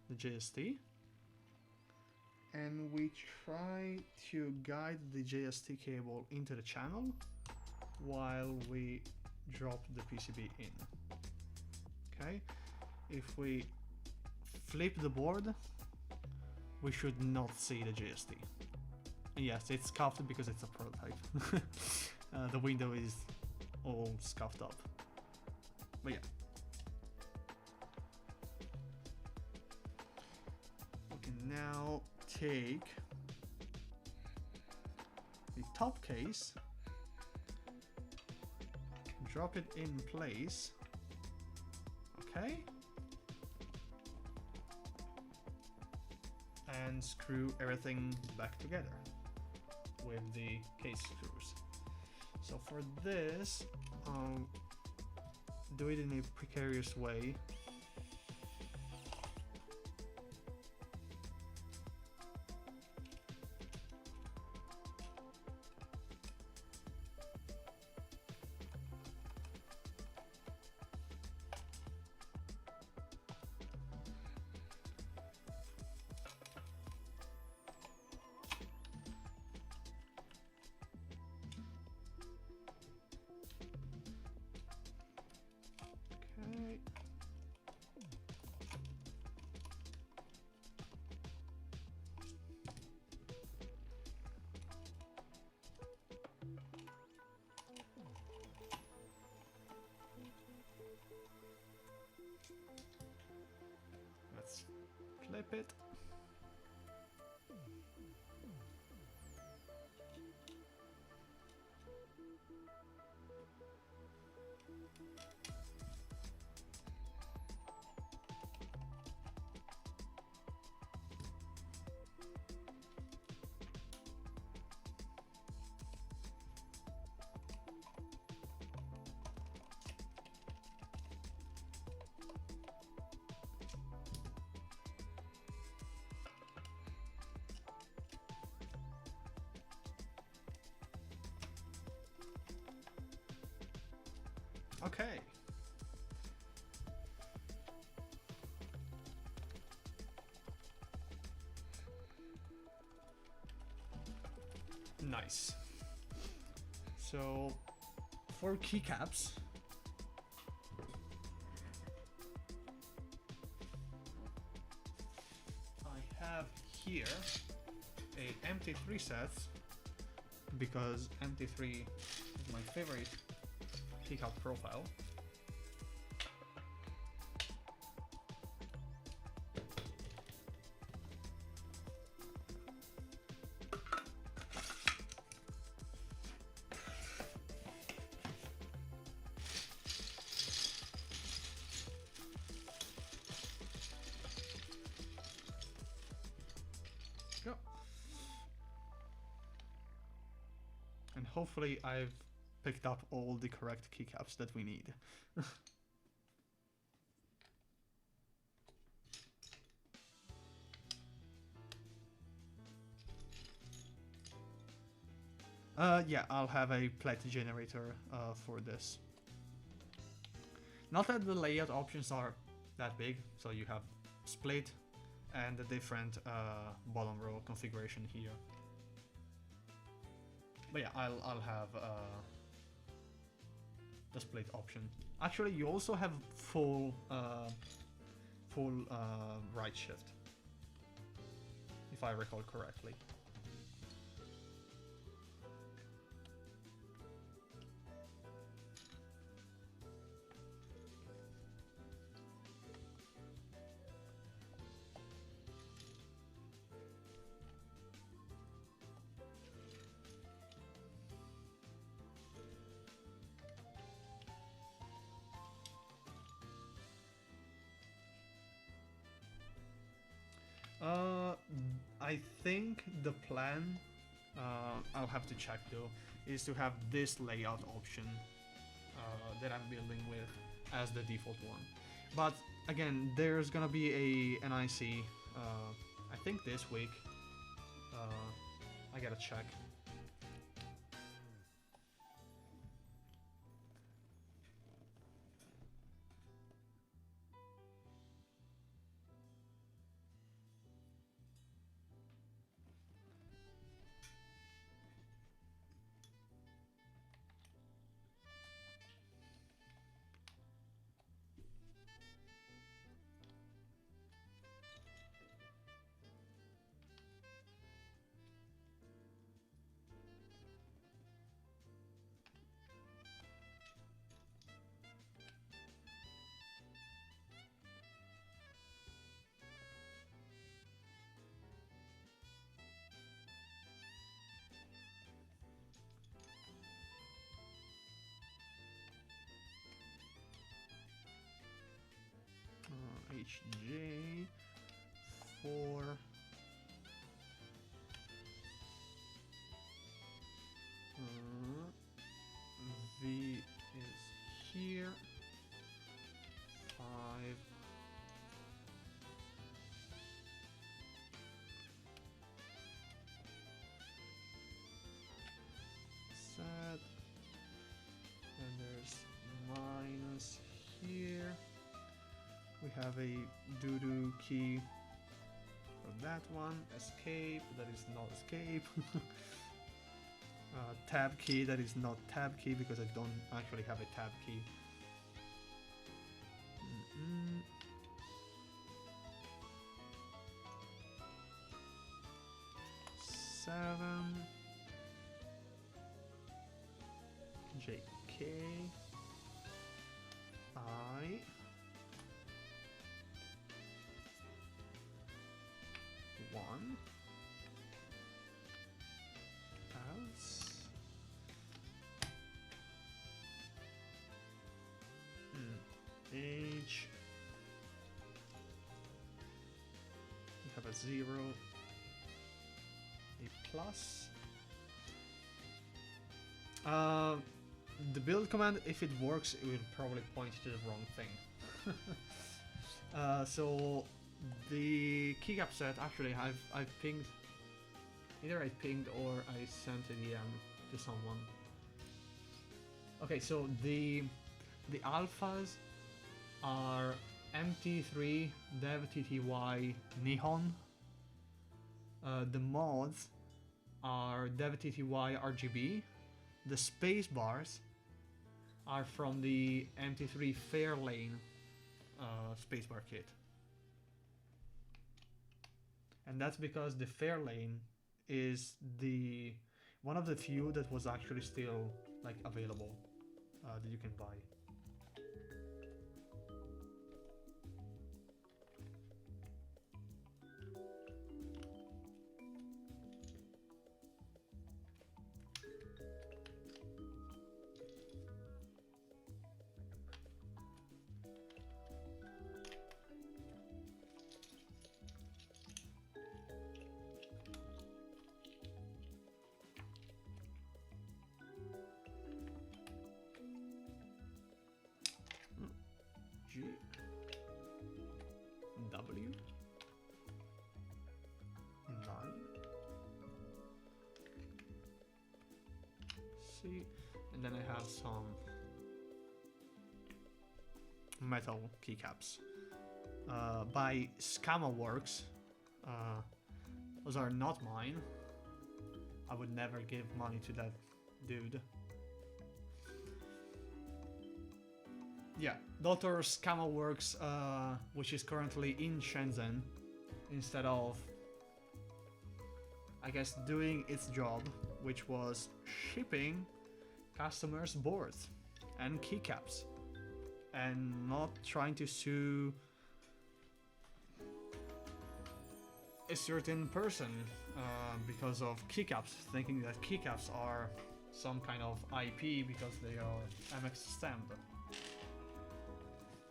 the JST. And we try to guide the JST cable into the channel while we drop the PCB in. Okay, if we flip the board, we should not see the JST. And yes, it's scuffed because it's a prototype. The window is all scuffed up. But yeah. We can now take the top case, drop it in place, okay, and screw everything back together with the case screws. So for this, do it in a precarious way. Okay. Let's flip it. Okay. Nice. So for keycaps, I have here a MT3 set because MT3 is my favorite keycap profile. Go. And hopefully I've picked up all the correct keycaps that we need. Yeah, I'll have a plate generator for this. Not that the layout options are that big, so you have split and a different bottom row configuration here. But yeah, I'll have the split option. Actually, you also have full right shift, if I recall correctly. think the plan, I'll have to check though, is to have this layout option that I'm building with as the default one. But again, there's gonna be an IC, I think this week. I gotta check. HJ 4 V is here 5 set, and there's minus here. We have a doo-doo key for that one, escape, that is not escape, tab key, that is not tab key because I don't actually have a tab key. 7 JK I 1 else age, we have a 0, a plus. The build command, if it works, it will probably point to the wrong thing. So the keycap set, actually, I've pinged, either I pinged or I sent a DM to someone. Okay, so the alphas are MT3 Dev TTY Nihon. The mods are Dev TTY RGB. The space bars are from the MT3 Fairlane spacebar kit. And that's because the Fairlane is the one of the few that was actually still like available that you can buy. G W 9 C, and then I have some metal keycaps by ScamaWorks. Those are not mine. I would never give money to that dude. Yeah, Dr. ScamaWorks, which is currently in Shenzhen, instead of, I guess, doing its job, which was shipping customers boards and keycaps, and not trying to sue a certain person because of keycaps, thinking that keycaps are some kind of IP because they are MX stamped.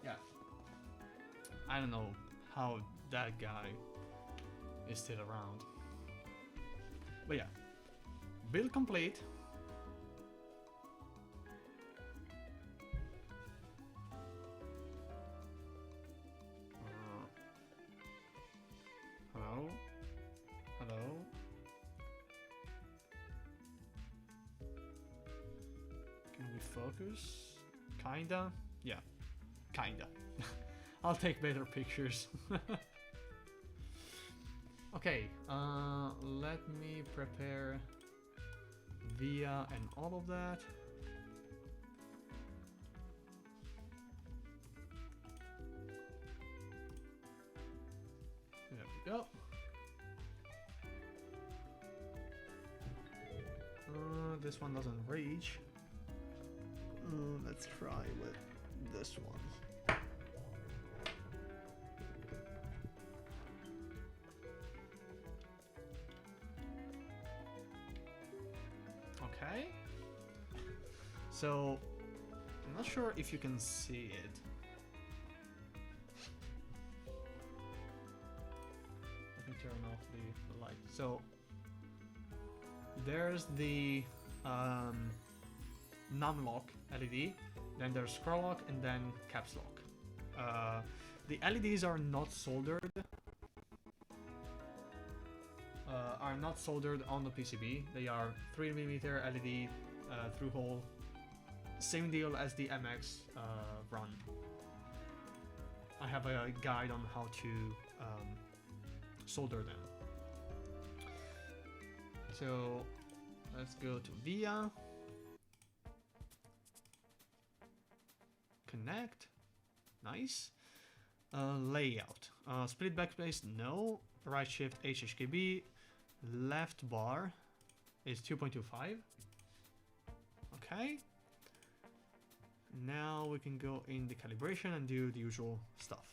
Yeah, I don't know how that guy is still around. But yeah, build complete. Hello? Hello? Can we focus? Kinda? Yeah, kinda. I'll take better pictures. Okay, let me prepare via and all of that. There we go. This one doesn't reach. Let's try with this one. Okay. So, I'm not sure if you can see it. Let me turn off the light. So, there's the num lock LED, then there's scroll lock, and then caps lock. The LEDs are not soldered. On the PCB. They are 3mm LED through hole. Same deal as the MX run. I have a guide on how to solder them. So let's go to VIA. Connect. Nice. Layout. Split backspace, no. Right shift HHKB. Left bar is 2.25. Okay. Now we can go in the calibration and do the usual stuff.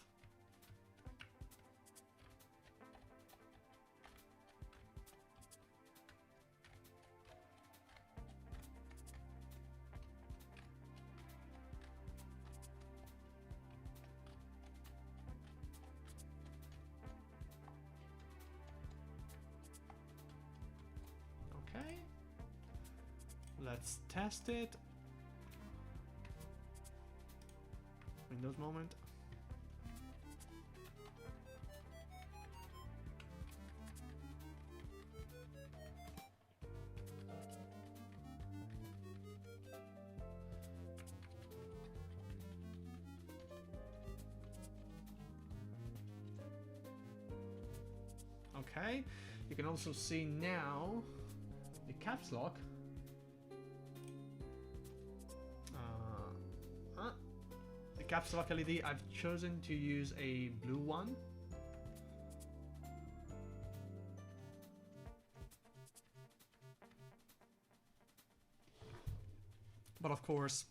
Okay. Let's test it. Windows moment. Okay, you can also see now the caps lock. The caps lock LED, I've chosen to use a blue one. But of course,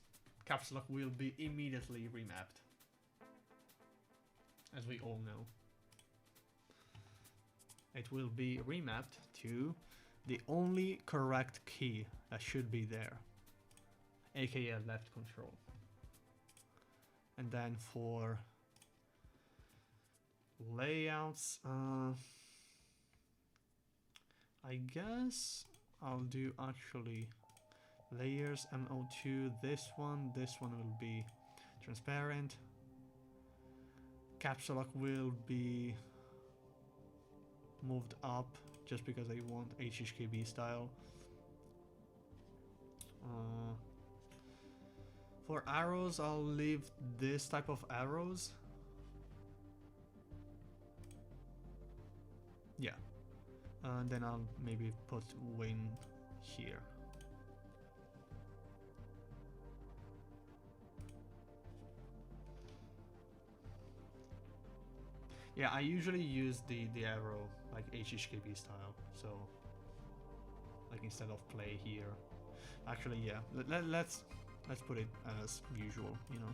caps lock will be immediately remapped, as we all know. It will be remapped to the only correct key that should be there, aka left control. And then for layouts, I guess I'll do actually layers MO2. This one will be transparent. Caps lock will be moved up just because I want HHKB style. For arrows, I'll leave this type of arrows. Yeah. And then I'll maybe put win here. Yeah, I usually use the arrow like HHKB style, so like instead of play here. Actually, yeah, let's put it as usual, you know.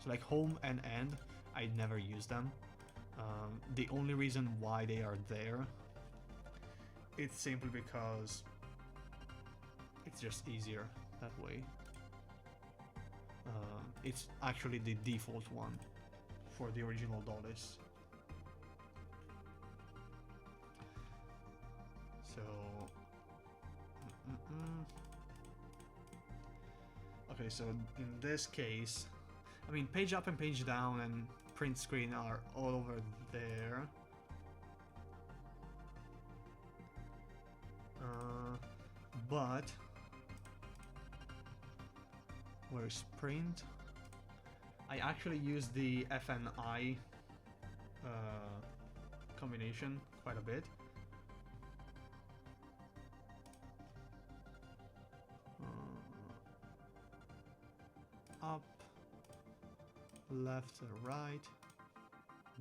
So like home and end, I never use them. The only reason why they are there, it's simply because it's just easier that way. It's actually the default one for the original Dolice. So Okay, so in this case, I mean, page up and page down and print screen are all over there. But where's print? I actually use the FNI combination quite a bit. Up, left, right,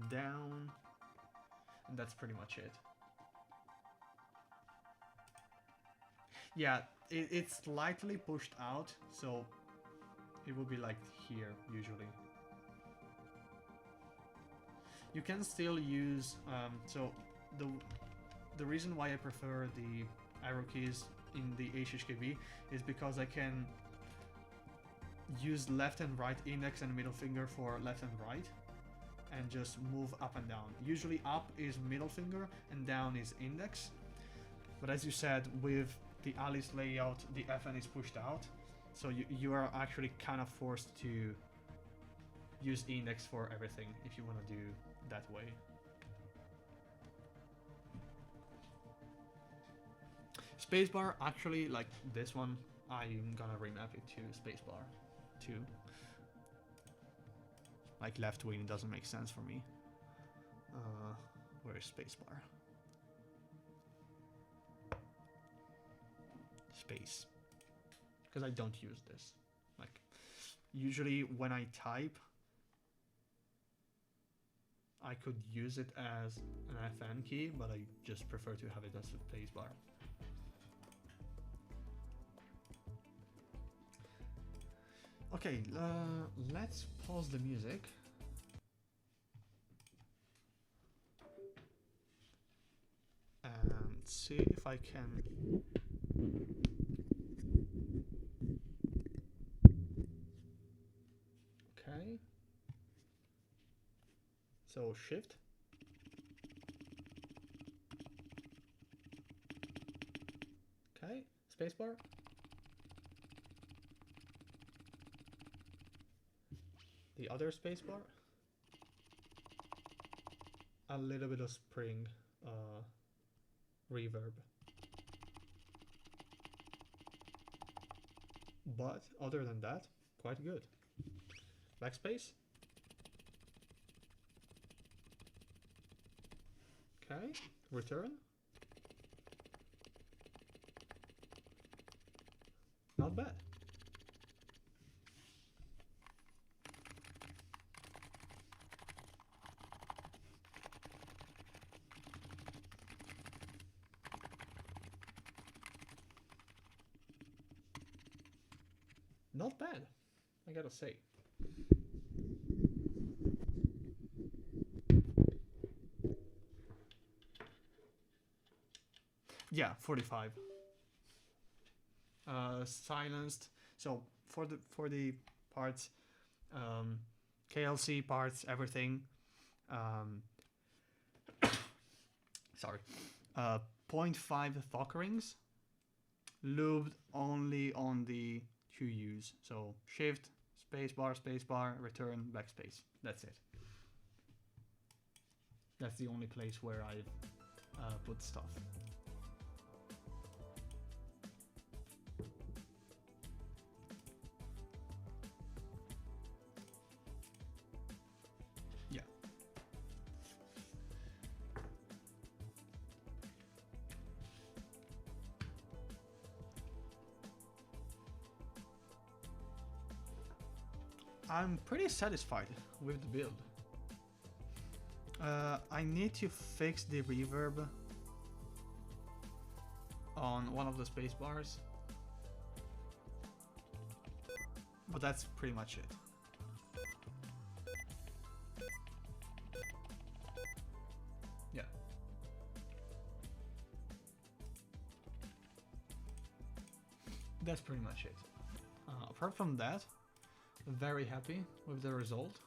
down, and that's pretty much it. Yeah, it's slightly pushed out, so it will be like here usually. You can still use so the reason why I prefer the arrow keys in the HHKB is because I can use left and right index and middle finger for left and right and just move up and down. Usually up is middle finger and down is index, but as you said, with the Alice layout the FN is pushed out, so you are actually kind of forced to use index for everything if you want to do that way. Spacebar, actually, like this one, I'm gonna remap it to spacebar too. Like left wing doesn't make sense for me. Where is spacebar? Space. Because I don't use this. Like, usually when I type, I could use it as an FN key, but I just prefer to have it as a spacebar. Okay, let's pause the music. And see if I can... Okay. So shift. Okay, spacebar. The other spacebar. A little bit of spring reverb. But other than that, quite good. Backspace. Okay, return. Not bad. Not bad, I gotta say. Yeah, 45. Silenced. So for the parts, KLC parts, everything. Sorry. 0.5 thock rings. Lubed only on the 2Us. So shift, spacebar, return, backspace. That's it. That's the only place where I've put stuff. Yeah. I'm pretty satisfied with the build. I need to fix the reverb on one of the space bars, but that's pretty much it. Yeah. That's pretty much it. Apart from that, very happy with the result.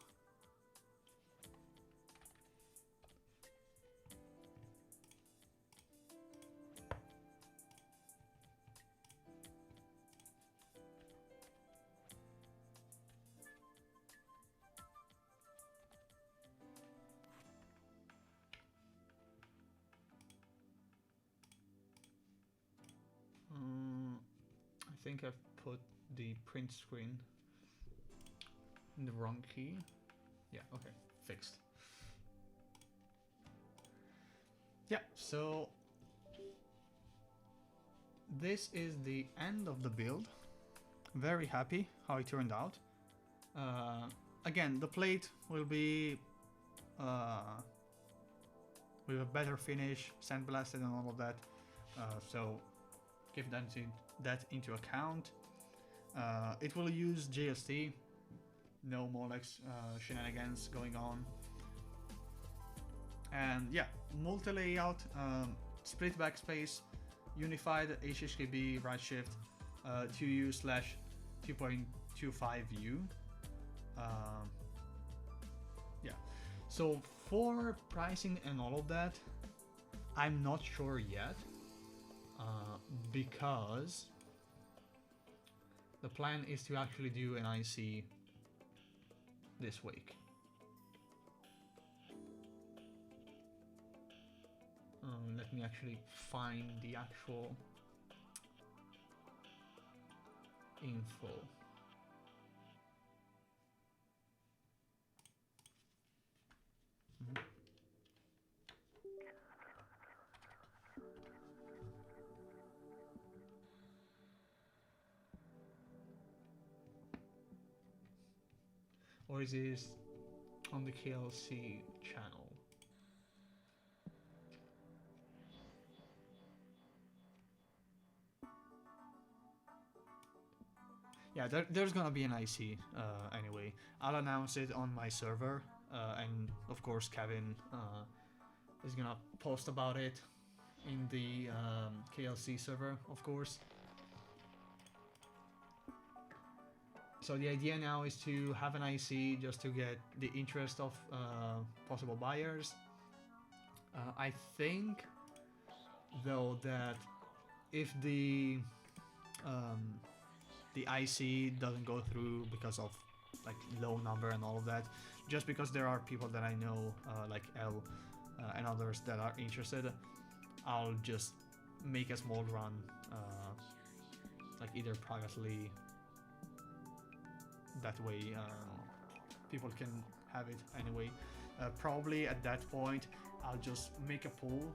think I've put the print screen in the wrong key. Yeah, okay, fixed. Yeah, so this is the end of the build. Very happy how it turned out. Again, the plate will be with a better finish, sandblasted and all of that. So give that into account. It will use JST, no Molex shenanigans going on. And yeah, multi-layout, split backspace, unified HHKB right shift, 2U/2.25U. Yeah, so for pricing and all of that, I'm not sure yet, because the plan is to actually do an IC this week. Let me actually find the actual info. Or is this on the KLC channel? Yeah, there's gonna be an IC anyway. I'll announce it on my server, and of course Kevin is gonna post about it in the KLC server, of course. So the idea now is to have an IC just to get the interest of possible buyers. I think, though, that if the IC doesn't go through because of like low number and all of that, just because there are people that I know, like L and others that are interested, I'll just make a small run, like either privately. That way people can have it anyway. Probably at that point I'll just make a poll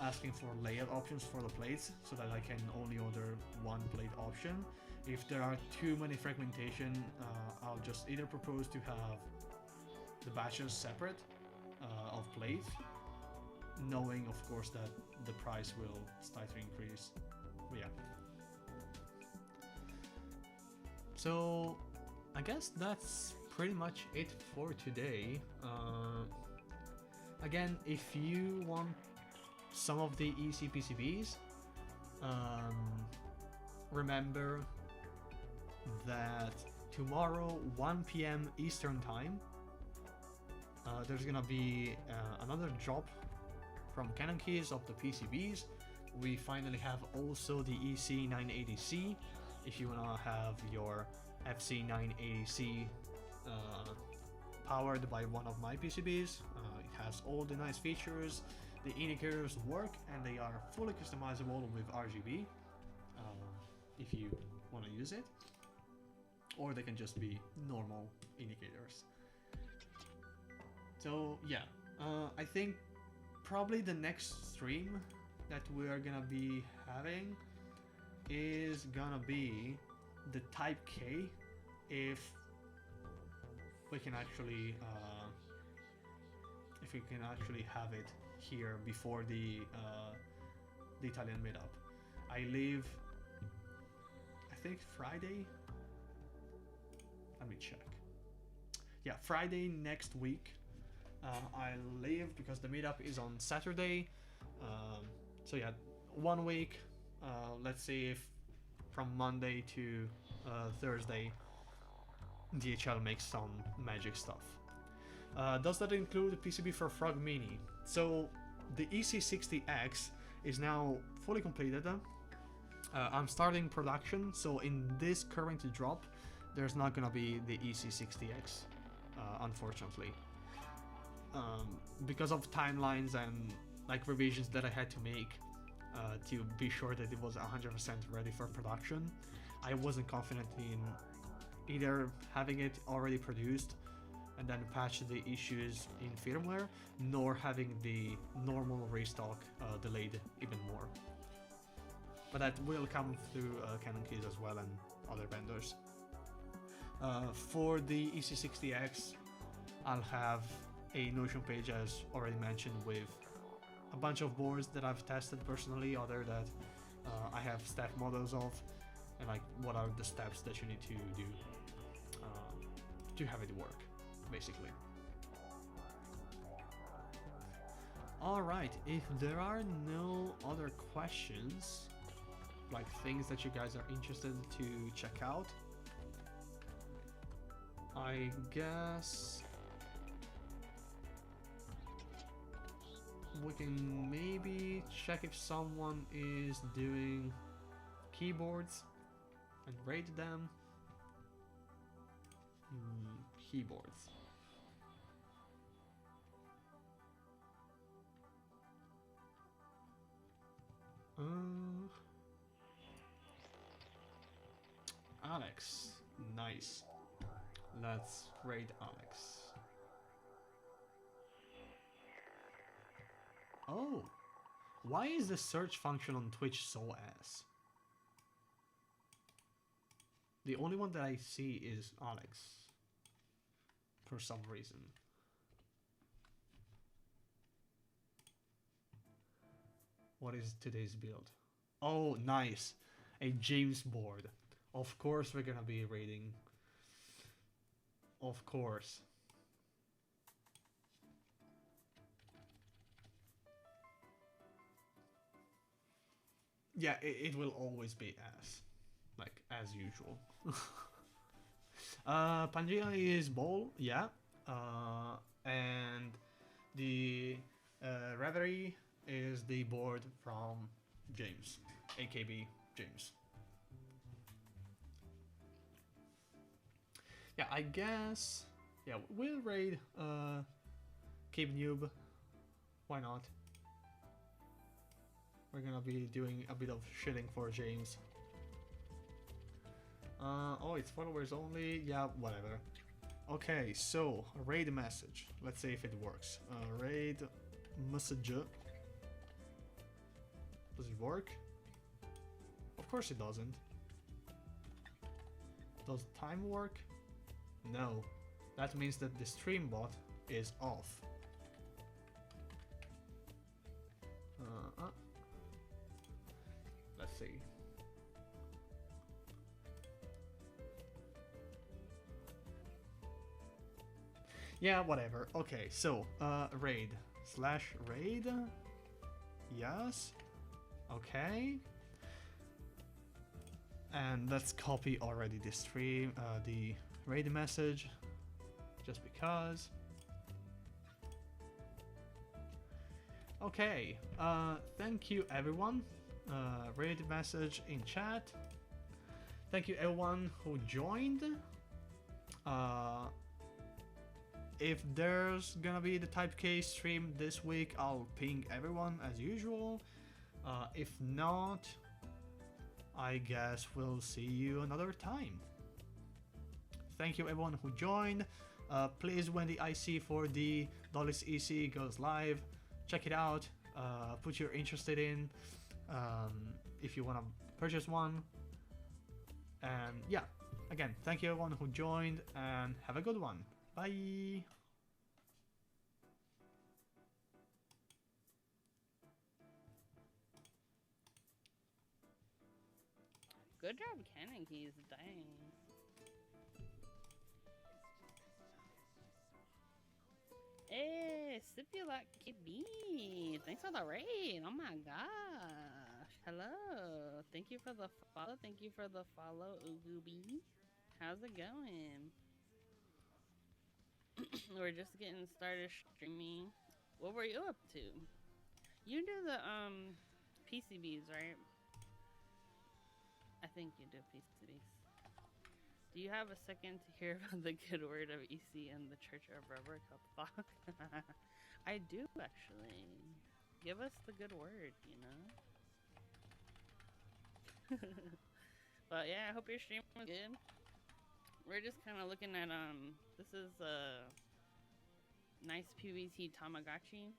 asking for layout options for the plates so that I can only order one plate option. If there are too many fragmentation, I'll just either propose to have the batches separate of plates, knowing of course that the price will start to increase. But yeah. So I guess that's pretty much it for today. Again, if you want some of the EC PCBs, remember that tomorrow 1 PM Eastern time there's gonna be another drop from Canon Keys of the PCBs. We finally have also the EC980C if you wanna have your FC980C powered by one of my PCBs. It has all the nice features, the indicators work, and they are fully customizable with RGB if you want to use it, or they can just be normal indicators. So yeah, I think probably the next stream that we're gonna be having is gonna be the Type K, if we can actually have it here before the Italian meetup. I leave, I think Friday. Let me check. Yeah, Friday next week. I leave because the meetup is on Saturday. So yeah, 1 week. Let's see if from Monday to Thursday DHL makes some magic stuff. Does that include the PCB for Frog Mini? So the EC60X is now fully completed. I'm starting production, so in this current drop there's not gonna be the EC60X, unfortunately, because of timelines and like revisions that I had to make to be sure that it was 100% ready for production. I wasn't confident in either having it already produced and then patch the issues in firmware, nor having the normal restock delayed even more. But that will come through Canon Keys as well and other vendors. For the EC60X, I'll have a Notion page, as already mentioned, with a bunch of boards that I've tested personally, other that I have step models of, and like what are the steps that you need to do to have it work, basically. Alright, if there are no other questions, like things that you guys are interested to check out, I guess we can maybe check if someone is doing keyboards and rate them. Keyboards. Alex. Nice. Let's rate Alex. Oh. Why is the search function on Twitch so ass? The only one that I see is Alex. For some reason. What is today's build? Oh, nice. A James board. Of course we're gonna be rating. Of course. Yeah, it will always be as. Like, as usual. Pangea is ball, yeah. And the Reverie is the board from James, AKB James. Yeah, I guess. Yeah, we'll raid Cape Noob. Why not? We're gonna be doing a bit of shitting for James. Oh, it's followers only. Yeah, whatever. Okay, so raid message. Let's see if it works. Raid message. Does it work? Of course it doesn't. Does time work? No. That means that the stream bot is off. Let's see. Yeah, whatever. Okay, so raid / raid. Yes. Okay. And let's copy already the stream, the raid message, just because. Okay. Thank you everyone. Raid message in chat. Thank you everyone who joined. If there's gonna be the Type K stream this week, I'll ping everyone as usual. If not, I guess we'll see you another time. Thank you everyone who joined. Please, when the IC for the Dolice EC goes live, check it out. Put you're interested in. If you want to purchase one. And yeah, again, thank you everyone who joined and have a good one. Bye. Good job, Canon Keys. Dang. Hey, Stipulate KB. Thanks for the raid. Oh my gosh. Hello. Thank you for the follow. Thank you for the follow, Ugubi. How's it going? We're just getting started streaming. What were you up to? You do the PCBs, right? I think you do PCBs. Do you have a second to hear about the good word of EC and the Church of Rubber Fuck? I do actually. Give us the good word, you know? But yeah, I hope your stream was good. We're just kind of looking at this is a nice PVT Tamagotchi.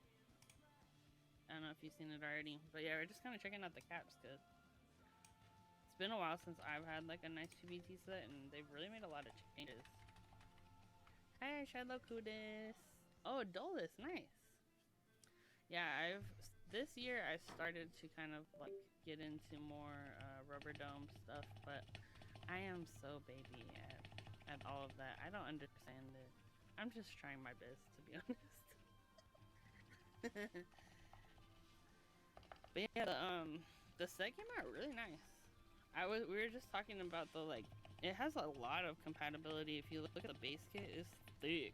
I don't know if you've seen it already, but yeah, we're just kind of checking out the caps because it's been a while since I've had like a nice PVT set, and they've really made a lot of changes. Hi, Shiloh Kudis. Oh, Dolice, nice. Yeah, this year I started to kind of like get into more rubber dome stuff, but I am so baby at all of that. I don't understand it. I'm just trying my best, to be honest. But yeah, the set came out really nice. We were just talking about the like it has a lot of compatibility. If you look at the base kit, it's thick.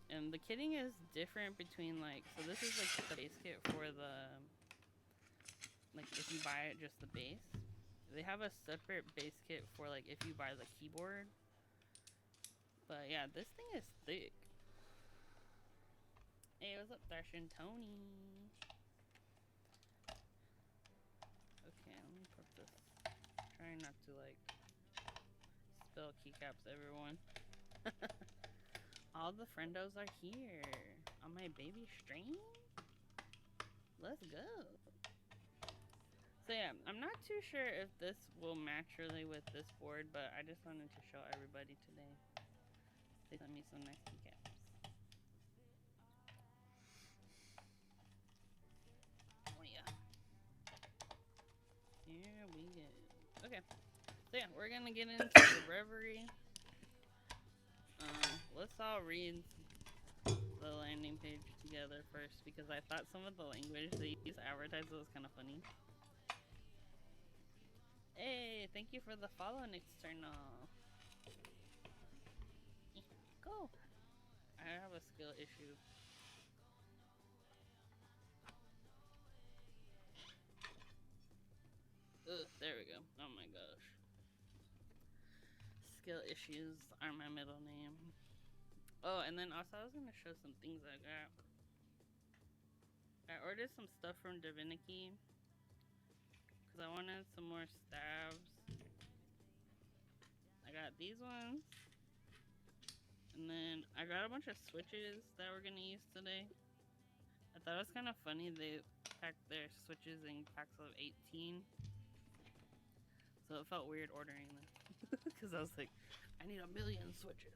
And the kitting is different between like so this is like the base kit for the like if you buy it just the base. They have a separate base kit for like if you buy the keyboard. But yeah, this thing is thick. Hey, what's up, Thrashin' Tony? Okay, let me put this. Trying not to like spill keycaps, everyone. All the friendos are here on my baby stream. Let's go. So yeah, I'm not too sure if this will match really with this board, but I just wanted to show everybody today. They sent me some nice keycaps. Oh yeah. Here we go. Okay. So yeah, we're gonna get into the reverie. Let's all read the landing page together first because I thought some of the language they use advertised was kind of funny. Hey, thank you for the follow, Nixternal. Go. I have a skill issue. Ugh, there we go. Oh my gosh. Skill issues are my middle name. Oh, and then also I was gonna show some things I got. I ordered some stuff from Divinity because I wanted some more stabs. I got these ones. And then I got a bunch of switches that we're gonna use today. I thought it was kind of funny they packed their switches in packs of 18. So it felt weird ordering them. Because I was like, I need 1,000,000 switches.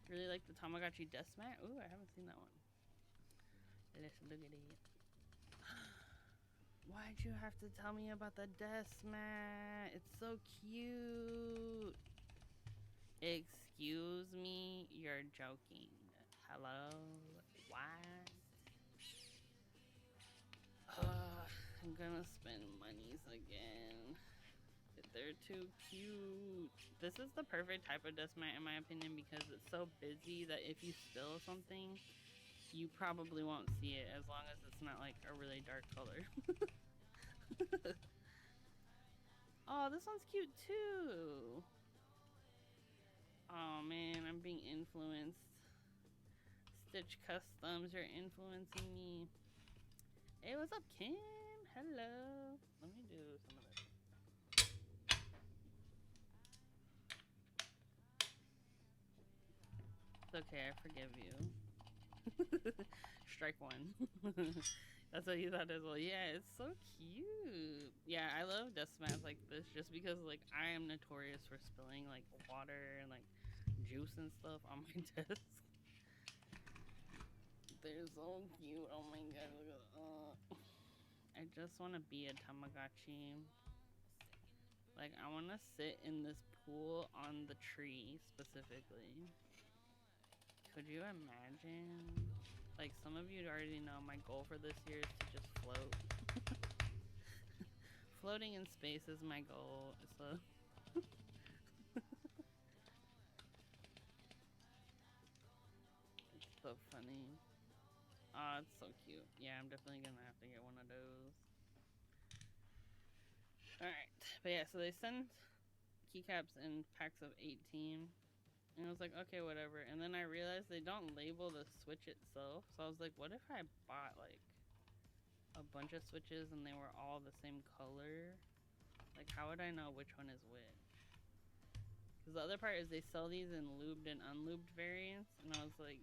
Really like the Tamagotchi Death Mat. Ooh, I haven't seen that one. Let's look at it. Why'd you have to tell me about the Death Mat? It's so cute. Excuse me, you're joking. Hello? What? I'm gonna spend monies again. They're too cute. This is the perfect type of dust mat in my opinion because it's so busy that if you spill something, you probably won't see it as long as it's not like a really dark color. Oh, this one's cute too. Oh man, I'm being influenced. Stitch Customs, you're influencing me. Hey, what's up, Kim? Hello. Let me do some of this. It's okay, I forgive you. Strike one. That's what you thought as well. Yeah, it's so cute. Yeah, I love desk mats like this just because like I am notorious for spilling like water and like juice and stuff on my desk. They're so cute. Oh my god, look at that. I just want to be a Tamagotchi. Like I want to sit in this pool on the tree specifically. Could you imagine? Like some of you already know my goal for this year is to just float. Floating in space is my goal. So it's so funny. Oh, it's so cute. Yeah, I'm definitely gonna have to get one of those. Alright. But yeah, so they send keycaps in packs of 18. And I was like, okay, whatever. And then I realized they don't label the Switch itself. So I was like, what if I bought like a bunch of switches and they were all the same color. Like, how would I know which one is which? Because the other part is they sell these in lubed and unlubed variants, and I was like,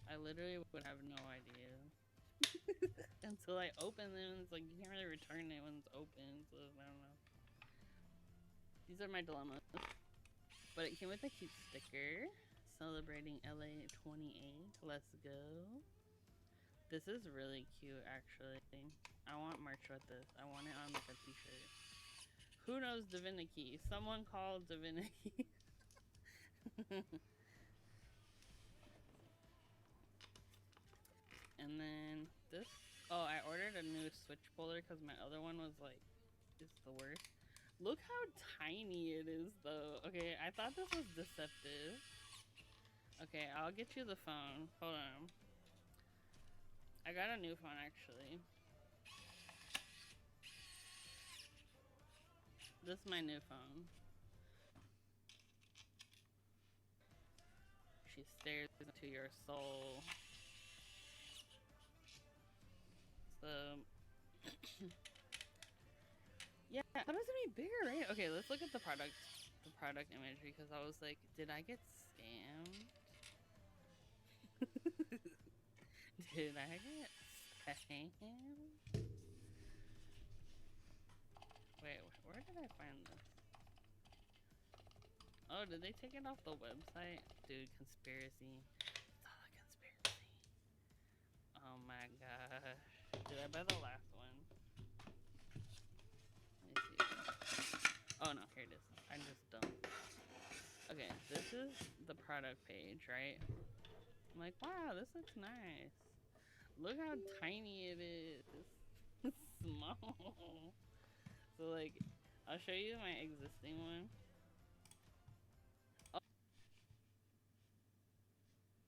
I literally would have no idea. Until I open them, it's like, you can't really return it when it's open, so I don't know. These are my dilemmas. But it came with a cute sticker celebrating LA 28. Let's go. This is really cute, actually. I want merch with this. I want it on like a t-shirt. Who knows Divinity? Someone called Divinity. And then this. Oh, I ordered a new switch puller because my other one was like, it's the worst. Look how tiny it is, though. Okay, I thought this was deceptive. Okay, I'll get you the phone. Hold on. I got a new phone, actually. This is my new phone. She stares into your soul. So, yeah, I thought it was gonna be bigger, right? Okay, let's look at the product image because I was like, did I get scammed? Did I get scammed? Wait, where did I find this? Oh, did they take it off the website? Dude, conspiracy. It's all a conspiracy. Oh my gosh. Did I buy the last one? Let me see. Oh no, here it is. I just don't. Okay, this is the product page, right? I'm like, wow, this looks nice. Look how tiny it is. It's small. So like, I'll show you my existing one.